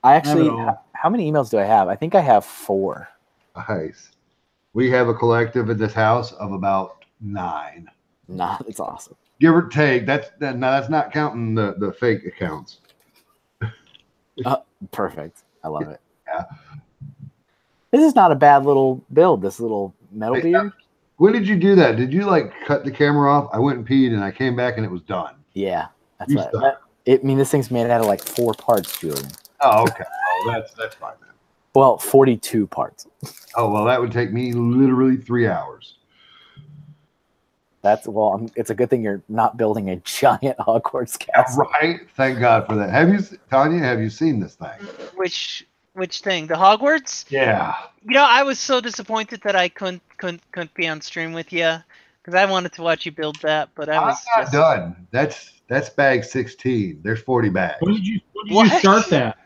I actually, how many emails do I have? I think I have 4. Nice. We have a collective in this house of about 9. Nah, that's awesome. Give or take. That's not counting the fake accounts. Perfect. I love it. Yeah. This is not a bad little build. This little metal beard. When did you do that? Did you like cut the camera off? I went and peed and I came back and it was done. Yeah, that's right. I mean, this thing's made out of like 4 parts, Julian. Oh, okay. Oh, that's fine then. Well, 42 parts. Oh, well, that would take me literally 3 hours. It's a good thing you're not building a giant Hogwarts castle. Right? Thank God for that. Tanya, have you seen this thing? Which thing? The Hogwarts? Yeah. I was so disappointed that I couldn't be on stream with you because I wanted to watch you build that, but I'm not done. That's bag 16. There's 40 bags. When did you start that?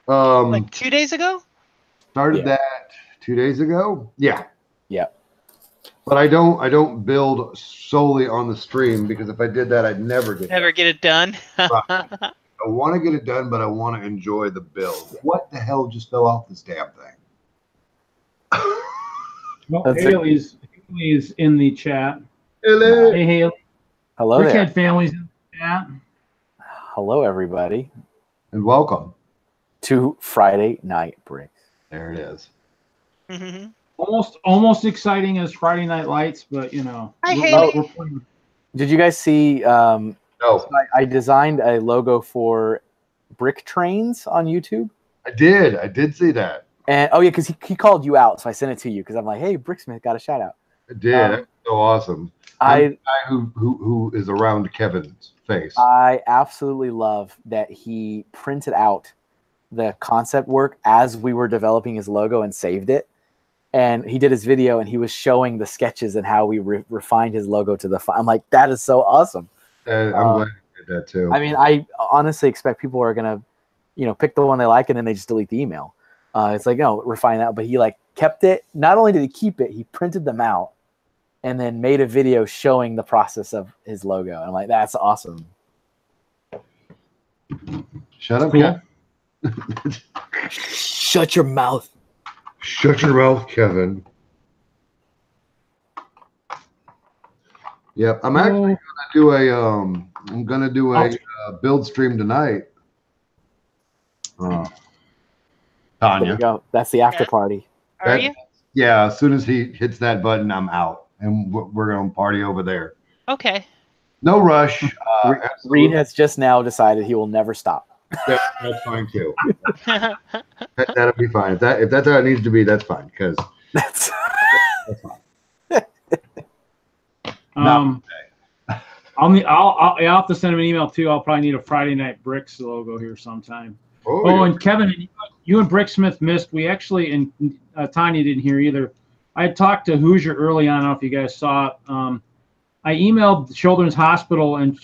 Like 2 days ago? Started that 2 days ago. Yeah. Yeah. But I don't build solely on the stream because if I did that, I'd never get it done. Right. I want to get it done, but I want to enjoy the build. What the hell just fell off this damn thing? Well, Haley's in the chat. Hello. Hey, Haley. Hello there. Brickhead family's in the chat. Hello, everybody. And welcome to Friday Night Bricks. There it is. Mm-hmm. Almost exciting as Friday Night Lights, but Hi, Haley. Did you guys see? No. I designed a logo for Brick Trains on YouTube. I did see that. And yeah, because he called you out, so I sent it to you because I'm like, hey, Bricksmith got a shout out. I did. That's so awesome. I'm the guy who is around Kevin's face. I absolutely love that he printed out the concept work as we were developing his logo and saved it. And he did his video and he was showing the sketches and how we refined his logo to the. I'm like, that is so awesome. I'm glad you did that too. I mean, I honestly expect people are gonna, pick the one they like and then they just delete the email. It's like, no, refine that. But he kept it. Not only did he keep it, he printed them out and then made a video showing the process of his logo. And I'm like, that's awesome. Shut up, Kevin. Shut your mouth. Shut your mouth, Kevin. Yep, I'm actually gonna do a build stream tonight. Tanya. There you go. That's the after party. Are you? Yeah, as soon as he hits that button, I'm out, and we're gonna party over there. Okay. No rush. Reed has just now decided he will never stop. That's fine too. That'll be fine. If that's how it needs to be, that's fine. Because that's fine. I'll have to send him an email too. I'll probably need a Friday Night Bricks logo here sometime. Oh, and Kevin, you and Bricksmith missed. We actually, and Tanya didn't hear either. I had talked to Hoosier early on. I don't know if you guys saw it. I emailed Children's Hospital in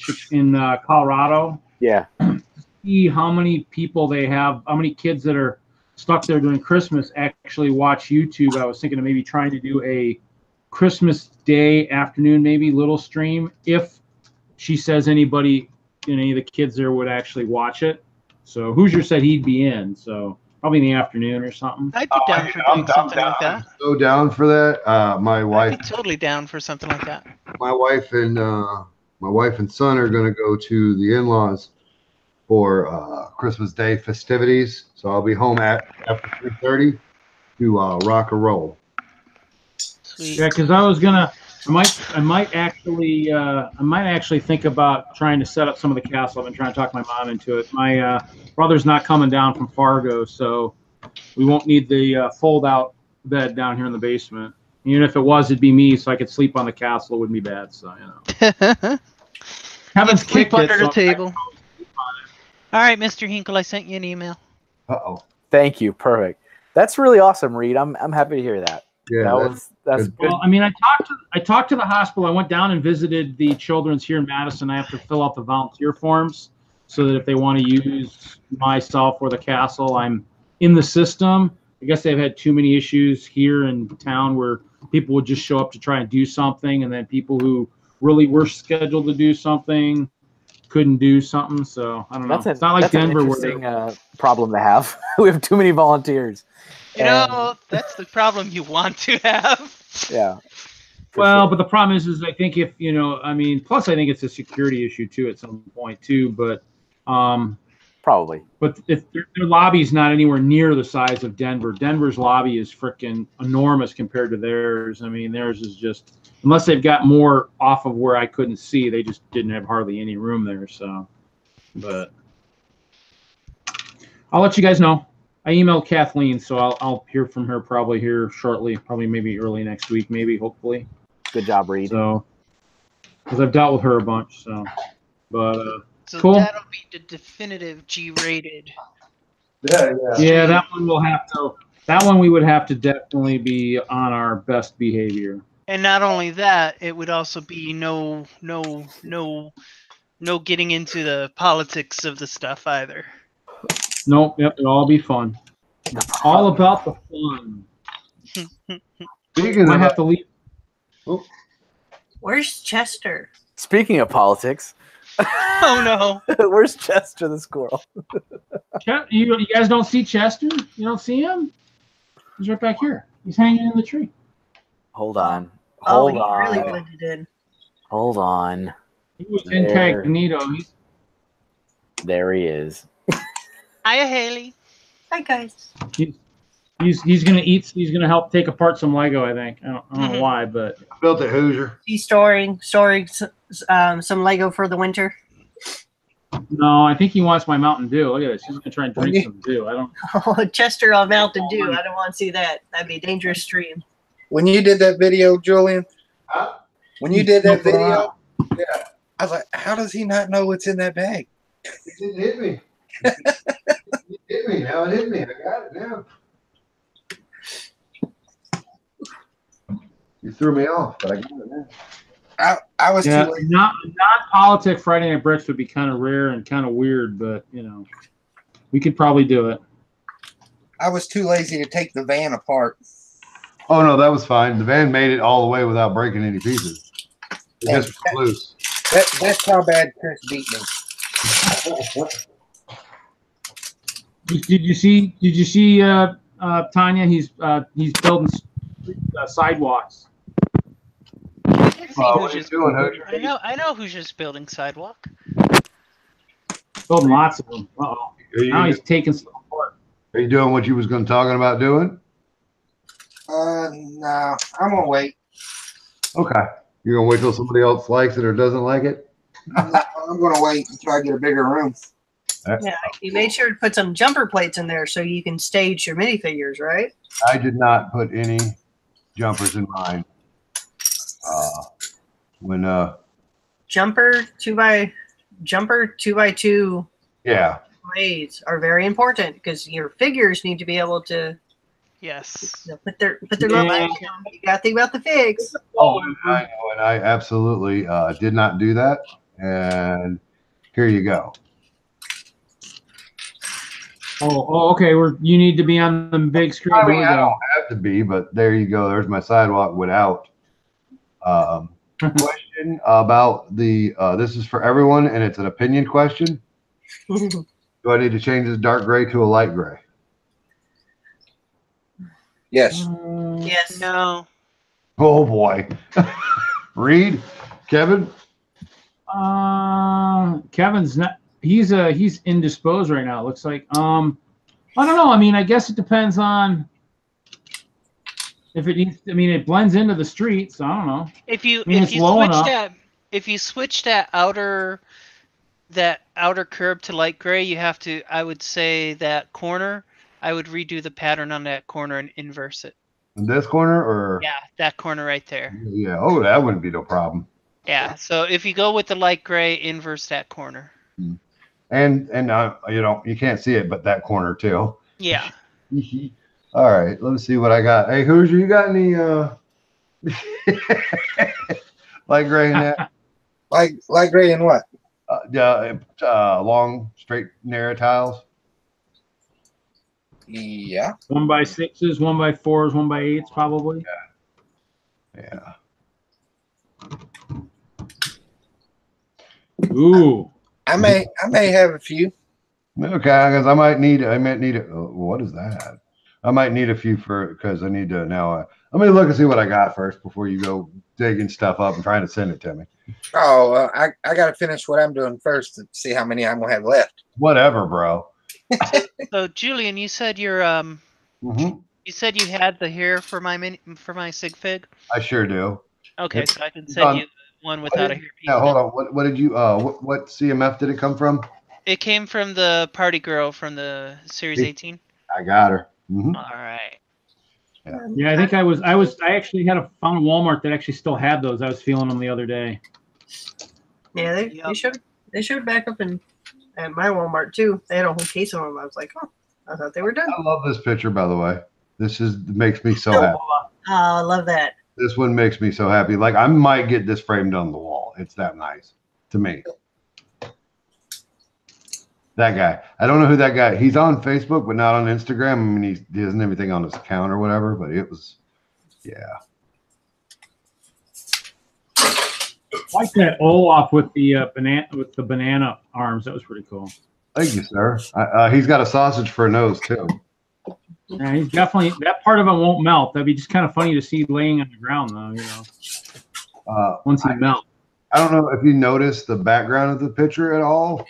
Colorado. Yeah. To see how many people they have, how many kids that are stuck there during Christmas actually watch YouTube. I was thinking of maybe trying to do a Christmas Day afternoon, maybe little stream. If she says anybody, any of the kids there would actually watch it. So Hoosier said he'd be in, so probably in the afternoon or something. I'd be down for doing something like that. I'm so down for that. My wife. I'd be totally down for something like that. My wife and son are going to go to the in-laws for Christmas Day festivities. So I'll be home after 3:30 to rock and roll. Sweet. Yeah, because I might actually think about trying to set up some of the castle. I've been trying to talk my mom into it. My brother's not coming down from Fargo, so we won't need the fold-out bed down here in the basement. Even if it was, it'd be me, so I could sleep on the castle. It wouldn't be bad. So Kevin's Sleep kicked under it. the So table. All right, Mr. Hinkle, I sent you an email. Uh-oh. Thank you. Perfect. That's really awesome, Reed. I'm happy to hear that. Yeah, That's good. Well, I mean, I talked to the hospital. I went down and visited the children's here in Madison. I have to fill out the volunteer forms so that if they want to use myself or the castle, I'm in the system. I guess they've had too many issues here in town where people would just show up to try and do something, and then people who really were scheduled to do something couldn't do something. So I don't know. It's not like Denver an where interesting problem to have. We have too many volunteers. You know, that's the problem you want to have. Yeah. well, but the problem is I think if I mean, plus I think it's a security issue too at some point too. But probably. But if their lobby's not anywhere near the size of Denver, Denver's lobby is freaking enormous compared to theirs. I mean, theirs is just unless they've got more off of where I couldn't see, they just didn't have hardly any room there. So, but I'll let you guys know. I emailed Kathleen, so I'll hear from her probably here shortly, probably maybe early next week, maybe hopefully. Good job, Reed. So, because I've dealt with her a bunch, so but So cool. that'll be the definitive G-rated. Yeah, that one will have to. That one we would have to definitely be on our best behavior. And not only that, it would also be no getting into the politics of the stuff either. Nope, yep, it'll all be fun. All about the fun. Speaking Might of, have to leave. Where's Chester? Speaking of politics, Oh no! where's Chester the squirrel? You guys don't see Chester? You don't see him? He's right back here. He's hanging in the tree. Hold on. Oh, Hold he on. really blended in. Hold on. He was There. incognito. There he is. Hiya, Haley. Hi, guys. He's gonna eat. He's gonna help take apart some Lego. I think. I don't know why, but built at Hoosier. He's storing some Lego for the winter. no, I think he wants my Mountain Dew. Look at this. He's gonna try and drink some Dew. I don't. Oh, Chester on Mountain Dew. I don't want to see that. That'd be a dangerous stream. When you did that video, Julian, Huh? when you did that video, yeah, I was like, how does he not know what's in that bag? It didn't hit me. It hit me. Now it hit me. I got it now. You threw me off, but I got it now. I was Yeah, too late. non-politic Friday Night Bricks would be kind of rare and kind of weird, but we could probably do it. I was too lazy to take the van apart. Oh no, that was fine. The van made it all the way without breaking any pieces. It just was loose. That's how bad Chris beat me. Did you see Tanya? He's building sidewalks. I did see What are you Hoosiers. doing, Hoosier? I know who's just building sidewalk. Building lots of them. Uh-oh. Now Are he's taking some apart. you doing what you was going to talking about doing? No, I'm gonna wait. Okay. You're gonna wait till somebody else likes it or doesn't like it? I'm gonna wait until I get a bigger room. Yeah, you made sure to put some jumper plates in there so you can stage your minifigures, right? I did not put any jumpers in mine. Jumper 2x2 Yeah. blades are very important because your figures need to be able to Yes. put their little action. You gotta think about the figs. Oh, and I know, and I absolutely did not do that. And here you go. Oh, okay. You need to be on the big screen. I Here mean, we I go. don't have to be, but there you go. There's my sidewalk without. Question about the. This is for everyone, and it's an opinion question. Do I need to change this dark gray to a light gray? Yes. Yes. No. Oh boy. Reed, Kevin. Kevin's not. He's indisposed right now. It looks like. I don't know. I mean, I guess it depends on if it needs. I mean, it blends into the street, so I don't know. If you it's low enough. switch that outer curb to light gray, you have to. I would say that corner. I would redo the pattern on that corner and inverse it. In this corner, or Yeah, that corner right there. yeah. Oh, that wouldn't be no problem. Yeah. So if you go with the light gray, inverse that corner. And you can't see it, but that corner too. Yeah. All right, let's see what I got. Hey, Hoosier, you got any light gray in that? Light gray and what? Long, straight, narrow tiles. Yeah. 1x6s, 1x4s, 1x8s, probably. Yeah. Ooh. I may have a few. Okay, because I might need it. What is that? I might need a few because I need to now. Let me look and see what I got first before you go digging stuff up and trying to send it to me. Oh, I got to finish what I'm doing first to see how many I'm gonna have left. Whatever, bro. So Julian, you said you said you had the hair for my sig fig. I sure do. Okay, so I can send you one without a hair piece. Now hold on. What did you? What CMF did it come from? It came from the party girl from the Series 18. I got her. All right. Yeah, I think I actually found a Walmart that actually still had those. I was feeling them the other day. Yeah, they showed back up at my Walmart too. They had a whole case of them. I was like, oh, I thought they were done. I love this picture, by the way. This makes me so happy. Oh, I love that. This one makes me so happy. Like I might get this framed on the wall. It's that nice to me. That guy. I don't know who that guy. He's on Facebook, but not on Instagram. I mean, he doesn't have anything on his account or whatever. But it was, yeah. I like that Olaf with the banana arms. That was pretty cool. Thank you, sir. He's got a sausage for a nose too. Yeah, he's definitely, that part of it won't melt. That'd be just kind of funny to see laying on the ground, though. You know, once he melts. I don't know if you noticed the background of the picture at all.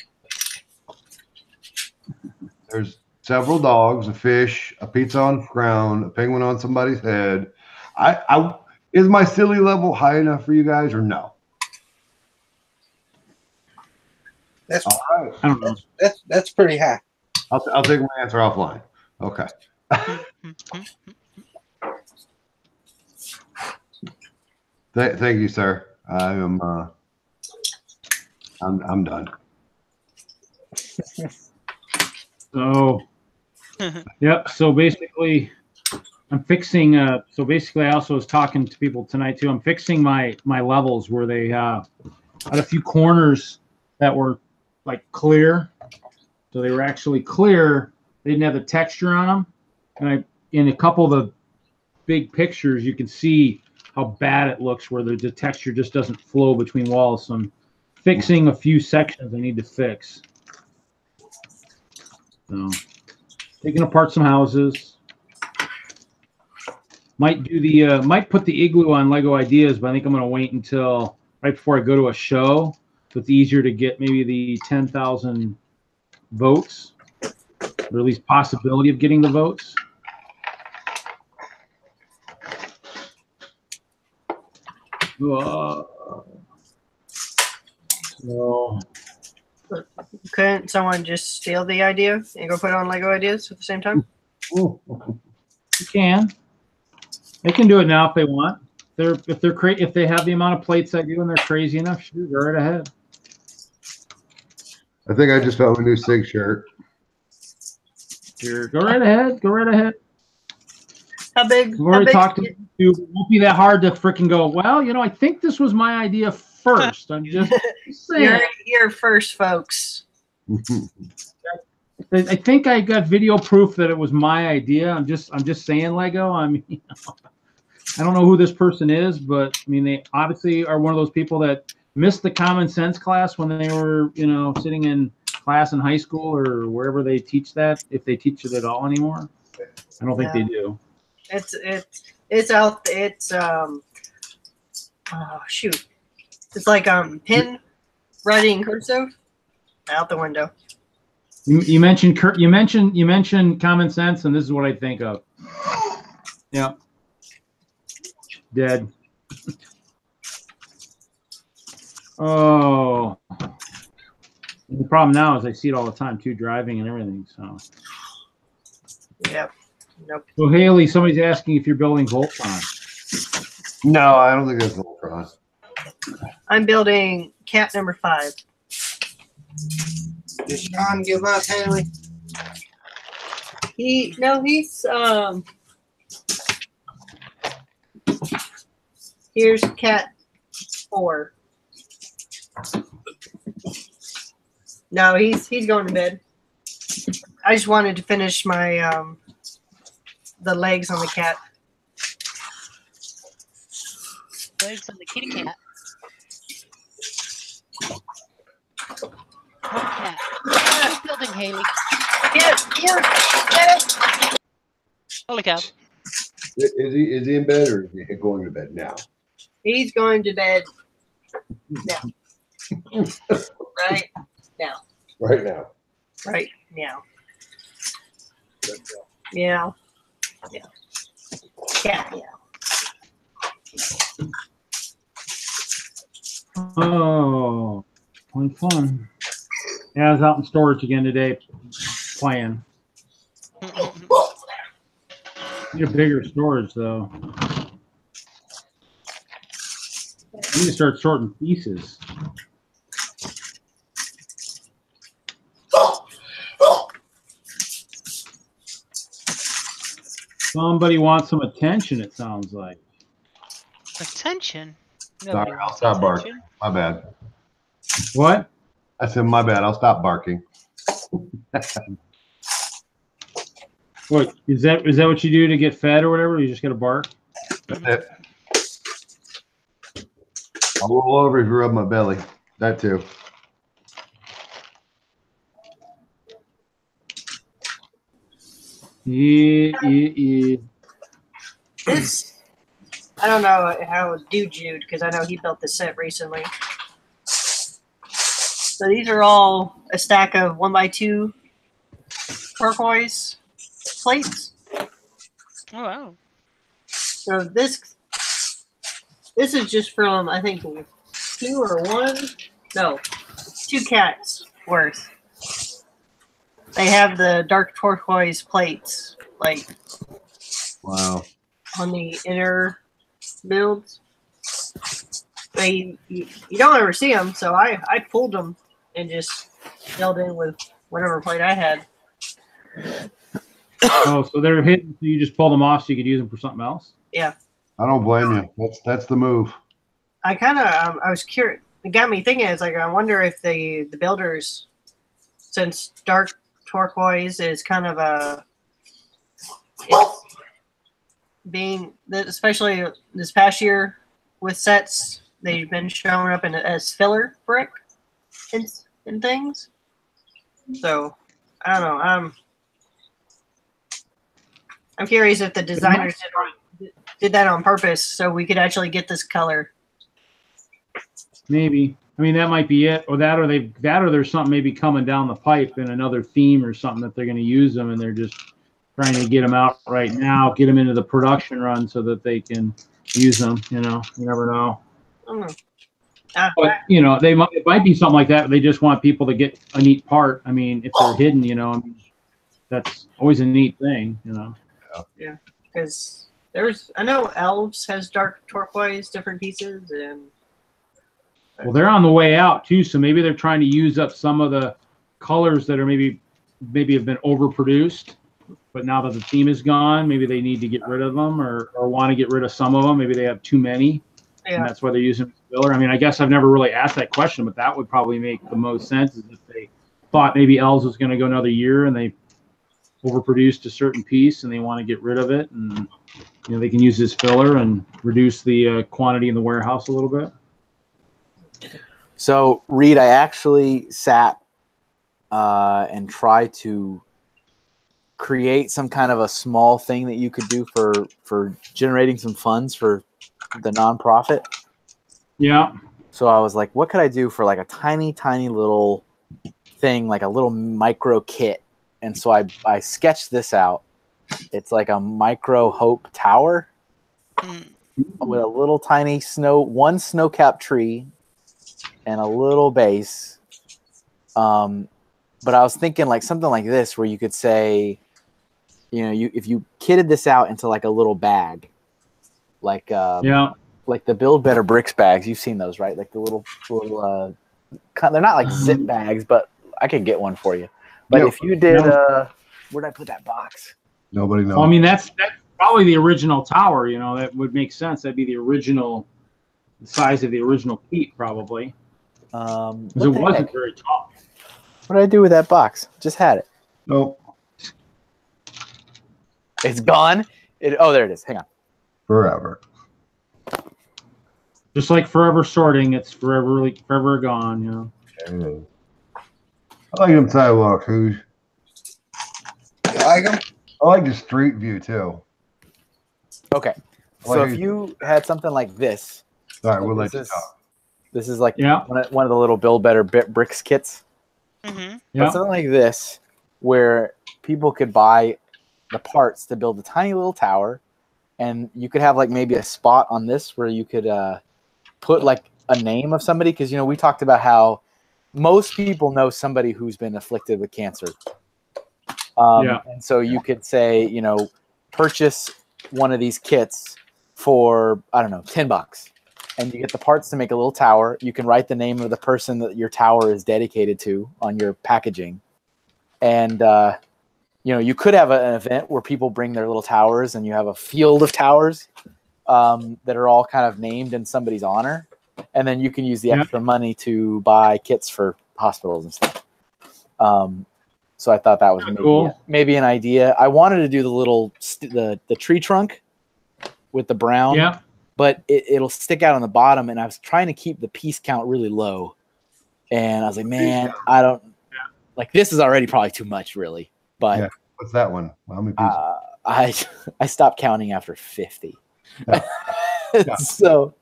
There's several dogs, a fish, a pizza on the ground, a penguin on somebody's head. Is my silly level high enough for you guys or no? That's all right. I don't know. That's pretty high. I'll take my answer offline. Okay. Thank you, sir. I'm done. So, yep. So basically, I'm fixing. So basically, I also was talking to people tonight too. I'm fixing my levels where they had a few corners that were like clear. So they were actually clear. They didn't have the texture on them. And in a couple of the big pictures, you can see how bad it looks where the texture just doesn't flow between walls. So I'm fixing a few sections I need to fix. So taking apart some houses. Might put the igloo on Lego Ideas, but I think I'm going to wait until right before I go to a show. So it's easier to get maybe the 10,000 votes, or at least possibility of getting the votes. So couldn't someone just steal the idea and go put it on Lego Ideas at the same time? You can. They can do it now if they want. If they have the amount of plates I do and they're crazy enough, sure, go right ahead. I think I just found a new SIG shirt. Sure, go right ahead. Go right ahead. How big? We've already talked to you. It won't be that hard to freaking go, well, I think this was my idea first. I'm just saying. You're here first, folks. I think I got video proof that it was my idea. I'm just saying, Lego. I mean, I don't know who this person is, but I mean, they obviously are one of those people that missed the common sense class when they were, sitting in class in high school or wherever they teach that, if they teach it at all anymore. I don't think they do. It's out. It's oh shoot. It's like pen writing cursive out the window. You mentioned common sense, and this is what I think of. Yeah. Dead. Oh. The problem now is I see it all the time too, driving and everything. So. Yep. Nope. So Haley, somebody's asking if you're building Voltron. No, I don't think it's Voltron. I'm building cat number 5. Did Sean give up, Haley? He's here's cat 4. No, he's going to bed. I just wanted to finish my the legs on the cat. Legs on the kitty cat. Cat. Who's building, Haley? Here, get it. Holy cow. Is he in bed or is he going to bed now? He's going to bed now. Right now. Right now. Right now. Yeah. Yeah. Cat meow. Oh, fun. Yeah, I was out in storage again today playing. Need a bigger storage, though. I need to start sorting pieces. Somebody wants some attention, it sounds like. Attention? Sorry, I'll stop barking. My bad. What? I said, my bad. I'll stop barking. What is that what you do to get fed or whatever? You just got to bark? That's it. I'll roll over if you rub my belly. That too. Yeah. I don't know how Jude, because I know he built the set recently. So these are all a stack of 1x2 turquoise plates. Oh wow! So this is just from, I think, 2 or 1? No, 2 cats worth. They have the dark turquoise plates, like, Wow. on the inner builds. You don't ever see them, so I pulled them and just filled in with whatever plate I had. Oh, so they're hidden, so you just pull them off so you could use them for something else? Yeah. I don't blame you. That's the move. I kind of I was curious. It got me thinking. It's like, I wonder if the builders, since dark turquoise is kind of being, especially this past year with sets, they've been showing up as filler brick and things. So I don't know. I'm curious if the designers did that on purpose so we could actually get this color. Maybe. I mean, that might be it, or there's something maybe coming down the pipe in another theme or something that they're going to use them, and they're just trying to get them out right now, get them into the production run so that they can use them. You know, you never know. But you know, it might be something like that. They just want people to get a neat part. I mean, if they're hidden, you know, I mean, that's always a neat thing. You know. Yeah, because I know Elves has dark turquoise, different pieces, and. Well, they're on the way out too, so maybe they're trying to use up some of the colors that are maybe have been overproduced. But now that the theme is gone, maybe they need to get rid of them, or want to get rid of some of them. Maybe they have too many, and that's why they're using filler. I mean, I guess I've never really asked that question, but that would probably make the most sense. Is if they thought maybe Elves was going to go another year and they overproduced a certain piece and they want to get rid of it, and you know they can use this filler and reduce the quantity in the warehouse a little bit. So, Reed, I actually sat and tried to create some kind of a small thing that you could do for generating some funds for the nonprofit. Yeah. So I was like, what could I do for like a tiny, tiny little thing, like a little micro kit? And so I sketched this out. It's like a micro Hope Tower with a little tiny one snow-capped tree and a little base. But I was thinking like something like this, where you could say, you know, if you kitted this out into like a little bag, like like the Build Better Bricks bags. You've seen those, right? Like the little they're not like zip bags, but I could get one for you. But if you did, where'd I put that box? Nobody knows. Well, I mean, that's probably the original tower. You know, that would make sense. That'd be the size of the original peak, probably. Because it wasn't very tall. What did I do with that box? Just had it. Nope. It's gone. Oh, there it is. Hang on. Forever. Just like forever sorting, it's forever gone. You know. Okay. I like them sidewalks, Who's? You like them? I like the street view too. Okay. So if you had something like this. All right, we'll let you talk. This is like one of the little Build Better Bricks kits. Mm-hmm. But something like this, where people could buy the parts to build a tiny little tower, and you could have like maybe a spot on this where you could put like a name of somebody, because you know we talked about how most people know somebody who's been afflicted with cancer. And so you could say, you know, purchase one of these kits for, I don't know, $10. And you get the parts to make a little tower. You can write the name of the person that your tower is dedicated to on your packaging. And, you know, you could have an event where people bring their little towers and you have a field of towers that are all kind of named in somebody's honor. And then you can use the extra money to buy kits for hospitals and stuff. So I thought that was maybe an idea. I wanted to do the little the tree trunk with the brown, but it'll stick out on the bottom. And I was trying to keep the piece count really low. And I was like, man, I don't like this is already probably too much, really. But what's that one? How many pieces? I stopped counting after 50. So.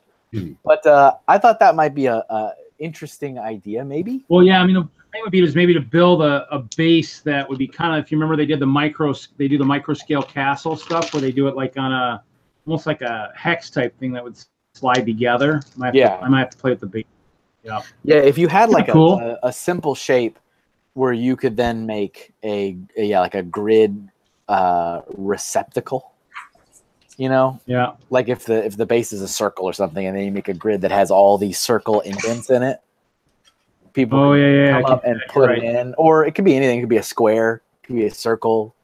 But I thought that might be a interesting idea, maybe. Well, yeah, I mean, the thing would be maybe to build a base that would be kind of, if you remember, they do the micro scale castle stuff where they do it like on almost like a hex type thing that would slide together. I might have to play with the base. Yeah. Yeah, if you had like a simple shape where you could then make like a grid receptacle. You know, like if the base is a circle or something, and then you make a grid that has all these circle indents in it, people come up and put it in, or it could be anything. It could be a square, it could be a circle.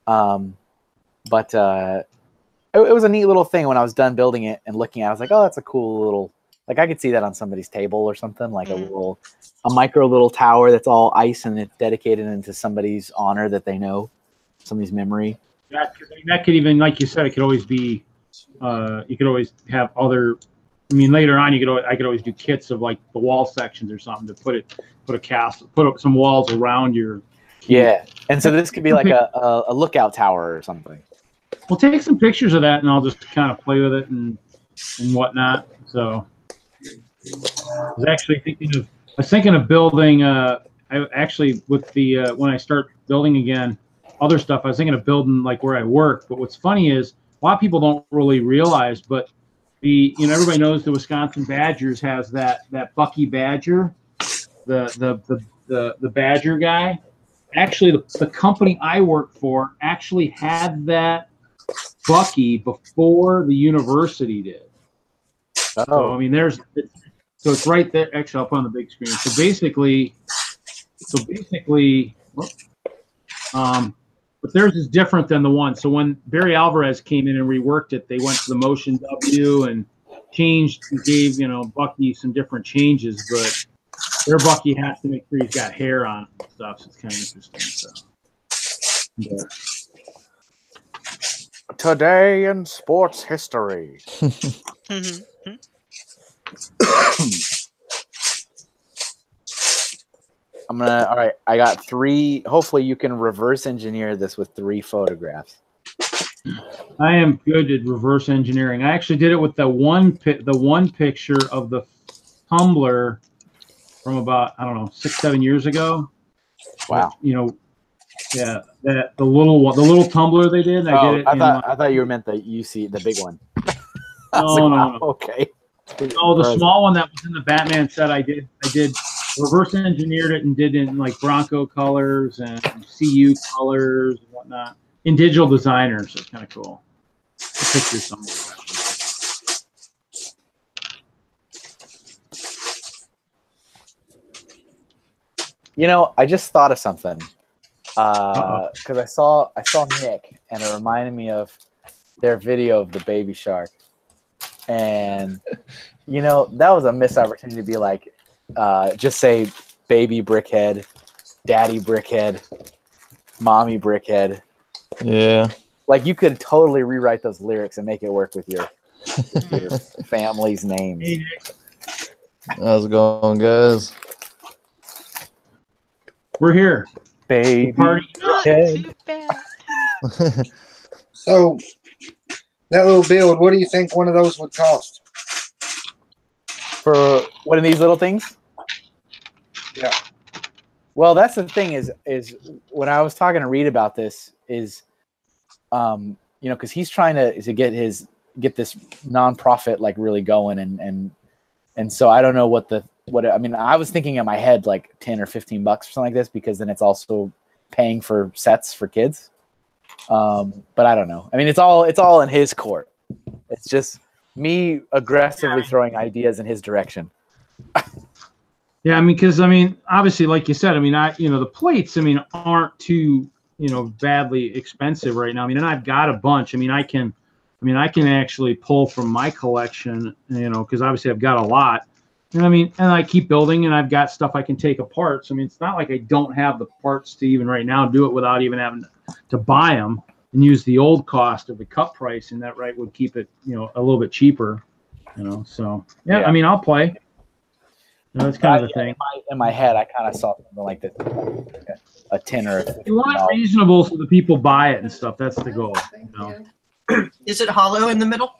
But it was a neat little thing when I was done building it and looking at it. I was like, oh, that's a cool little, like I could see that on somebody's table or something, like a micro little tower that's all ice and it's dedicated into somebody's honor that they know, somebody's memory. Yeah, because I mean, that could even, like you said, it could always be. You could always have other. I mean, later on, I could always do kits of like the wall sections or something to put a castle, put up some walls around your. Yeah, and so this could be like a lookout tower or something. We'll take some pictures of that, and I'll just kind of play with it and whatnot. So, I was thinking of building. I actually with the when I start building again. Other stuff I was thinking of building like where I work, but what's funny is a lot of people don't really realize, but everybody knows the Wisconsin Badgers has that Bucky Badger, the Badger guy. Actually, the company I work for actually had that Bucky before the university did. So I mean, so it's right there. Actually, I'll put on the big screen. So basically. But theirs is different than the one. So when Barry Alvarez came in and reworked it, they went to the Motion W and changed and gave, Bucky some different changes. But their Bucky has to make sure he's got hair on it and stuff. So it's kind of interesting. So. Today in sports history. All right, I got 3. Hopefully you can reverse engineer this with 3 photographs. I am good at reverse engineering. I actually did it with the one picture of the tumbler from about, 6-7 years ago. Wow. The little tumbler they did. I thought you meant the big one. No. Okay. The small one that was in the Batman set, I did reverse engineered it and did it in like Bronco colors and CU colors and whatnot in Digital Designer, so it's kind of cool. The picture somewhere. You know, I just thought of something. Because I saw Nick, and it reminded me of their video of the baby shark. And, you know, that was a missed opportunity to be like, just say baby brickhead, daddy brickhead, mommy brickhead. Yeah. Like, you could totally rewrite those lyrics and make it work with your family's names. How's it going, guys? We're here. Baby Party. brickhead. So that little build, what do you think one of those would cost? For one of these little things? Yeah. Well, that's the thing is when I was talking to Reed about this is, you know, because he's trying to get this nonprofit like really going, and so I don't know what I mean. I was thinking in my head like $10 or $15 or something like this, because then it's also paying for sets for kids. But I don't know. I mean, it's all in his court. It's just me aggressively throwing ideas in his direction. Yeah, I mean, because obviously, like you said, the plates, aren't too, badly expensive right now. I mean, and I've got a bunch. I can actually pull from my collection, because obviously I've got a lot. And and I keep building, and I've got stuff I can take apart. So it's not like I don't have the parts to even right now do it without even having to buy them and use the old cost of the cut price, and that would keep it, a little bit cheaper. So yeah. I'll play. That's kind of the thing. In my head, I kind of saw something like this, a 10 or a $15. You want it reasonable so the people buy it and stuff. That's the goal. Is it hollow in the middle?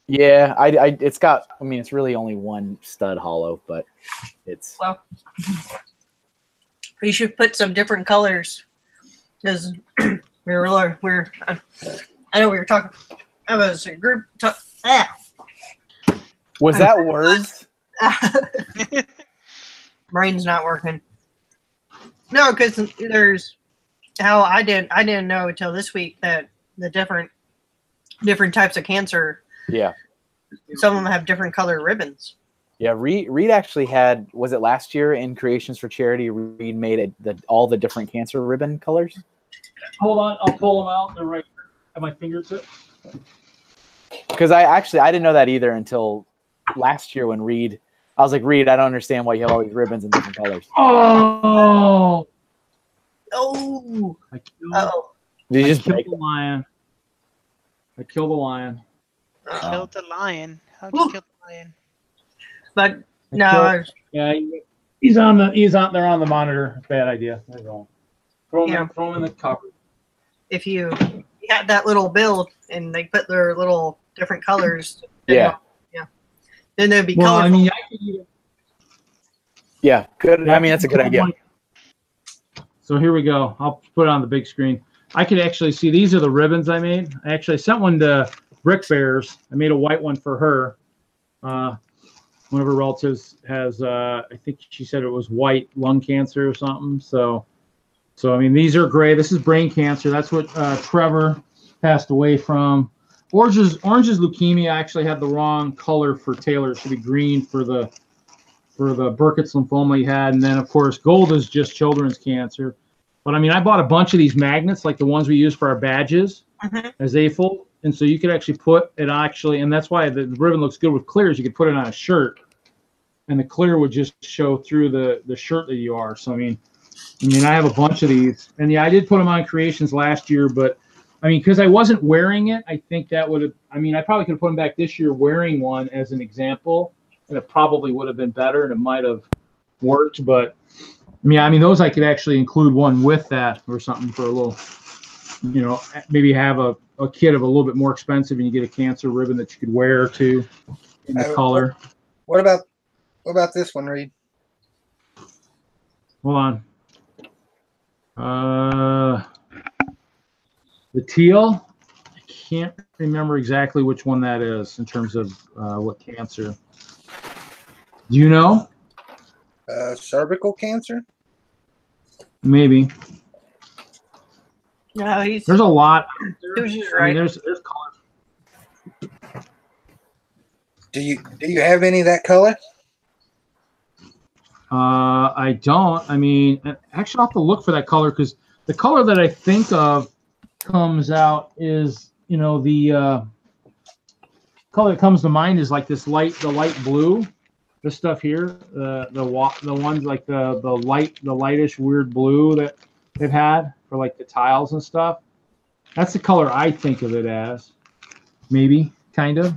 Yeah, it's got. It's really only one stud hollow, but it's. Well, we should put some different colors, because I know we were talking. I was a group. Was that words? Brain's not working. No, because there's how I didn't know until this week that the different types of cancer. Yeah. Some of them have different color ribbons. Yeah, Reed actually had, was it last year in Creations for Charity, Reed made all the different cancer ribbon colors? Hold on, I'll pull them out. They're right at my fingertips. Because I didn't know that either until last year when Reed, I was like, Reed, I don't understand why you have all these ribbons in different colors. Oh! Oh! Did you just kill the lion? I killed the lion. Killed the lion. How'd you kill the lion? But no. Yeah, he's on there on the monitor. Bad idea. Throw him in the cupboard. If you had that little build and they put their little different colors. Yeah. Then they'd be colorful. Yeah, good. That's a good idea. So here we go. I'll put it on the big screen. I can actually see these are the ribbons I made. I actually sent one to Brick Bears. I made a white one for her. One of her relatives has, I think she said it was white lung cancer or something. So these are gray. This is brain cancer. That's what Trevor passed away from. Orange is leukemia. I actually had the wrong color for Taylor. It should be green for the Burkitt's lymphoma he had. And then, of course, gold is just children's cancer. But, I bought a bunch of these magnets, like the ones we use for our badges, as AFL. And so you could actually put it and that's why the ribbon looks good with clears. You could put it on a shirt, and the clear would just show through the shirt that you are. So, I have a bunch of these. And, yeah, I did put them on Creations last year, but, because I wasn't wearing it, I think that would have – I probably could have put them back this year wearing one as an example, and it probably would have been better, and it might have worked. But, those I could actually include one with that or something for a little – maybe have a kit of a little bit more expensive, and you get a cancer ribbon that you could wear, too, in the color. What about this one, Reed? Hold on. The teal, I can't remember exactly which one that is in terms of what cancer. Do you know? Cervical cancer? Maybe. No, there's a lot. Right. There's colors. Do you have any of that color? I don't. I mean, actually, I'll have to look for that color because the color that I think of comes out is, you know, the color that comes to mind is like the light blue. This stuff here, the ones like the lightish weird blue that they've had for like the tiles and stuff. That's the color I think of it as, maybe, kind of.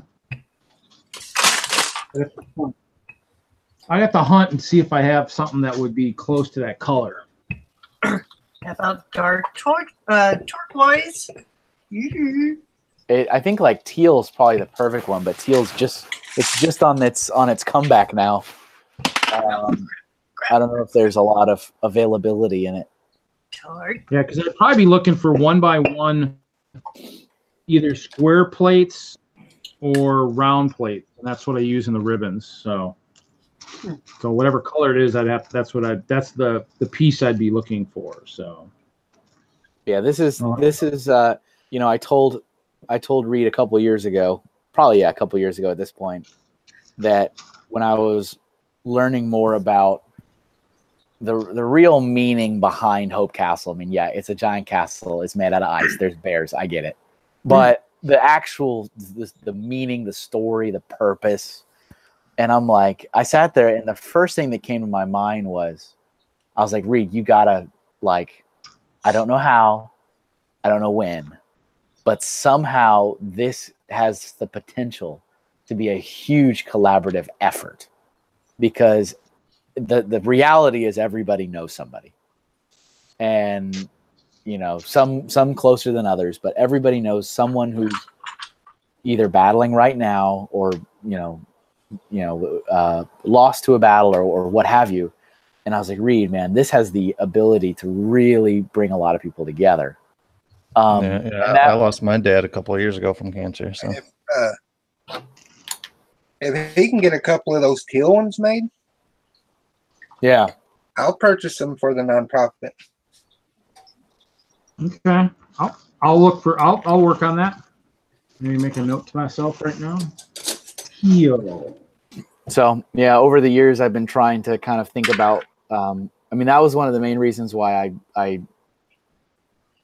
I have to hunt and see if I have something that would be close to that color. How about dark turquoise? I think like teal is probably the perfect one, but teal's it's just on its comeback now. I don't know if there's a lot of availability in it. Yeah, because I'd probably be looking for 1x1, either square plates or round plates, and that's what I use in the ribbons. So whatever color it is, that's the piece I'd be looking for. So yeah, this is you know, I told Reed a couple years ago, probably a couple years ago at this point, that when I was learning more about the real meaning behind Hope Castle. I mean, yeah, it's a giant castle. It's made out of ice. There's bears. I get it. But the actual, the meaning, the story, the purpose. And I'm like, I sat there and the first thing that came to my mind was, I was like, Reed, you gotta, like, I don't know how, I don't know when, but somehow this has the potential to be a huge collaborative effort, because the reality is everybody knows somebody, and you know, some closer than others, but everybody knows someone who's either battling right now or lost to a battle or what have you. And I was like, Reed, man, this has the ability to really bring a lot of people together. I lost my dad a couple of years ago from cancer. So if he can get a couple of those teal ones made, yeah, I'll purchase them for the nonprofit. Okay, I'll work on that. Maybe make a note to myself right now. Teal. So yeah, over the years I've been trying to kind of think about. I mean, that was one of the main reasons why I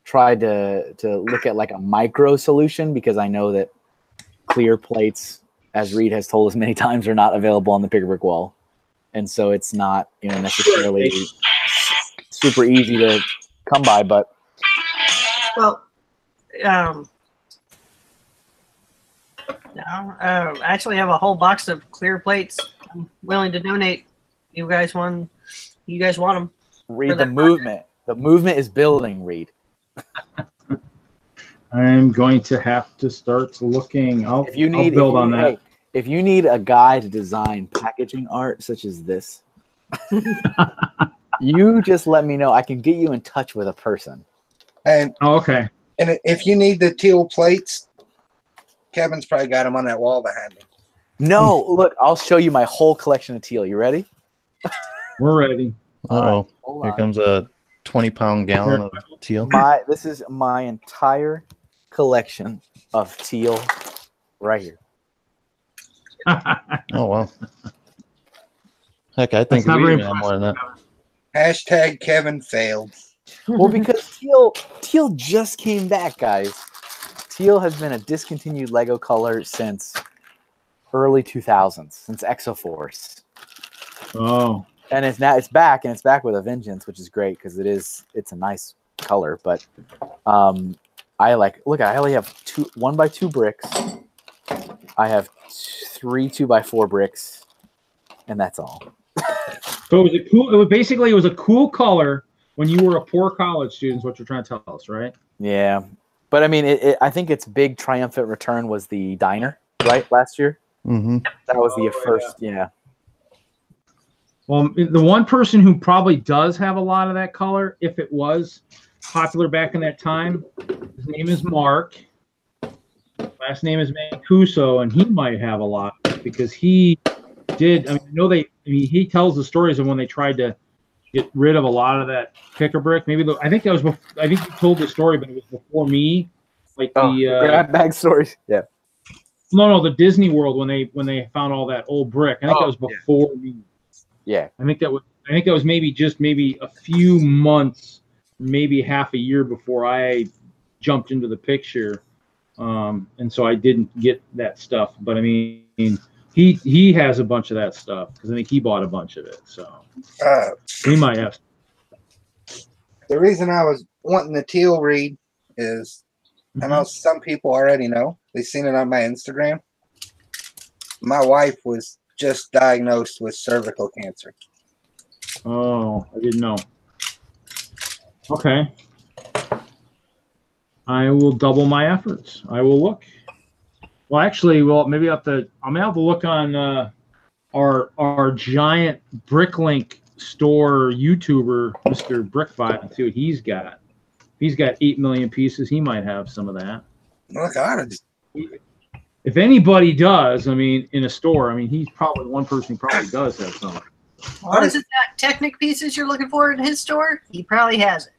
tried to look at like a micro solution, because I know that clear plates, as Reed has told us many times, are not available on the picker brick wall, and so it's not, you know, necessarily super easy to come by. But well, I actually have a whole box of clear plates. I'm willing to donate. You guys want them? Reed, the movement is building, Reed. I'm going to have to start looking. I'll build on that. If you need a guy to design packaging art such as this, you just let me know. I can get you in touch with a person. And okay. And if you need the teal plates, Kevin's probably got them on that wall behind him. No, look, I'll show you my whole collection of teal. You ready? We're ready. Oh, right, here comes a 20-pound gallon of teal. This is my entire collection of teal right here. Oh, wow. Heck, I think we have more than that. Hashtag Kevin failed. Well, because teal just came back, guys. Teal has been a discontinued Lego color since early 2000s, since Exoforce. Oh. And it's back, and it's back with a vengeance, which is great because it's a nice color. But I only have 1x2 bricks. I have 3 2x4 bricks, and that's all. So it was a cool color when you were a poor college student, is what you're trying to tell us, right? Yeah. But I mean, I think its big triumphant return was the diner, right, last year? Mm-hmm. That was the first, yeah. Well, the one person who probably does have a lot of that color, if it was popular back in that time, his name is Mark. Last name is Mancuso, and he might have a lot because he did. I mean, he tells the stories of when they tried to get rid of a lot of that picker brick. I think you told the story, but it was before me. Like grab bag stories. Yeah. No, the Disney World when they found all that old brick. I think that was before me. Yeah. I think that was I think it was maybe a few months, maybe half a year before I jumped into the picture, and so I didn't get that stuff. But I mean, he has a bunch of that stuff because I think he bought a bunch of it, so he might have. The reason I was wanting the teal read is I know some people already know. They've seen it on my Instagram. My wife was just diagnosed with cervical cancer. Oh, I didn't know. Okay. I will double my efforts. I will look. Well, actually, maybe I'm gonna have to look on our giant Bricklink store YouTuber, Mr. Brickbot, and see what he's got. He's got 8 million pieces. He might have some of that. Look at it. If anybody does, I mean, in a store, I mean, he's probably one person who probably does have some. What is it that Technic pieces you're looking for in his store? He probably has it.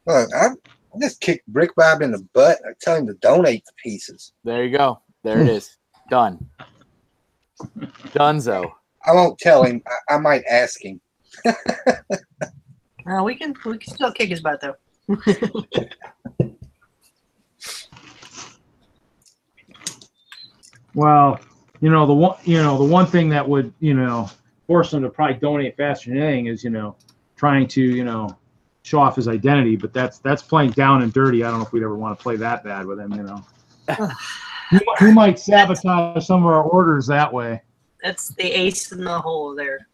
Look, I just kicked Brick Bob in the butt. I tell him to donate the pieces. There you go. There it is. Done. Dunzo. I won't tell him. I might ask him. We can still kick his butt though. Well, the one thing that would, force him to probably donate faster than anything is, trying to, show off his identity. But that's playing down and dirty. I don't know if we'd ever want to play that bad with him, We might sabotage some of our orders that way. That's the ace in the hole there.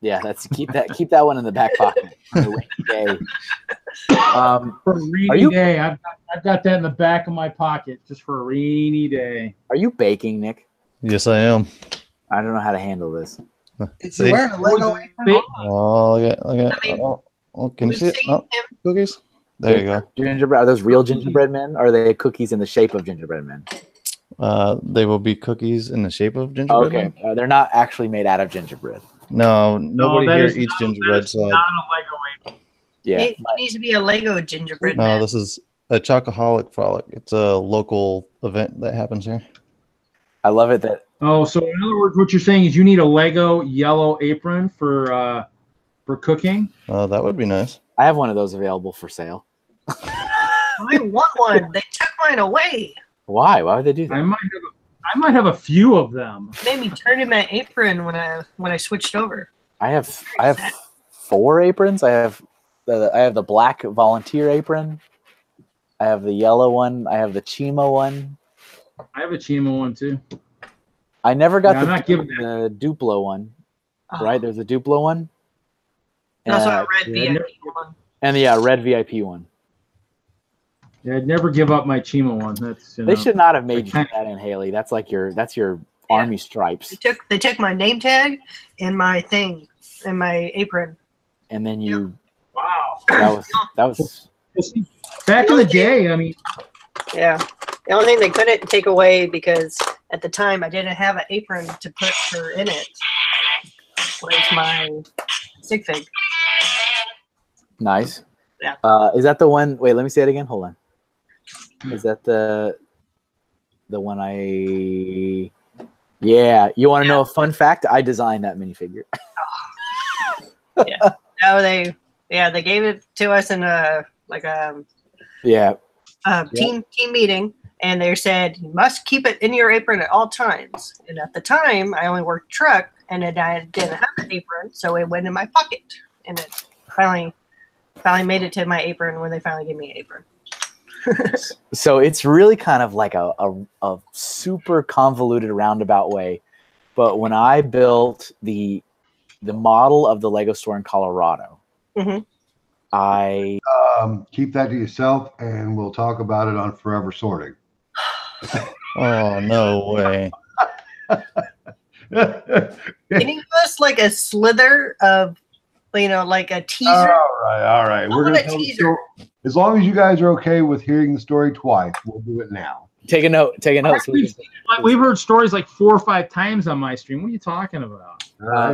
Yeah, keep that one in the back pocket for a rainy day. For a rainy day, I've got that in the back of my pocket just for a rainy day. Are you baking, Nick? Yes, I am. I don't know how to handle this. Is he wearing a Lego apron? Oh, can you see it? Oh, cookies. There you go. Gingerbread. Are those real gingerbread men? Or are they cookies in the shape of gingerbread men? They will be cookies in the shape of gingerbread. Okay, they're not actually made out of gingerbread. No, nobody here eats gingerbread. So not a Lego apron. Yeah, it needs to be a Lego gingerbread. No, this is a Chocoholic Frolic. It's a local event that happens here. I love it that. Oh, so in other words, what you're saying is you need a Lego yellow apron for cooking? Oh, that would be nice. I have one of those available for sale. I want one. They took mine away. Why? Why would they do that? I might have a few of them. Made me turn in my apron when I switched over. I have 4 aprons. I have the black volunteer apron. I have the yellow one. I have the Chimo one. I have a Chimo one too. I never got the Duplo one. Right? There's a Duplo one. And also a red VIP one. And the red VIP one. Yeah, I'd never give up my Chimo one. They should not have made you do that in Haley. That's your army stripes. They took my name tag and my thing and my apron. And then you. Wow. That was. Back in the day, I mean. Yeah. The only thing they couldn't take away because at the time I didn't have an apron to put her in it was my stick fig. Nice. Yeah. Is that the one? Wait, let me say it again. Hold on. Is that the one I? Yeah. You want to know a fun fact? I designed that minifigure. Yeah. No, they gave it to us in team meeting, and they said you must keep it in your apron at all times. And at the time, I only worked truck, and I didn't have an apron, so it went in my pocket, and it finally made it to my apron when they finally gave me an apron. So it's really kind of like a super convoluted roundabout way. But when I built the model of the Lego store in Colorado, I keep that to yourself, and we'll talk about it on Forever Sorting. Oh, no way. Can you give us like a slither of, like a teaser? All right. We're gonna tell the story. As long as you guys are okay with hearing the story twice, we'll do it now. Take a note. We've heard stories like 4 or 5 times on my stream. What are you talking about?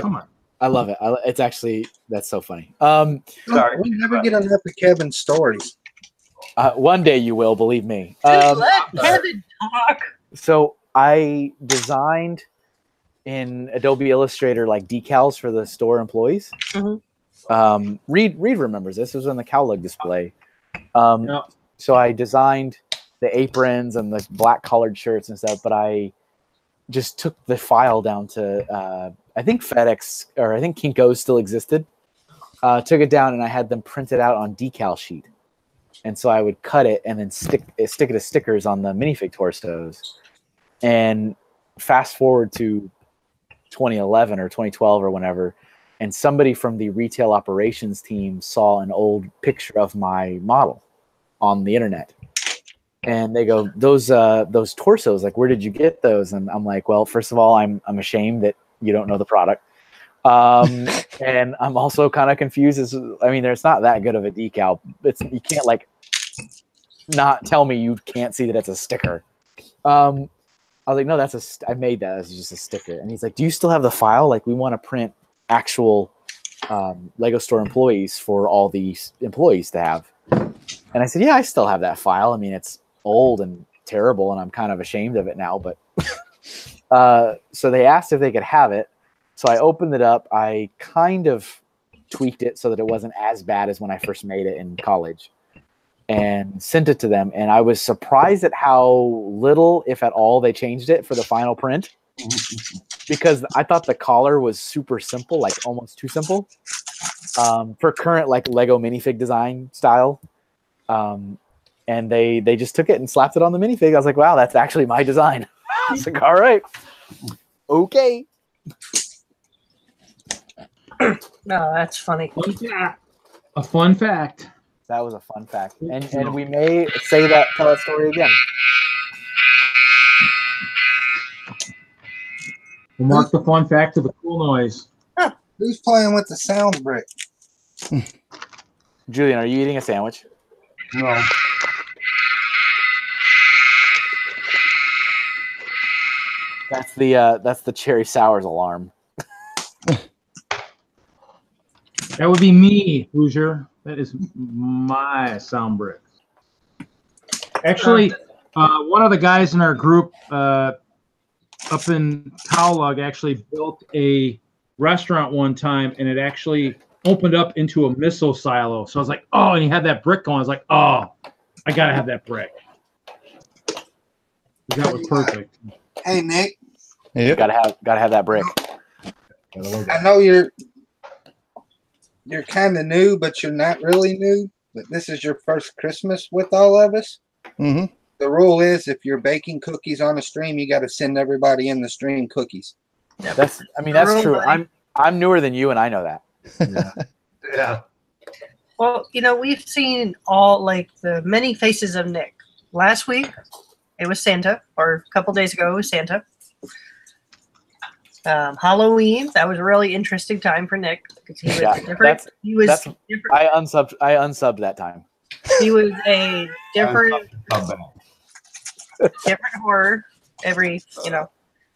Come on. I love it. It's actually, that's so funny. Sorry, we never get enough of Kevin's stories. One day you will, believe me. Let Kevin talk. So I designed in Adobe Illustrator like decals for the store employees. Reed remembers this. It was on the cowlug display. So I designed the aprons and the black colored shirts and stuff, but I just took the file down to I think FedEx, or I think Kinko's still existed. Took it down and I had them printed out on decal sheet. And so I would cut it and then stick it as stickers on the minifig torsos. And fast forward to 2011 or 2012 or whenever, and somebody from the retail operations team saw an old picture of my model on the internet. And they go, those torsos, like, where did you get those? And I'm like, well, first of all, I'm ashamed that you don't know the product. And I'm also kind of confused. There's not that good of a decal. You can't like not tell me you can't see that it's a sticker. I was like, no, I made that as just a sticker. And he's like, do you still have the file? Like, we want to print actual Lego store employees for all these employees to have. And I said, yeah, I still have that file. I mean, it's old and terrible, and I'm kind of ashamed of it now. But so they asked if they could have it. So I opened it up. I kind of tweaked it so that it wasn't as bad as when I first made it in college, and sent it to them. And I was surprised at how little, if at all, they changed it for the final print, because I thought the collar was super simple, like almost too simple for current like Lego minifig design style. And they just took it and slapped it on the minifig. I was like, wow, that's actually my design. I was like, all right, okay. No, that's funny. A fun fact. That was a fun fact. And we may tell that story again. We'll mark the fun fact to the cool noise. Who's playing with the sound brick? Julian, are you eating a sandwich? No. That's the cherry sours alarm. That would be me, Hoosier. That is my sound brick. Actually, one of the guys in our group up in Cowlug actually built a restaurant one time, and it actually opened up into a missile silo. So I was like, oh, and he had that brick going. I was like, oh, I gotta have that brick. That was perfect. Hey, Nick. Yep. Gotta have that brick. I know you're kind of new, but you're not really new. But this is your first Christmas with all of us. Mm-hmm. The rule is, if you're baking cookies on a stream, you got to send everybody in the stream cookies. That's true. I'm newer than you, and I know that. Yeah. Well, we've seen all like the many faces of Nick. Last week, it was Santa, or a couple days ago, it was Santa. Halloween, that was a really interesting time for Nick because he was different. I unsubbed that time. He was a different horror every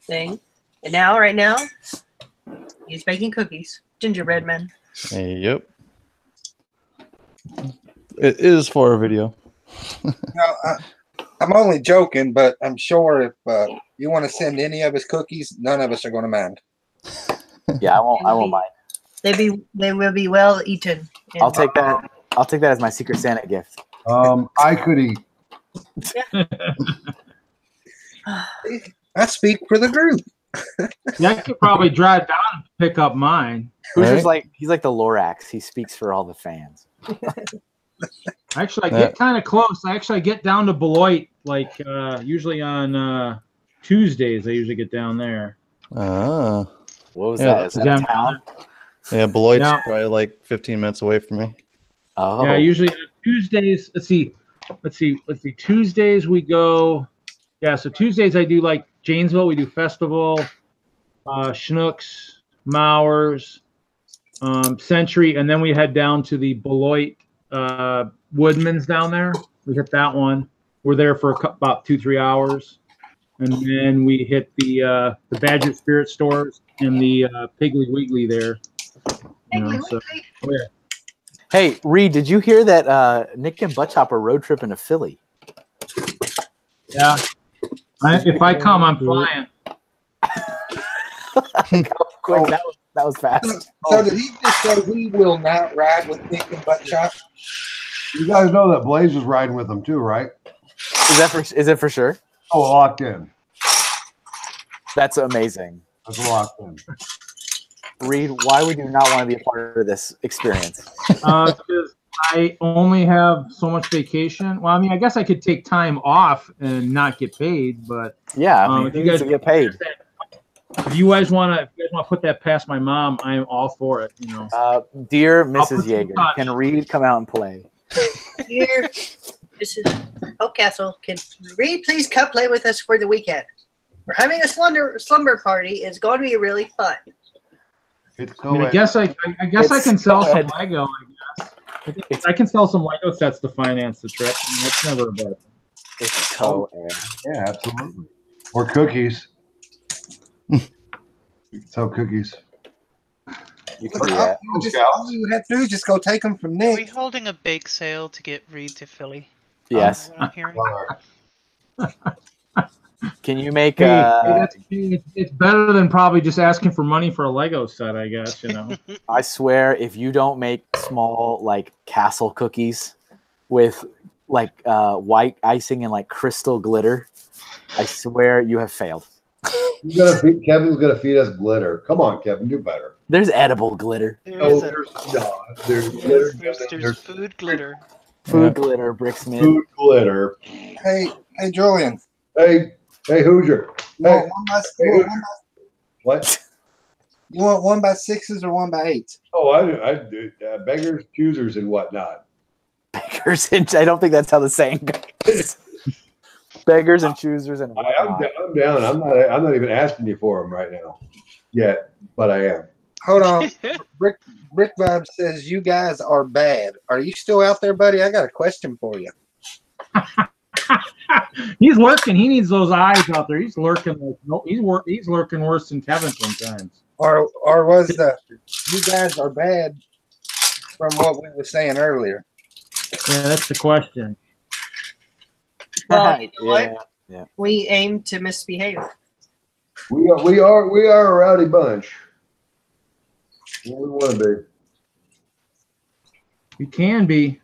thing, and right now he's baking cookies, gingerbread men. Yep. It is for a video. No, I'm only joking, but I'm sure if you want to send any of his cookies, none of us are going to mind. Yeah, I won't mind. They will be well eaten. I'll take that. I'll take that as my Secret Santa gift. I could eat. I speak for the group. Yeah, I could probably drive down and pick up mine. Hoosier's he's like the Lorax. He speaks for all the fans. Actually, I get kind of close. I get down to Beloit, like usually on Tuesdays. I usually get down there. Ah. What was that? Is that a town? Yeah, Beloit's probably like 15 minutes away from me. Oh. Yeah, usually on Tuesdays. Let's see. Tuesdays we go. Yeah, so Tuesdays I do like Janesville. We do Festival, Schnucks, Mowers, Century, and then we head down to the Beloit Woodman's down there. We hit that one. We're there for about 2-3 hours, and then we hit the Badger Spirit stores and the Piggly Wiggly there. So, oh yeah. Hey, Reed, did you hear that Nick and Butchop are road tripping to Philly? Yeah. If I come, I'm flying. Quick, that was fast. So did he just say he will not ride with Nick and Buckshot? You guys know that Blaze was riding with them too, right? Is it for sure? Oh, locked in. That's amazing. That's locked in. Reed, why would you not want to be a part of this experience? Because I only have so much vacation. Well, I mean, I guess I could take time off and not get paid, but Yeah, I mean, if you you guys guys get paid. If you guys want to put that past my mom, I am all for it. You know. Dear I'll Mrs. put some Yaeger, touch. can Reed come out and play? Dear Mrs. Oakcastle, can Reed please come play with us for the weekend? We're having a slumber party. It's going to be really fun. It's I mean, I guess I can sell some Lego. I guess I can sell some Lego sets to finance the trip. I mean, that's never a bad thing. It's co-ed. Yeah, absolutely. Or cookies. You can sell cookies. You can do that. All you would have to do is just go take them from Are we Nick. holding a bake sale to get Reed to Philly? Yes. I'm hearing. Can you make it's better than probably just asking for money for a Lego set, I guess, you know. I swear, if you don't make small like castle cookies with like white icing and like crystal glitter, I swear you have failed. Kevin's gonna feed us glitter. Come on, Kevin, do better. There's edible glitter. There's glitter. There's food glitter. Food glitter, Bricksmith. Food glitter. Hey, Julian. Hey, Hoosier. You Hey, want what? 1x6s or 1x8s? Oh, I do beggars, choosers, and whatnot. Beggars and I don't think that's how the saying goes. Beggars and choosers and I'm down. I'm not even asking you for them right now yet, but I am. Hold on. Brick Vibe says you guys are bad. Are you still out there, buddy? I got a question for you. He's lurking. He needs those eyes out there. He's lurking. He's lurking worse than Kevin sometimes. Or was the you guys are bad from what we were saying earlier? Yeah, that's the question. Well, you know yeah, what? yeah. We aim to misbehave. We are a rowdy bunch. We want to be. We can be.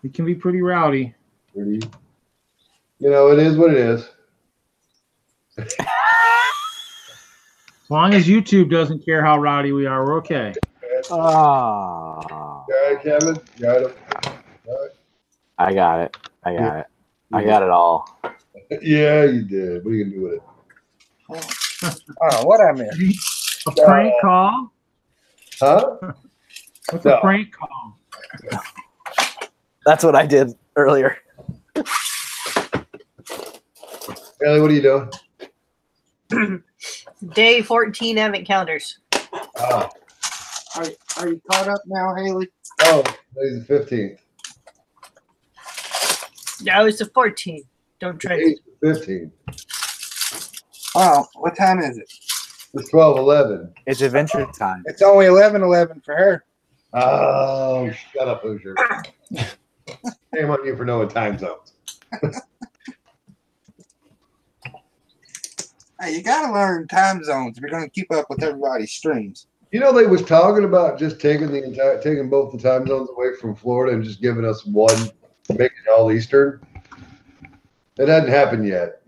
We can be pretty rowdy. You know, it is what it is. As long as YouTube doesn't care how rowdy we are, we're okay. Oh. All right, Kevin. Got it. All right. I got it. I got it all. Yeah, you did. What are you gonna do with it? Oh, what I missed? A prank call? Huh? What's a prank call? That's what I did earlier. Ellie, what are you doing? Day 14 advent calendars. Oh, Are you caught up now, Haley? today's the 15th. No, it's the 14th. Don't try. Today's the 15th. Oh, what time is it? It's 12:11. It's adventure time. It's only 11:11 for her. Oh, shut up, Hoosier. Shame on you for knowing time zones. Hey, you gotta learn time zones if you're gonna keep up with everybody's streams. You know, they was talking about just taking both the time zones away from Florida and just giving us one, making it all Eastern. It hasn't happened yet.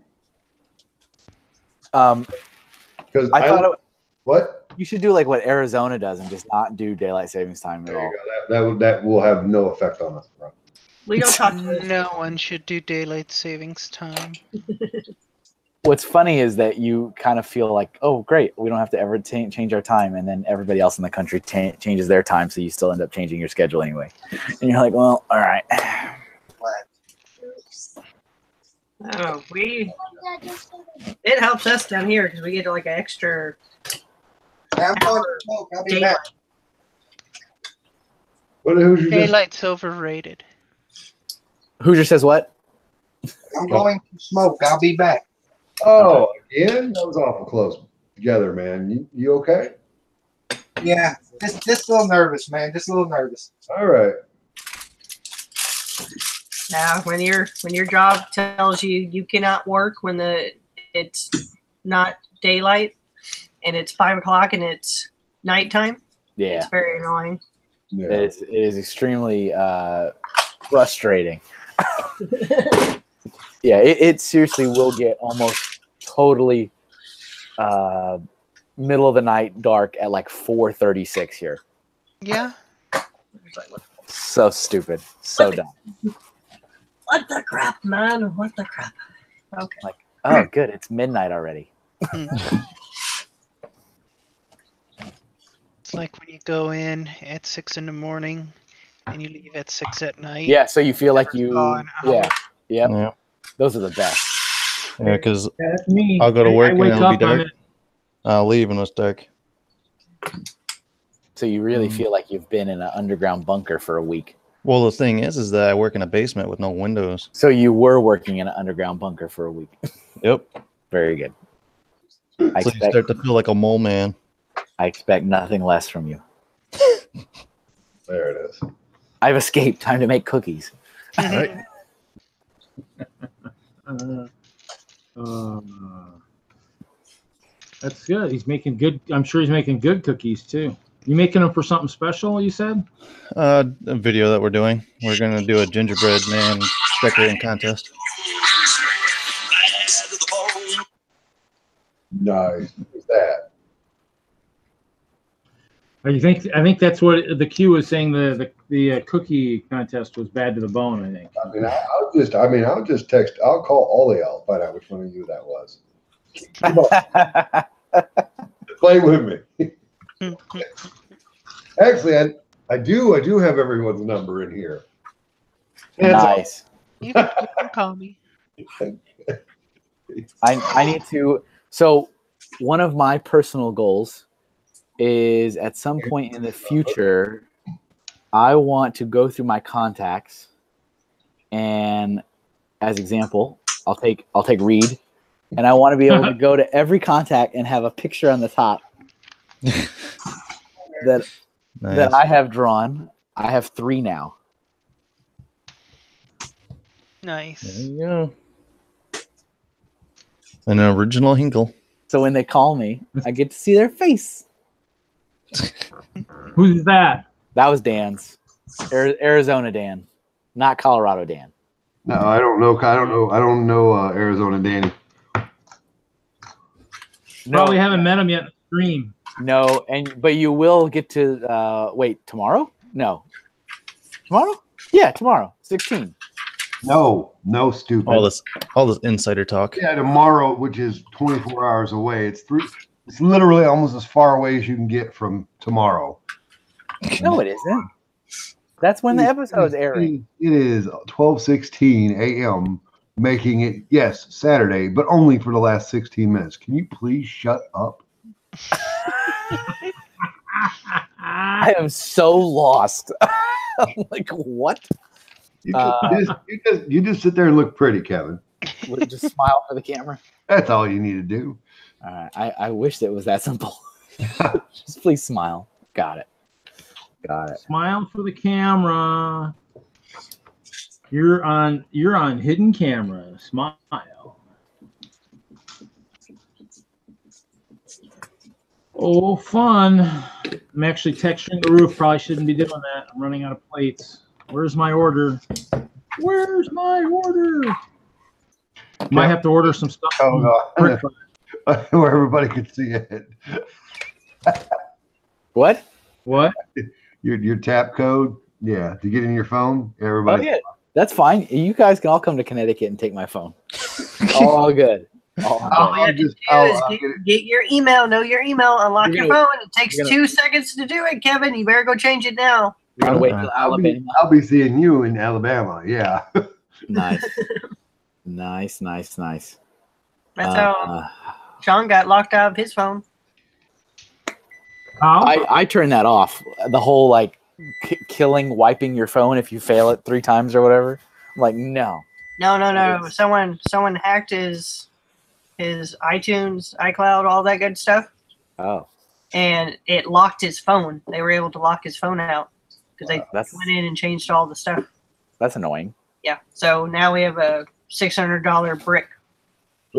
Because I thought what? you should do like what Arizona does and just not do daylight savings time at There all. you go. That will have no effect on us, bro. We don't talk to No one should do daylight savings time. What's funny is that you kind of feel like, oh, great, we don't have to ever change our time, and then everybody else in the country changes their time, so you still end up changing your schedule anyway. And you're like, well, all right. Oh, it helps us down here because we get like an extra. I'm going to smoke. I'll be back. What did Hoosier just? Daylight's overrated. Hoosier says what? I'm going to smoke. I'll be back. Oh, again? That was awful close together, man. You okay? Yeah, just a little nervous, man. Just a little nervous. All right. Now, when your job tells you you cannot work when it's not daylight, and it's 5 o'clock and it's nighttime. Yeah, It's very annoying. Yeah. it is extremely frustrating. Yeah, it seriously will get almost totally middle of the night dark at like 4:36 here. Yeah. So stupid. So dumb. What the crap, man? What the crap? Okay. Like, oh, good. It's midnight already. It's like when you go in at 6 in the morning and you leave at 6 at night. Yeah, so you feel like you. Gone. Yeah. Yep. Yeah. Those are the best. Yeah, because Yeah, that's me. I'll go to work I and wake it'll be up on dark. it. I'll leave and it's dark. So you really feel like you've been in an underground bunker for a week. Well, the thing is that I work in a basement with no windows. So you were working in an underground bunker for a week. Yep. Very good. I So you start to feel like a mole man. expect nothing less from you. There it is. I've escaped. Time to make cookies. Right. That's good. He's making good. I'm sure he's making good cookies too. You making them for something special? You said. A video that we're doing. We're gonna do a gingerbread man decorating contest. Nice. Who's that? I think that's what the Q was saying. The cookie contest was bad to the bone. I think. I'll just text. I'll call all of y'all, find out which one of you that was. Come on, play with me. Actually, I do have everyone's number in here. Nice. You can call me. I need to. So one of my personal goals is at some point in the future, I want to go through my contacts, and as example, I'll take Reed, and I want to be able to go to every contact and have a picture on the top that Nice. I have drawn. I have 3 now. Nice. There you go. An original Hinkle. So when they call me, I get to see their face. Who's that? That was Dan's. Arizona Dan, not Colorado Dan. No, I don't know. I don't know Arizona Danny. Probably haven't met him yet in the stream. No, but you will get to wait tomorrow? No. Tomorrow? Yeah, tomorrow. 16. No, stupid. All this insider talk. Yeah, tomorrow, which is 24 hours away. It's literally almost as far away as you can get from tomorrow. No, it isn't. That's when the episode's airing. It is 12:16 a.m. making it, yes, Saturday, but only for the last 16 minutes. Can you please shut up? I am so lost. I'm like, what? You just sit there and look pretty, Kevin. Just smile for the camera. That's all you need to do. I wish it was that simple. Just please smile. Got it. Smile for the camera. You're on hidden camera. Smile. Oh, fun. I'm actually texturing the roof. Probably shouldn't be doing that. I'm running out of plates. Where's my order? Might have to order some stuff. Oh, no. Where everybody could see it. What? Your tap code? Yeah, to get in your phone. Everybody. Oh, yeah. That's fine. You guys can all come to Connecticut and take my phone. All good. All you have to do is get your email, know your email, unlock your phone. It takes 2 seconds to do it, Kevin. You better go change it now. You're gonna wait till Alabama. I'll be seeing you in Alabama. Yeah. Nice. That's how Sean got locked out of his phone. I turned that off. The whole like wiping your phone if you fail it 3 times or whatever. I'm like, no. No. Someone hacked his iTunes, iCloud, all that good stuff. Oh. And it locked his phone. They were able to lock his phone out because they went in and changed all the stuff. That's annoying. Yeah. So now we have a $600 brick.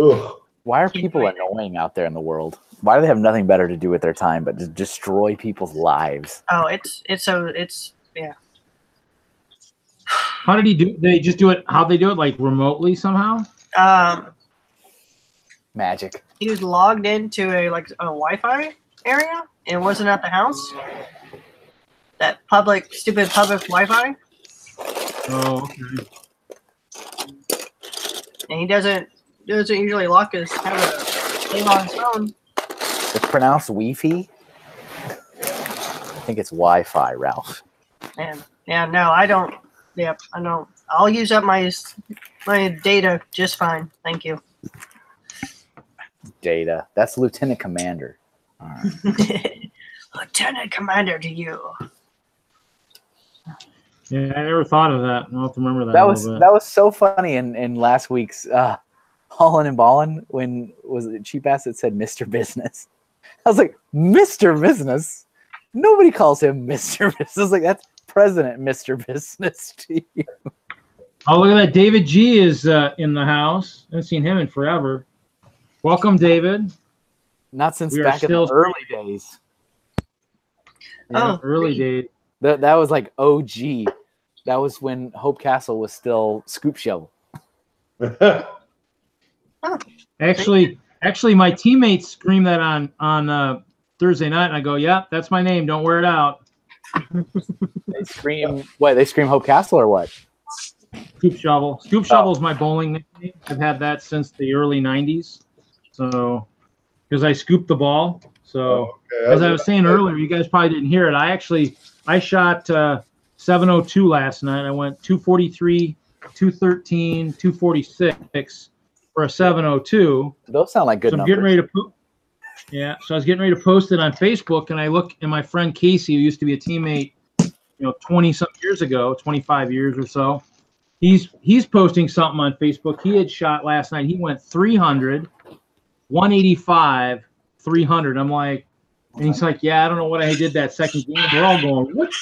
Ugh. Why are people annoying out there in the world? Why do they have nothing better to do with their time but to destroy people's lives? Oh, yeah. How did he do? They just do it. How'd they do it? Like remotely somehow? Magic. He was logged into a Wi-Fi area and wasn't at the house. That stupid public Wi-Fi. Oh, okay. And he doesn't usually lock his have a thing on his phone. It's pronounced Wi-Fi. I think it's Wi-Fi, Ralph. And yeah, no, I don't. Yep, I don't. I'll use up my data just fine. Thank you. Data. That's Lieutenant Commander. All right. Lieutenant Commander to you. Yeah, I never thought of that. I'll have to remember that. That was so funny in last week's Haulin' and Ballin' when was it Cheap Ass that said Mr. Business. I was like, Mr. Business? Nobody calls him Mr. Business. I was like, that's President Mr. Business to you. Oh, look at that. David G is in the house. I haven't seen him in forever. Welcome, David. Not since back in the early days. Yeah, early days. That was like OG. That was when Hope Castle was still Scoop Shovel. Actually, my teammates screamed that on Thursday night, and I go, "Yeah, that's my name. Don't wear it out." They scream what? They scream Hope Castle or what? Scoop Shovel. Scoop Shovel is my bowling nickname. I've had that since the early '90s. So, because I scooped the ball. So, as I was saying earlier, you guys probably didn't hear it. I shot 702 last night. I went 243, 213, 246 for a 702. Those sound like good numbers. I'm getting ready to so I was getting ready to post it on Facebook, and I look, and my friend Casey, who used to be a teammate, 20-some years ago, 25 years or so, he's posting something on Facebook. He had shot last night. He went 300, 185, 300. I'm like, and he's like, yeah, I don't know what I did that second game. We're all going, what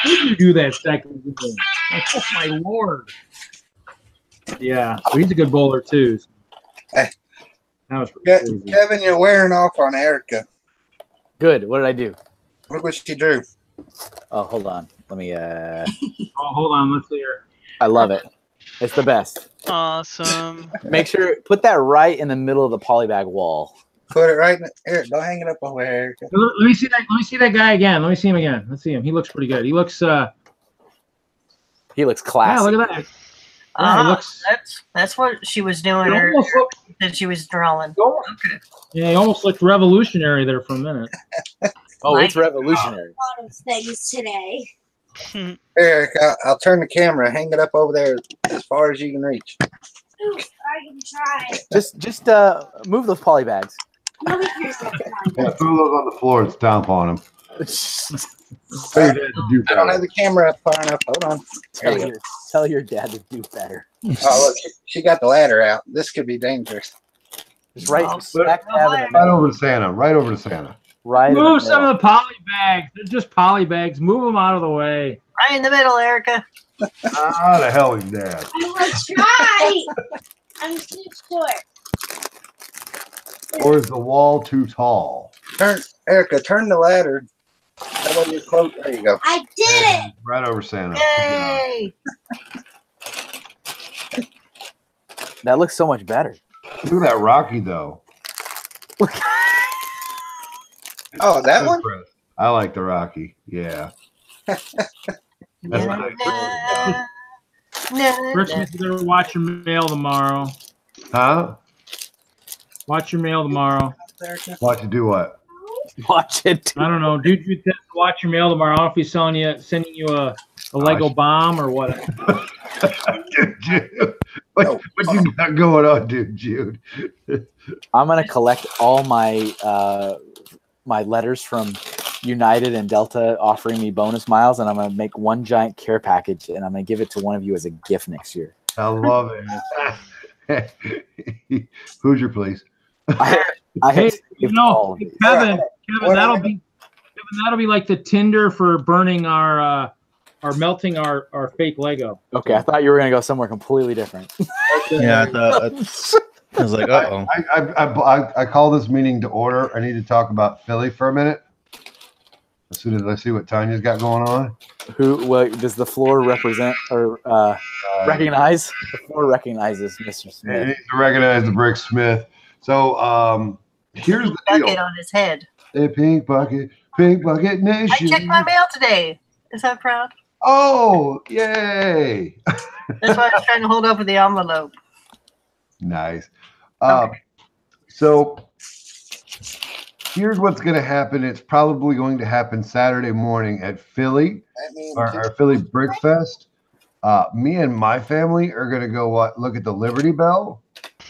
did you do that second game? Like, oh, my Lord. Yeah, so he's a good bowler, too. Hey, that was crazy. Kevin, you're wearing off on Erica. Good. What did I do? Look what she drew. Oh, hold on. Let me. Oh, hold on. Let's see her. I love it. It's the best. Awesome. Make sure put that right in the middle of the polybag wall. Put it right here. Don't hang it up over there, Erica. Let me see that. Let me see that guy again. Let me see him again. Let's see him. He looks pretty good. He looks. He looks classy. Yeah, look at that. Yeah, that's what she was doing that she was drawing. Okay. Yeah, he almost looked revolutionary there for a minute. Oh, it's revolutionary. A lot of things today. Eric, I'll turn the camera. Hang it up over there as far as you can reach. Ooh, I can try. Just move those poly bags. Nobody cares about that. Yeah, throw those on the floor and stomp on them. I don't have the camera up far enough. Hold on. Tell your dad to do better. Oh, look, she got the ladder out. This could be dangerous. Just right over to Santa. Right over to Santa. Right. Move some of the poly bags. They're just poly bags. Move them out of the way. Right in the middle, Erica. How the hell is Dad? I will try. I'm too short. Or is the wall too tall? Erica, turn the ladder. How about your close? There you go. I did it. Right over Santa. Yay! That looks so much better. Look at that Rocky, though. Oh, that one? I like the Rocky. Yeah. Christmas, you better watch your mail tomorrow. Huh? Watch your mail tomorrow. Watch it do what? Watch it. I don't know. Dude, you watch your mail tomorrow. I don't know if he's sending you a Lego bomb or what. Dude, what you got going on, dude, Jude? I'm gonna collect all my my letters from United and Delta offering me bonus miles, and I'm gonna make one giant care package, and I'm gonna give it to one of you as a gift next year. I love it. Hoosier, please. Kevin, that'll be like the Tinder for burning our melting our fake Lego. Okay, I thought you were gonna go somewhere completely different. Yeah, I thought I was like, uh-oh. I call this meeting to order. I need to talk about Philly for a minute. As soon as I see what Tanya's got going on. Well, does the floor represent or recognize? The floor recognizes Mr. He Smith. needs to recognize the Brick Smith. So here's the bucket deal. on his head. A pink bucket nation. I checked my mail today. Is that proud? Oh, yay. That's why I was trying to hold up with the envelope. Nice. Okay. So here's what's going to happen. It's probably going to happen Saturday morning at Philly, our Philly Brick Fest. Me and my family are going to go look at the Liberty Bell.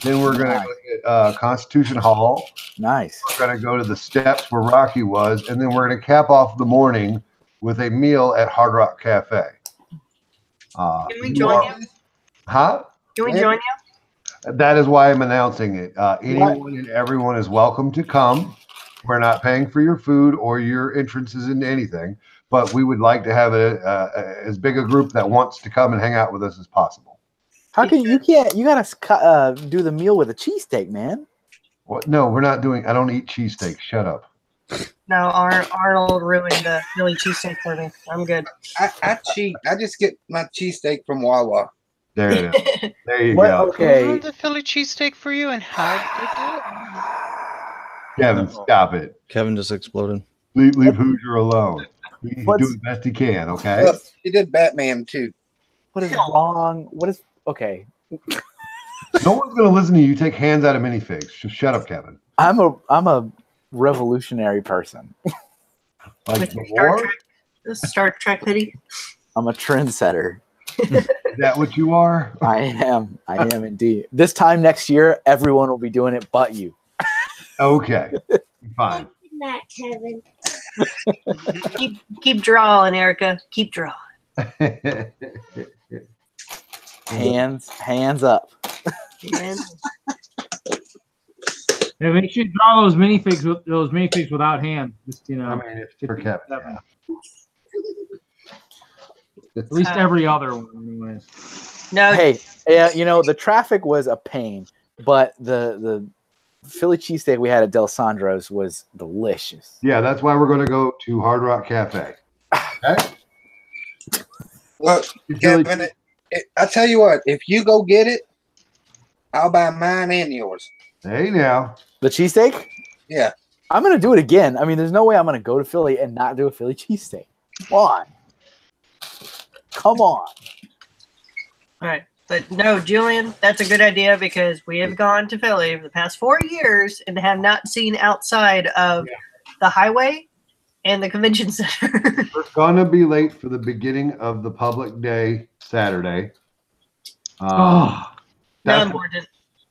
Then we're going to go at Constitution Hall. Nice. We're going to go to the steps where Rocky was, and then we're going to cap off the morning with a meal at Hard Rock Cafe. Can we join you? Huh? Can we join you? That is why I'm announcing it. Anyone and everyone is welcome to come. We're not paying for your food or your entrances into anything, but we would like to have as big a group that wants to come and hang out with us as possible. How can you can't? You gotta do the meal with a cheesesteak, man. Well, no, we're not doing. I don't eat cheesesteak. Shut up. No, Arnold ruined the Philly cheesesteak for me. I'm good. I cheat. I just get my cheesesteak from Wawa. There it is. There you What? go. Okay. Who ruined the Philly cheesesteak for you, and how did Kevin, stop it. Kevin just exploded. Leave Hoosier alone. He's doing the best he can, okay? Look, he did Batman too. What is wrong? What is okay? No one's going to listen to you take hands out of minifigs. Just shut up, Kevin. I'm a revolutionary person. Like the Star war? Trek, this is Star Trek hoodie. I'm a trendsetter. Is that what you are? I am indeed. This time next year, everyone will be doing it but you. Okay. Fine. Not Kevin. Keep drawing, Erica. Keep drawing. Hands up. And Yeah, make sure you draw those minifigs without hand. Just I mean, it's for Kevin. Yeah. At least every other one, anyways. no, Hey, yeah, the traffic was a pain, but the Philly cheesesteak we had at Del Sandro's was delicious. Yeah, that's why we're going to go to Hard Rock Cafe. Okay? Look, Kevin, I tell you what, if you go get it, I'll buy mine and yours. Hey, now. The cheesesteak? Yeah. I'm going to do it again. I mean, there's no way I'm going to go to Philly and not do a Philly cheesesteak. Come on. all right. But no, Julian, that's a good idea because we have gone to Philly for the past 4 years and have not seen outside of the highway and the convention center. We're going to be late for the beginning of the public day Saturday. Not That's- important.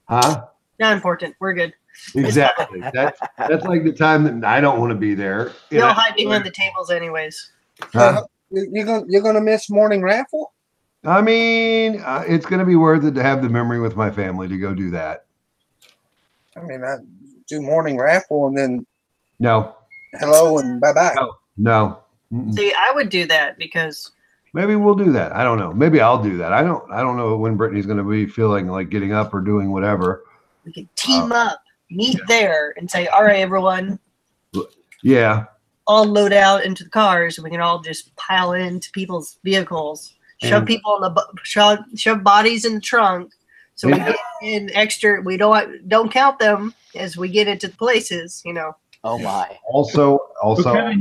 Huh? Not important. We're good. Exactly. That's like the time that I don't want to be there. You'll hide behind the tables anyways. Huh? You're gonna miss morning raffle? I mean, it's going to be worth it to have the memory with my family to go do that. I mean, I do morning raffle and then No. hello and bye bye. No. Mm-mm. See, I would do that because Maybe we'll do that. I don't know. Maybe I'll do that. I don't know when Brittany's going to be feeling like getting up or doing whatever. we could team up, meet there, and say, "All right, everyone, Yeah. all load out into the cars, and we can all just pile into people's vehicles, shove And- people in the shove bodies in the trunk, so we Yeah. get in extra. We don't count them as we get into the places, Oh, my. Also, Kevin,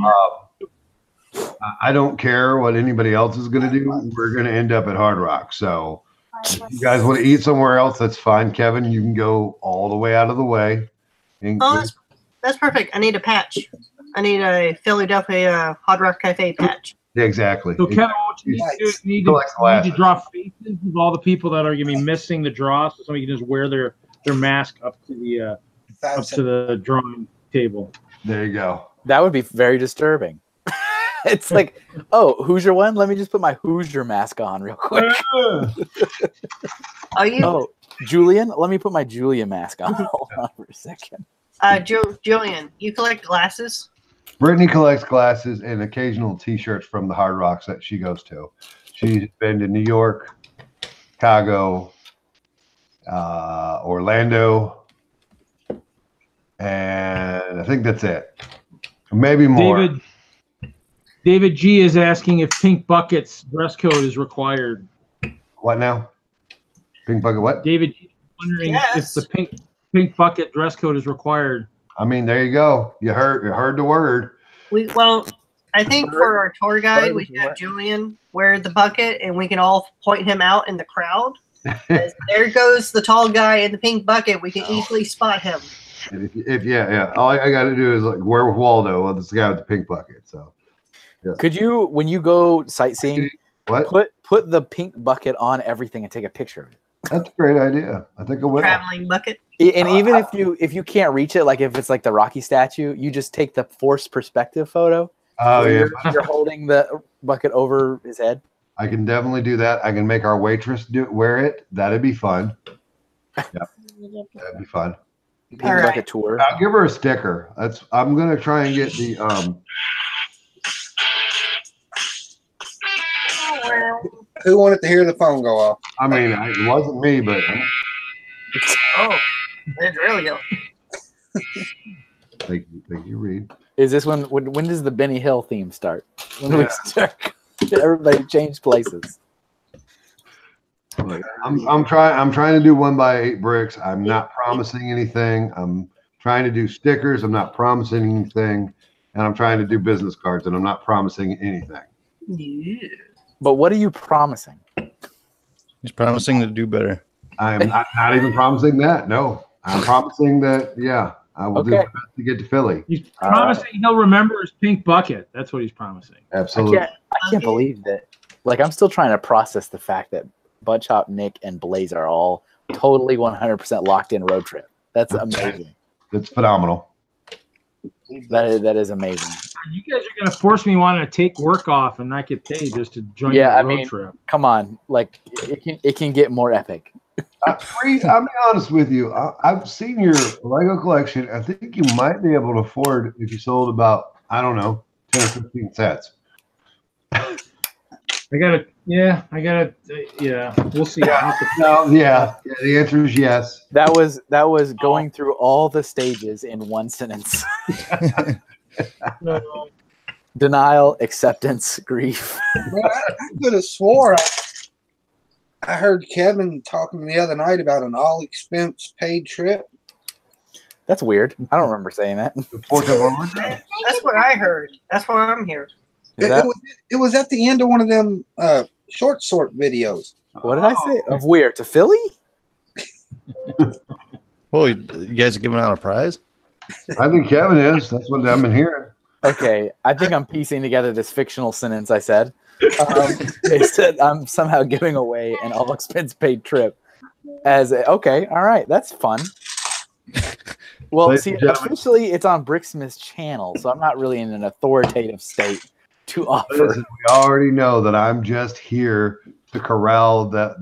I don't care what anybody else is going to do. We're going to end up at Hard Rock. So if you guys want to eat somewhere else, that's fine. Kevin, you can go all the way out of the way. And Oh, that's perfect. I need a patch. I need a Philadelphia Hard Rock Cafe patch. Yeah, exactly. So Kevin, what you need to do is you need to draw faces of all the people that are going to be missing the draw, so somebody can just wear their mask up to the drawing table. There you go. That would be very disturbing. It's like, oh, Hoosier one? Let me just put my Hoosier mask on real quick. Are you, Oh, Julian? Let me put my Julia mask on. Hold on for a second. Julian? You collect glasses? Brittany collects glasses and occasional T-shirts from the Hard Rocks that she goes to. She's been to New York, Chicago, Orlando, and I think that's it. Maybe more. David G is asking if Pink Bucket's dress code is required. What now? Pink Bucket what? David G is wondering if the pink bucket dress code is required. I mean, there you go. You heard the word. I think for our tour guide, we should have Julian wear the bucket, and we can all point him out in the crowd. There goes the tall guy in the pink bucket. We can easily spot him. Yeah. All I got to do is like wear with Waldo. Well, this guy with the pink bucket. So, yeah. Could you, when you go sightseeing, put the pink bucket on everything and take a picture of it? That's a great idea. I think I will. Traveling bucket. And even if you can't reach it, like if it's like the Rocky statue, you just take the forced perspective photo. Oh yeah, you're holding the bucket over his head. I can definitely do that. I can make our waitress wear it. That'd be fun. Yep, that'd be fun. Pink bucket tour. I'll give her a sticker. I'm gonna try and get the Who wanted to hear the phone go off? I mean, it wasn't me, but oh, there's really go. Thank you, Reed. Is this when does the Benny Hill theme start? When do we start? Everybody change places. I'm trying to do 1x8 bricks. I'm not promising anything. I'm trying to do stickers. I'm not promising anything, and I'm trying to do business cards, and I'm not promising anything. Yeah. But what are you promising? He's promising to do better. I'm not even promising that. No, I'm promising that. Yeah, I will do my best to get to Philly. He's promising he'll remember his pink bucket. That's what he's promising. Absolutely. I can't believe that. Like, I'm still trying to process the fact that Budchop, Nick, and Blaze are all totally 100% locked in road trip. That's amazing. It's phenomenal. That is amazing. You guys are going to force me wanting to take work off and not get paid just to join the road trip. Come on. Like, it can get more epic. Reed, I'll be honest with you. I've seen your Lego collection. I think you might be able to afford if you sold about, I don't know, 10 or 15 sets. We'll see. The answer is yes. That was going through all the stages in one sentence. Denial, acceptance, grief. I could have swore I heard Kevin talking the other night about an all expense paid trip. That's weird. I don't remember saying that. That's what I heard. That's why I'm here. It was at the end of one of them short sort videos. What did I say? Of where? To Philly? Well, you guys are giving out a prize? I think Kevin is. That's what I've been hearing. Okay, I think I'm piecing together this fictional sentence I said. It said I'm somehow giving away an all expense paid trip as okay, all right, that's fun. Well, see, officially it's on Bricksmith's channel, so I'm not really in an authoritative state to offer. Listen, we already know that I'm just here to corral the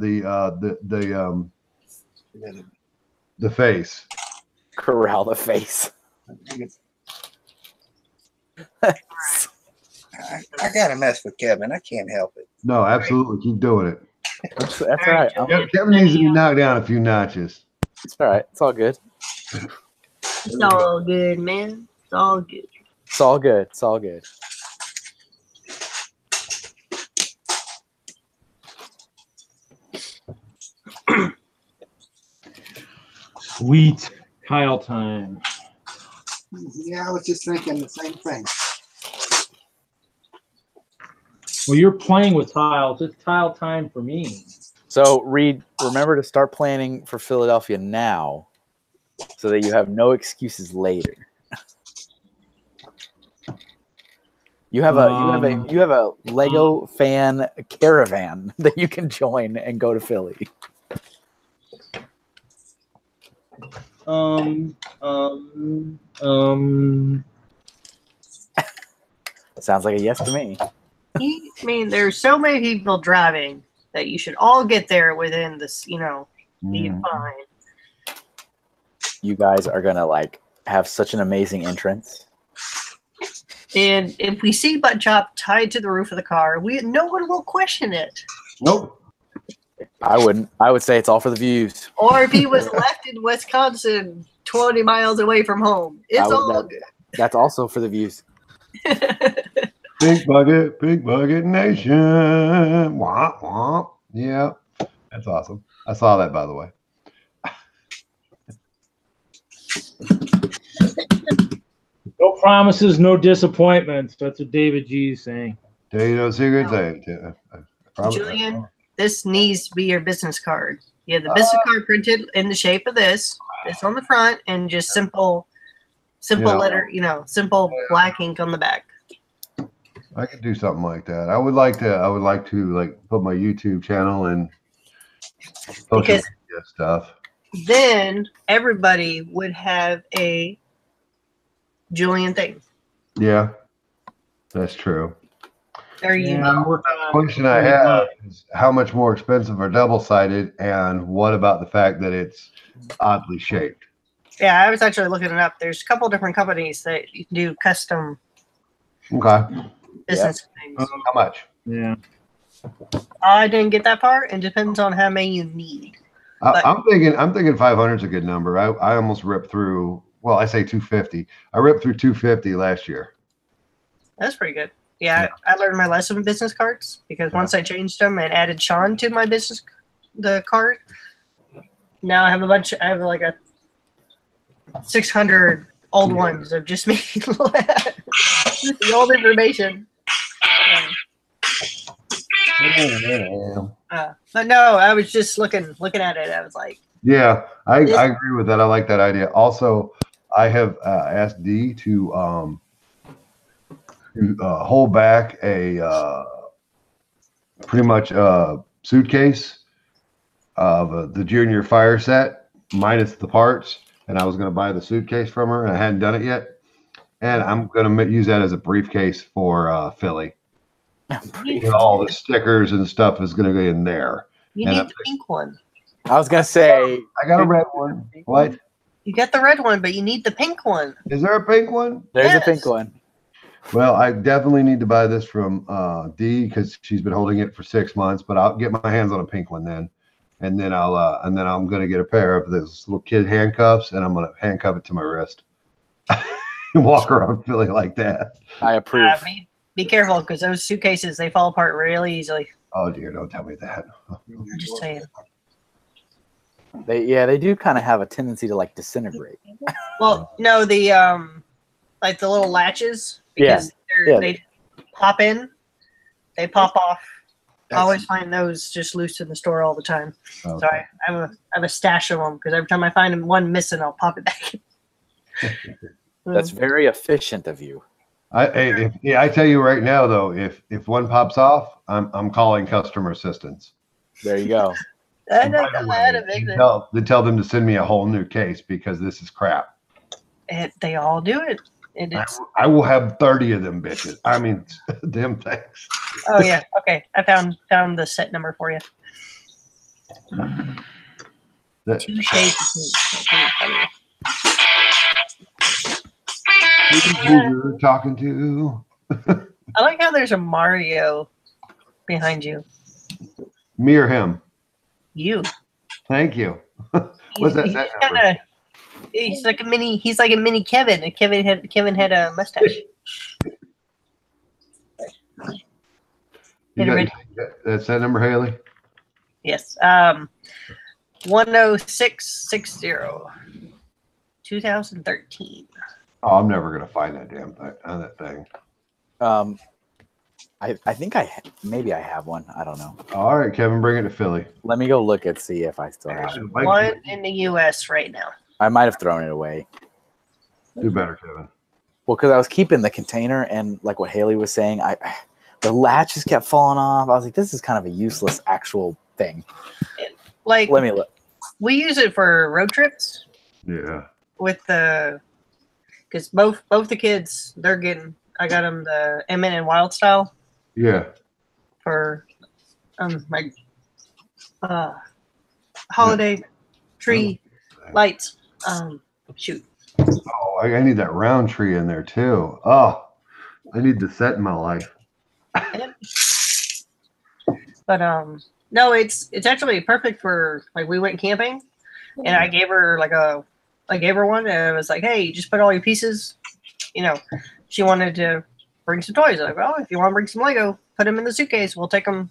face. Corral the face. I gotta mess with Kevin. I can't help it. No, absolutely, keep doing it. That's all right. Kevin needs to be knocked down a few notches. It's all right. It's all good. It's all good, man. It's all good. It's all good. It's all good. Sweet Kyle time. Yeah, I was just thinking the same thing. Well, you're playing with tiles. It's tile time for me. So, Reed, remember to start planning for Philadelphia now so that you have no excuses later. You have a Lego fan caravan that you can join and go to Philly. Sounds like a yes to me. I mean, there's so many people driving that you should all get there within this, being fine. You guys are gonna have such an amazing entrance. And if we see Butt Chop tied to the roof of the car, no one will question it. Nope. I wouldn't. I would say it's all for the views. Or if he was left in Wisconsin, 20 miles away from home, it's all. That's also for the views. Big Bucket Nation. Womp womp. Yeah, that's awesome. I saw that, by the way. No promises, no disappointments. That's what David G is saying. Tell you no secrets. Julian, this needs to be your business card. You have the business card printed in the shape of this on the front, and just simple letter, simple black ink on the back. I could do something like that. I would like to put my YouTube channel and social media stuff. Then everybody would have a Julian thing. Yeah, that's true. The question I have is how much more expensive are double-sided, and what about the fact that it's oddly shaped? Yeah, I was actually looking it up. There's a couple different companies that you can do custom business things. How much? Yeah. I didn't get that far. It depends on how many you need. I'm thinking 500 is a good number. I almost ripped through. Well, I say 250. I ripped through 250 last year. That's pretty good. Yeah, I learned my lesson with business cards because once I changed them and added Sean to my the card, now I have like a 600 old ones of just me. The old information. But no, I was just looking at it. I was like, yeah, I agree with that. I like that idea. Also, I have asked Dee to hold back a pretty much suitcase of the Junior Fire set minus the parts, and I was going to buy the suitcase from her, and I hadn't done it yet, and I'm going to use that as a briefcase for Philly. All the stickers and stuff is going to go in there. You need the pink one. I was going to say, I got a red one. What? You got the red one, but you need the pink one. Is there a pink one? There's a pink one. Well, I definitely need to buy this from Dee because she's been holding it for 6 months. But I'll get my hands on a pink one then, and then I'm gonna get a pair of those little kid handcuffs, and I'm gonna handcuff it to my wrist and walk around Philly like that. I approve. Be careful because those suitcases, they fall apart really easily. Oh dear, don't tell me that. I'm just saying. They do kind of have a tendency to like disintegrate. Well, no, the like the little latches. Because they pop in, they pop off. I always find those just loose in the store all the time. Okay. So I have a stash of them because every time I find one missing, I'll pop it back. That's very efficient of you. I tell you right now though, if one pops off, I'm calling customer assistance. There you go. They tell them to send me a whole new case because this is crap. They all do it. I will have 30 of them bitches. I mean, damn things. Oh yeah. Okay. I found the set number for you. 2 shades. Who you're talking to? I like how there's a Mario behind you. Me or him? You. Thank you. What's that set number? He's like a mini Kevin. Kevin had a mustache. That's that number, Haley? Yes. 10660. 2013. Oh, I'm never gonna find that damn thing on that thing. I think maybe I have one. I don't know. All right, Kevin, bring it to Philly. Let me go look and see if I still have it. One in the U.S. right now. I might have thrown it away. Do better, Kevin. Well, because I was keeping the container, and like what Haley was saying, the latches kept falling off. I was like, this is kind of a useless actual thing. Like, let me look. We use it for road trips. Yeah. With because both the kids, I got them the Emmett and Wild style. Yeah. For my holiday tree lights. Shoot. Oh, I need that round tree in there too. Oh, I need the set in my life. But No, it's actually perfect for like we went camping, and I gave her one, and it was like, hey, you just put all your pieces. You know, she wanted to bring some toys. I'm like, well, if you want to bring some Lego, put them in the suitcase. We'll take them.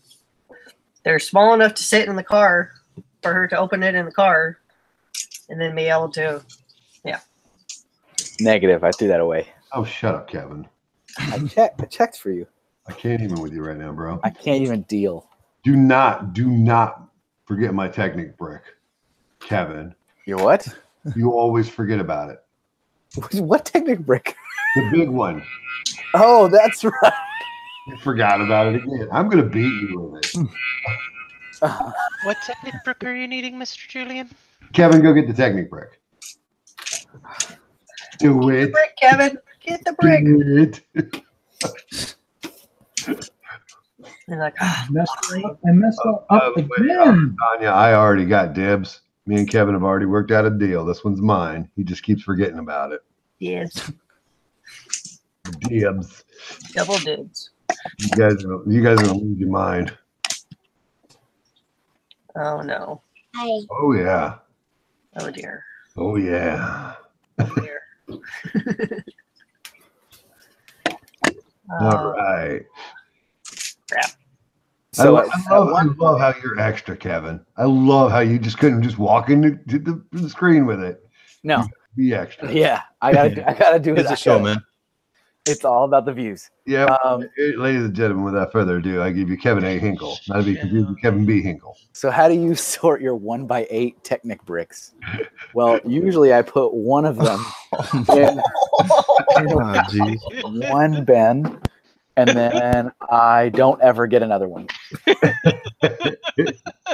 They're small enough to sit in the car for her to open it in the car, and then be able to, yeah. Negative. I threw that away. Oh, shut up, Kevin. I checked for you. I can't even with you right now, bro. I can't even deal. Do not forget my Technic brick, Kevin. Your what? You always forget about it. What Technic brick? The big one. Oh, that's right. You forgot about it again. I'm gonna beat you with it. What Technic brick are you needing, Mr. Julian? Kevin, go get the Technic brick. Do it. Get the brick, Kevin. Get the brick. Do it. And like, I messed up again. Tanya, I already got dibs. Me and Kevin have already worked out a deal. This one's mine. He just keeps forgetting about it. yes, Dibs. double dibs. You guys are gonna lose your mind. Oh no. Hi. Oh yeah. Oh dear. Oh yeah. Oh dear. All right. Crap. So I love how you're extra, Kevin. I love how you just couldn't just walk into the screen with it. No. Be extra. Yeah, I gotta do it. It's a show, man. It's all about the views. Yeah, ladies and gentlemen, without further ado, I give you Kevin A. Hinkle. Not to be confused with Kevin B. Hinkle. So how do you sort your 1x8 Technic bricks? Well, usually I put one of them in one bin, and then I don't ever get another one.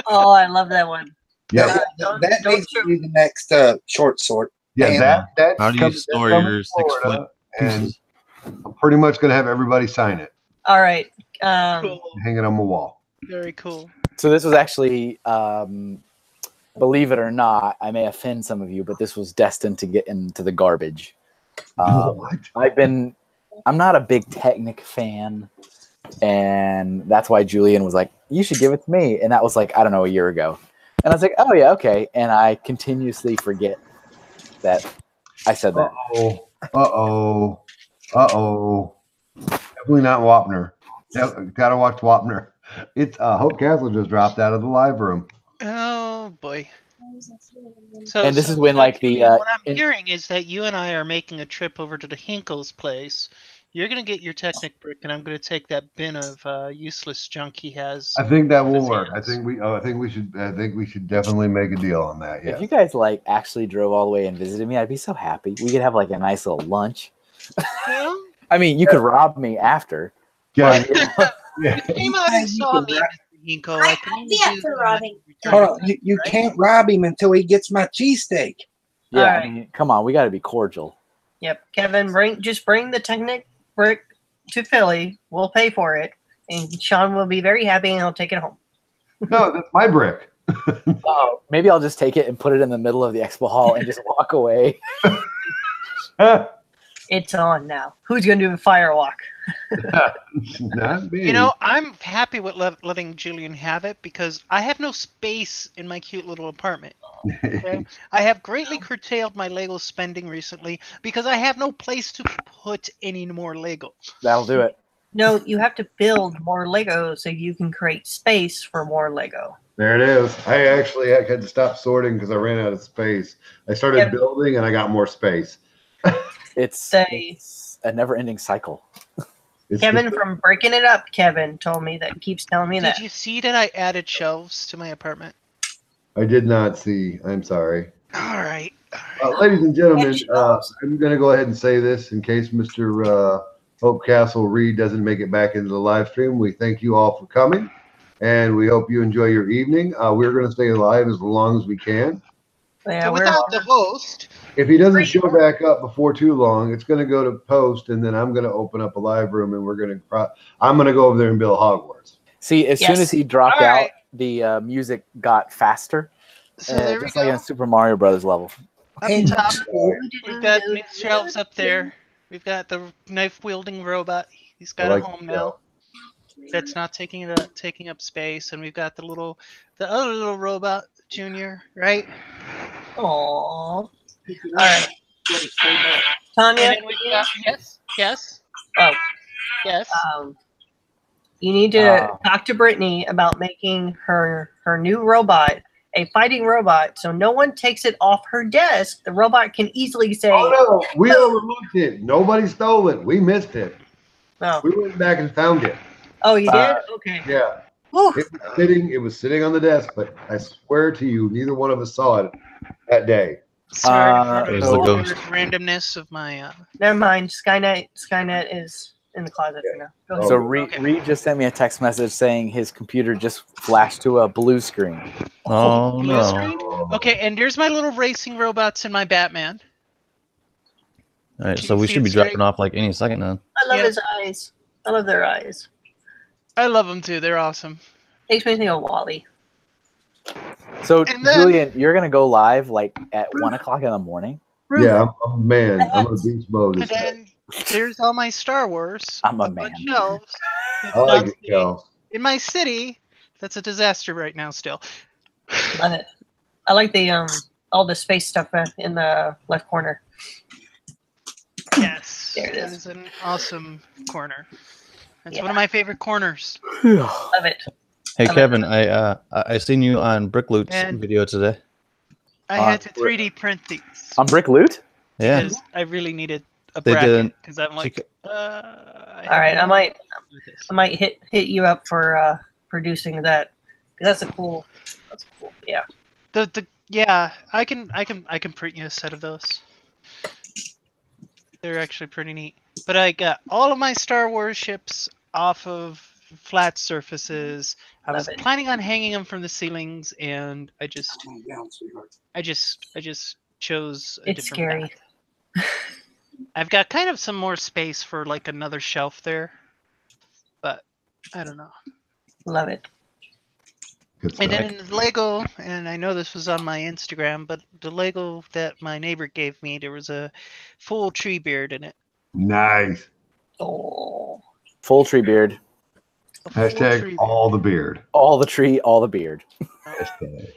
Oh, I love that one. Yeah, That needs to be the next short sort. yeah. That How do you comes store from your Florida, 6 foot? and I'm pretty much gonna have everybody sign it, All right. Cool. hang it on my wall. Very cool. So this was actually, believe it or not, I may offend some of you, but this was destined to get into the garbage. What? I'm not a big Technic fan, and that's why Julian was like, you should give it to me. And that was like, I don't know, a year ago. And I was like, oh yeah, okay. And I continuously forget that I said that. Uh-oh. Definitely not Wapner. Gotta watch Wapner. It's Hope Castle just dropped out of the live room. Oh boy. So, And this is when, like, the, what I'm hearing is that you and I are making a trip over to the Hinkle's place. You're gonna get your Technic brick, and I'm gonna take that bin of useless junk he has. I think that will His work. I hands. think we should definitely make a deal on that. Yeah. If you guys like actually drove all the way and visited me, I'd be so happy. We could have like a nice little lunch. Well, I mean, you could rob me after. Yeah. you came out and saw me, Mr. Hinkle. I can I'd only be up do for that robbing. every Hold time, on, you right? can't rob him until he gets my cheesesteak. Yeah, Alright. I mean, come on, we got to be cordial. Yep. Kevin, just bring the Technic brick to Philly. We'll pay for it, and Sean will be very happy, and he'll take it home. No, that's my brick. Oh, maybe I'll just take it and put it in the middle of the expo hall and just walk away. It's on now. Who's gonna do the firewalk? Not me. You know, I'm happy with letting Julian have it because I have no space in my cute little apartment. Okay? I have greatly curtailed my Lego spending recently because I have no place to put any more Lego. That'll do it. No, you have to build more Lego so you can create space for more Lego. There it is. I actually had to stop sorting because I ran out of space. I started Yep. building and I got more space. It's a never-ending cycle. It's Kevin just- from Breaking It Up, Kevin told me that, keeps telling me Did that. you see that I added shelves to my apartment? I did not see. I'm sorry. All right. Ladies and gentlemen, I'm going to go ahead and say this in case Mr. Hope Castle Reed doesn't make it back into the live stream. We thank you all for coming, and we hope you enjoy your evening. We're going to stay live as long as we can. Yeah, So we're without the host, If he doesn't show back up before too long, it's going to go to post, and then I'm going to open up a live room, and I'm going to go over there and build Hogwarts. See, as soon Yes. as he dropped All out, right. the music got faster, so there we just like in go. a Super Mario Brothers level. Up top, we've got new shelves up there. We've got the knife-wielding robot. He's got I like a home the now. that's not taking up space, and we've got the other little robot, Junior, right? Aww. All right. Tanya, And then we've got yes. oh, Yes. you need to talk to Brittany about making her new robot a fighting robot, so no one takes it off her desk. The robot can easily say, Oh no, we overlooked it. Nobody stole it. We missed it. "Oh, We went back and found it. oh, you did? Okay." Yeah. Whew. It was sitting on the desk, but I swear to you, neither one of us saw it that day. Sorry It was for the the ghost. randomness of my. Never mind. Skynet is in the closet for now. Go ahead. So Okay. Reed just sent me a text message saying his computer just flashed to a blue screen. Oh Blue no. screen? Okay, and here's my little racing robots and my Batman. All right, Can so you we see should be it straight? dropping off like any second now. I love Yep. his eyes. I love their eyes. I love them too. They're awesome. Makes me think of Wally. So And then- Julian, you're gonna go live like at 1 o'clock in the morning. Yeah, I'm a man. I'm in beast mode. And then there's all my Star Wars. I'm a on man. shelves. I like it, Kel. In my city, that's a disaster right now. Still. Love it. I like the all the space stuff in the left corner. Yes. There it That is. is an awesome corner. That's Yeah. one of my favorite corners. Love it. Hey Come Kevin, I seen you on Brick Loot's And- video today. I had to 3D print these On Brick Loot? Yeah. because I really needed a They bracket didn't- because I'm like, All right, I might hit you up for producing that. 'Cause that's cool. Yeah. Yeah, I can print you a set of those. They're actually pretty neat. But I got all of my Star Wars ships off of flat surfaces. I was Love it. planning on hanging them from the ceilings, and I just chose a It's different scary. path. I've got kind of some more space for like another shelf there, but I don't know. Love it. Good And stuff. then in the Lego, and I know this was on my Instagram, but the Lego that my neighbor gave me, there was a full tree beard in it. Nice. Oh. Full tree beard. A full tree Hashtag beard. all the beard. All the tree, all the beard. Hashtag.